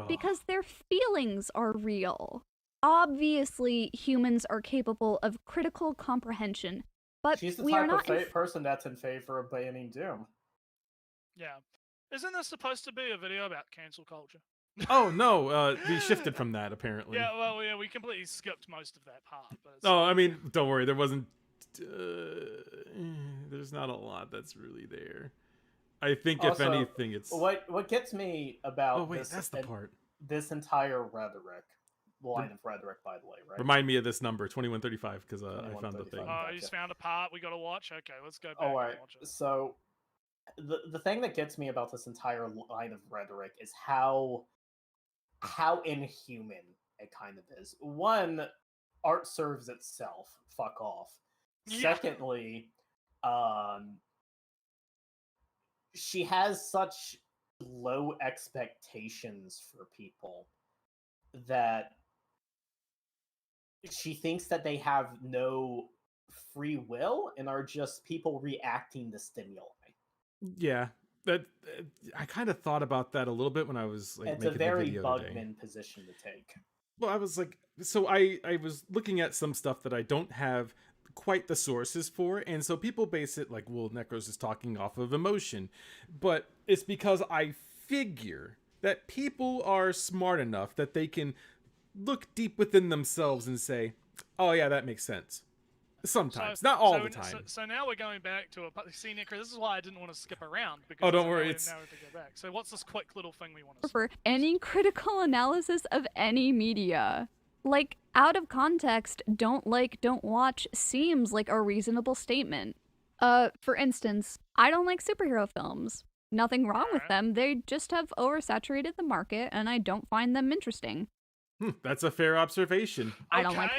Because their feelings are real. Obviously, humans are capable of critical comprehension, but she's the we are type not of person that's in favor of banning Doom. Yeah. Isn't this supposed to be a video about cancel culture? Oh no, we shifted from that apparently. Yeah, well, we completely skipped most of that part. But I mean, don't worry, there wasn't. There's not a lot that's really there. I think also, if anything, it's what gets me about. Oh wait, that's the part. This entire line of rhetoric, by the way, right? Remind me of this number, 2135, because I found the thing. Oh, you just found a part we got to watch. Okay, let's go back and watch it. So, the thing that gets me about this entire line of rhetoric is how inhuman it kind of is. One, art serves itself. Fuck off. Yeah. Secondly, she has such low expectations for people that she thinks that they have no free will and are just people reacting to stimuli. Yeah, that I kind of thought about that a little bit when I was like it's making a very the video Bugman position to take. Well, I was like, so I was looking at some stuff that I don't have quite the sources for, and so people base it like, well, Necro's is talking off of emotion, but it's because I figure that people are smart enough that they can look deep within themselves and say, oh yeah, that makes sense. Sometimes, not all so, the time. So now we're going back to see, Necro, this is why I didn't want to skip around. Because Oh, don't now worry, we it's- have to go back. So what's this quick little thing we want to For any critical analysis of any media. Like, out of context, don't watch seems like a reasonable statement. For instance, I don't like superhero films. Nothing wrong with them, they just have oversaturated the market and I don't find them interesting. That's a fair observation. I don't like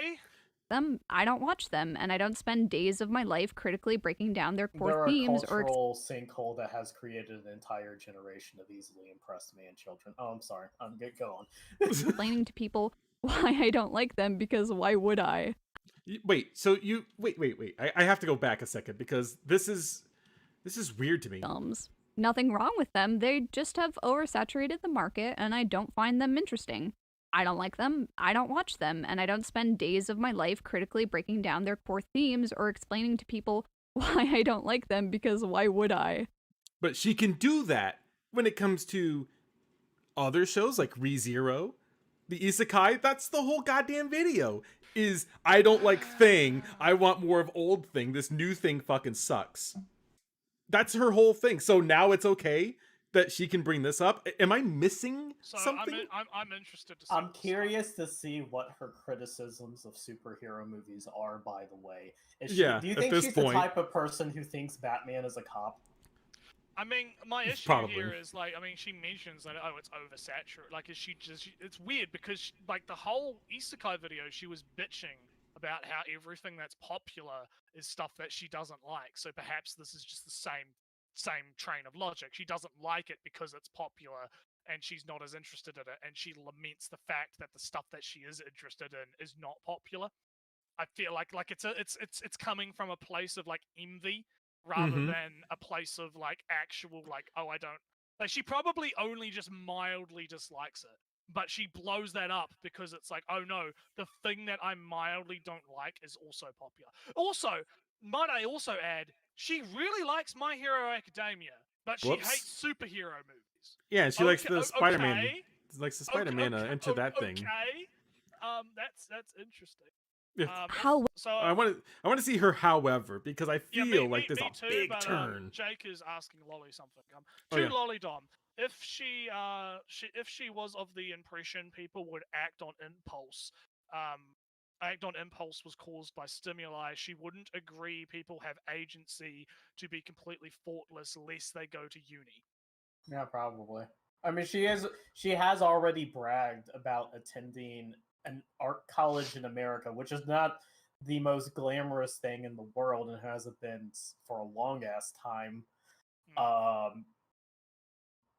them, I don't watch them, and I don't spend days of my life critically breaking down their core They're themes a cultural sinkhole that has created an entire generation of easily impressed man children. Oh, I'm sorry. Go on. explaining to people why I don't like them, because why would I? Wait, so you wait. I have to go back a second because this is weird to me. Films. Nothing wrong with them, they just have oversaturated the market and I don't find them interesting. I don't like them, I don't watch them, and I don't spend days of my life critically breaking down their core themes or explaining to people why I don't like them, because why would I? But she can do that when it comes to other shows like ReZero, the Isekai. That's the whole goddamn video. Is I don't like thing, I want more of old thing. This new thing fucking sucks. That's her whole thing. So now it's okay that she can bring this up. Am I missing something? I'm interested to see. I'm curious to see what her criticisms of superhero movies are, by the way. Do you think she's the type of person who thinks Batman is a cop? I mean, my issue here is, like, I mean, she mentions that, oh, it's oversaturated. Like, is she just... It's weird because, like, the whole Isekai video, she was bitching about how everything that's popular is stuff that she doesn't like. So perhaps this is just the same train of logic. She doesn't like it because it's popular and she's not as interested in it, and she laments the fact that the stuff that she is interested in is not popular. I feel like it's coming from a place of like envy rather than a place of like actual like, oh, I don't like, she probably only just mildly dislikes it. But she blows that up because it's like, oh no, the thing that I mildly don't like is also popular. Also, might I also add, she really likes My Hero Academia, but she hates superhero movies. Yeah, and she likes the Spider-Man. Likes the Spider-Man enter that thing. Okay, that's interesting. So I want to see her, however, because I feel like there's a big turn. Jake is asking Lolly something. Lolly Dom. If she was of the impression people would act on impulse, was caused by stimuli, she wouldn't agree people have agency to be completely thoughtless lest they go to uni. Yeah, probably. I mean, she has already bragged about attending an art college in America, which is not the most glamorous thing in the world and hasn't been for a long ass time.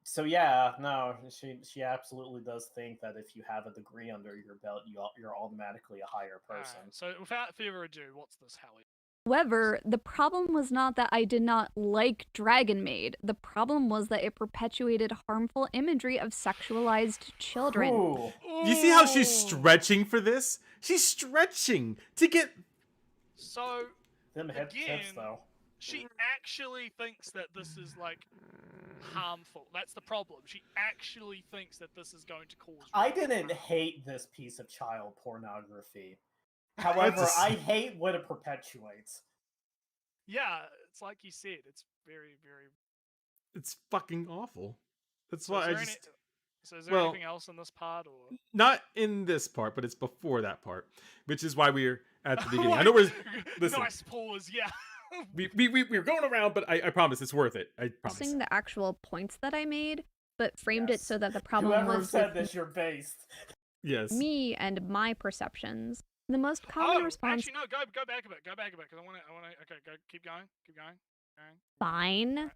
So yeah, no, she absolutely does think that if you have a degree under your belt, you're automatically a higher person. Right, so without further ado, what's this, Howie? However, the problem was not that I did not like Dragon Maid. The problem was that it perpetuated harmful imagery of sexualized children. Ooh. You see how she's stretching for this? She's stretching to get... So, them hips, though. She actually thinks that this is, like, harmful. That's the problem. She actually thinks that this is going to cause... I didn't hate this piece of child pornography. However, I hate what it perpetuates. Yeah, it's like you said. It's very, very... It's fucking awful. That's why I just... So is there anything else in this part, or...? Not in this part, but it's before that part, which is why we're at the beginning. I know we're... Listen. Nice pause, yeah. We're going around, but I promise it's worth it. I promise. Discussing the actual points that I made, but framed it so that the problem Whoever was said this, you're based. Yes. Me and my perceptions. The most common response. Actually, no. Go back a bit. Go back a bit, because I want to. Okay, go. Keep going. Fine.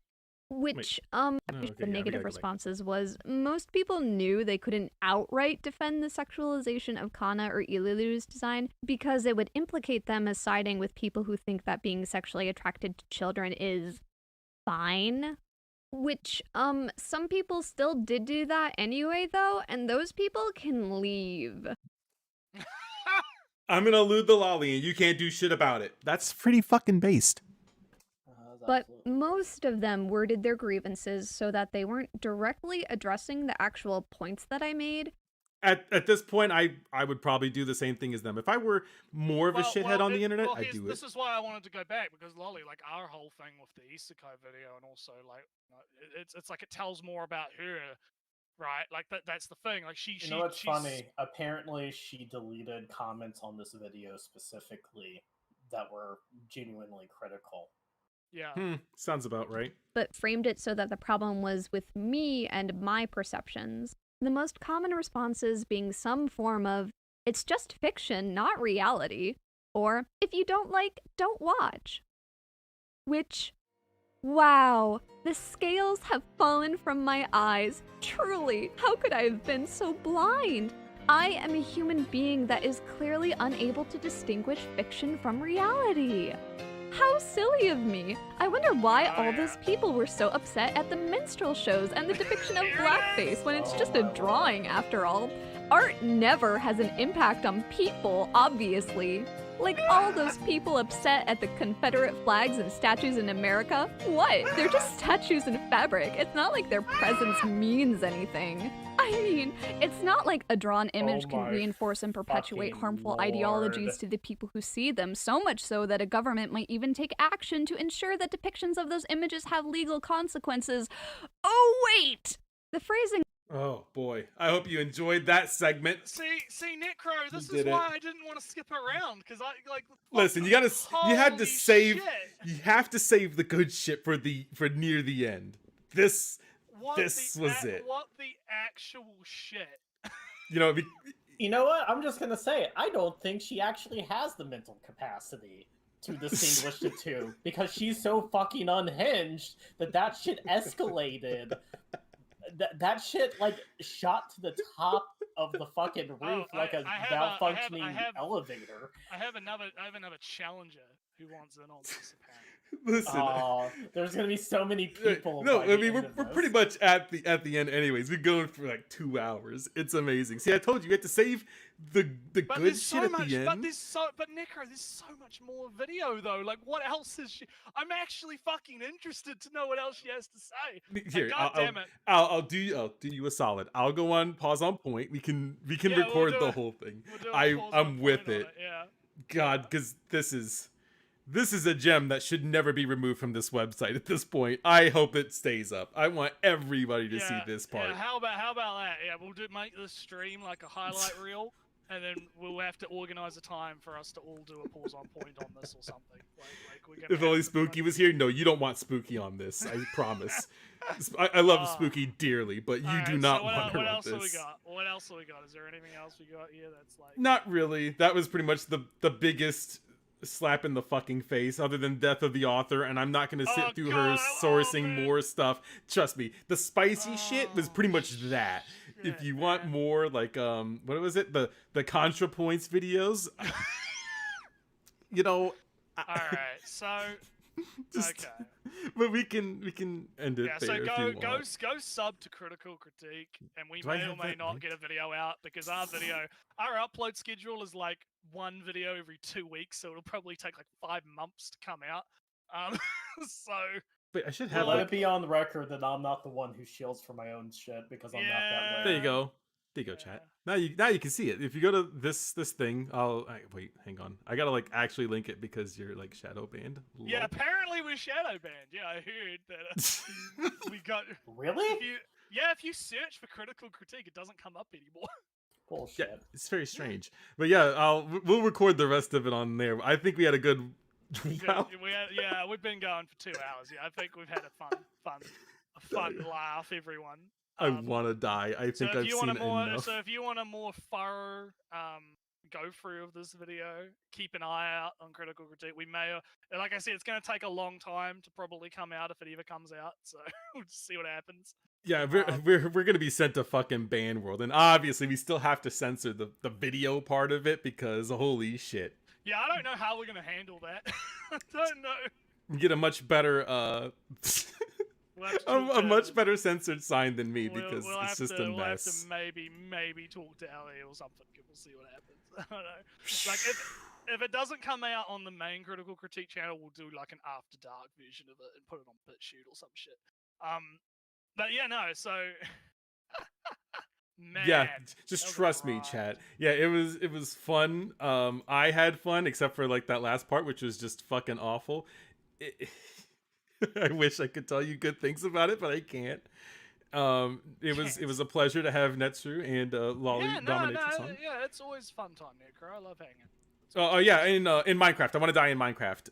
Which, the negative responses was, most people knew they couldn't outright defend the sexualization of Kana or Ilulu's design because it would implicate them as siding with people who think that being sexually attracted to children is fine. Which, some people still did do that anyway, though, and those people can leave. I'm gonna elude the lolly and you can't do shit about it. That's pretty fucking based. But most of them worded their grievances so that they weren't directly addressing the actual points that I made, At this point, I would probably do the same thing as them. If I were more of a shithead on the internet, I'd do it. This is why I wanted to go back, because Lolly, like, our whole thing with the Isekai video, and also like, it's like it tells more about her, right? Like that's the thing. Like You know what's funny? Apparently, she deleted comments on this video specifically that were genuinely critical. Yeah. Sounds about right. But framed it so that the problem was with me and my perceptions. The most common responses being some form of, it's just fiction, not reality, or if you don't like, don't watch. Which, wow, the scales have fallen from my eyes. Truly, how could I have been so blind? I am a human being that is clearly unable to distinguish fiction from reality. How silly of me! I wonder why all those people were so upset at the minstrel shows and the depiction of blackface when it's just a drawing after all. Art never has an impact on people, obviously. Like all those people upset at the Confederate flags and statues in America? What? They're just statues in fabric. It's not like their presence means anything. I mean, it's not like a drawn image can reinforce and perpetuate harmful ideologies to the people who see them, so much so that a government might even take action to ensure that depictions of those images have legal consequences. Oh, wait! The phrasing. Oh boy, I hope you enjoyed that segment. See, Necro, this is why I didn't want to skip around, because I like. Listen, you have to save the good shit for near the end. This was it. What the actual shit? You know, you know what? I'm just gonna say it. I don't think she actually has the mental capacity to distinguish the two, because she's so fucking unhinged that shit escalated. That shit like shot to the top of the fucking roof like a malfunctioning elevator. I have another challenger who wants in on this apparently. Listen, there's gonna be so many people. No, I mean we're pretty much at the end, anyways. We're going for like 2 hours. It's amazing. See, I told you had to save the good shit at the end. But Necro, there's so much more video though. Like, what else is she? I'm actually fucking interested to know what else she has to say. Here, God damn it! I'll do you a solid. I'll go on pause on point. We can record the whole thing. I'm with it. Yeah. God, because this is a gem that should never be removed from this website at this point. I hope it stays up. I want everybody to see this part. Yeah, how about that? Yeah, we'll make this stream like a highlight reel, and then we'll have to organize a time for us to all do a pause on point on this or something. If only Spooky was here. No, you don't want Spooky on this. I promise. I love Spooky dearly, but you do not want her on this. What else have we got? Is there anything else we got here that's like? Not really. That was pretty much the biggest slap in the fucking face, other than death of the author, and I'm not gonna sit through her sourcing more stuff. Trust me, the spicy shit was pretty much that. If you want more, like what was it, the ContraPoints videos, you know. All right, so okay, but we can end it there. So if you want. go sub to Critical Critique, and we may or may not get a video out, because our upload schedule is like one video every 2 weeks, so it'll probably take like 5 months to come out. So. Wait, I should have. Let it be on the record that I'm not the one who shields for my own shit, because I'm not that way. There you go. There you go, chat. Now you can see it. If you go to this thing, wait, hang on. I gotta like actually link it because you're like shadow banned. Yeah, apparently we're shadow banned. Yeah, I heard that. We got really. If you search for Critical Critique, it doesn't come up anymore. Bullshit. Yeah, it's very strange. But yeah, we'll record the rest of it on there. I think we had a good. Wow. We've been going for 2 hours. Yeah, I think we've had a fun laugh, everyone. I want to die. I think I've seen enough. So if you want a more thorough go through of this video, keep an eye out on Critical Critique. We may, like I said, it's going to take a long time to probably come out if it ever comes out. So we'll just see what happens. Yeah, we're going to be sent to fucking Banworld, and obviously we still have to censor the video part of it because holy shit. Yeah, I don't know how we're going to handle that. I don't know. We get a much better a much better censored sign than me because it's just a mess. We'll have to maybe talk to Ellie or something. We'll see what happens. I don't know. Like if it doesn't come out on the main Critical Critique channel, we'll do like an After Dark version of it and put it on BitChute or some shit. But yeah, no. So Man, Yeah, that just was a trust me, ride. chat. Yeah, it was fun. I had fun except for like that last part, which was just fucking awful. It, I wish I could tell you good things about it, but I can't. It was a pleasure to have Nretsew and Lolly Yeah, Dominatrix on. yeah, it's always fun time, Necro. I love hanging. Oh yeah, in Minecraft. I want to die in Minecraft.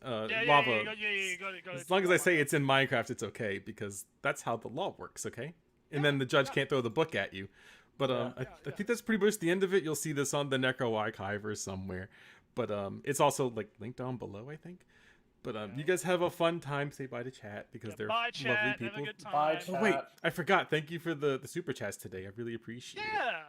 Lava. You got it. As long as I say it's in Minecraft, it's okay because that's how the law works. Okay, and then the judge can't throw the book at you. But I think that's pretty much the end of it. You'll see this on the NECRO archive or somewhere. But it's also like linked down below, I think. But you guys have a fun time. Say bye to chat because they're bye, chat. lovely Have people. a good time. Bye, Oh wait, chat. I forgot. Thank you for the super chats today. I really appreciate it. Yeah,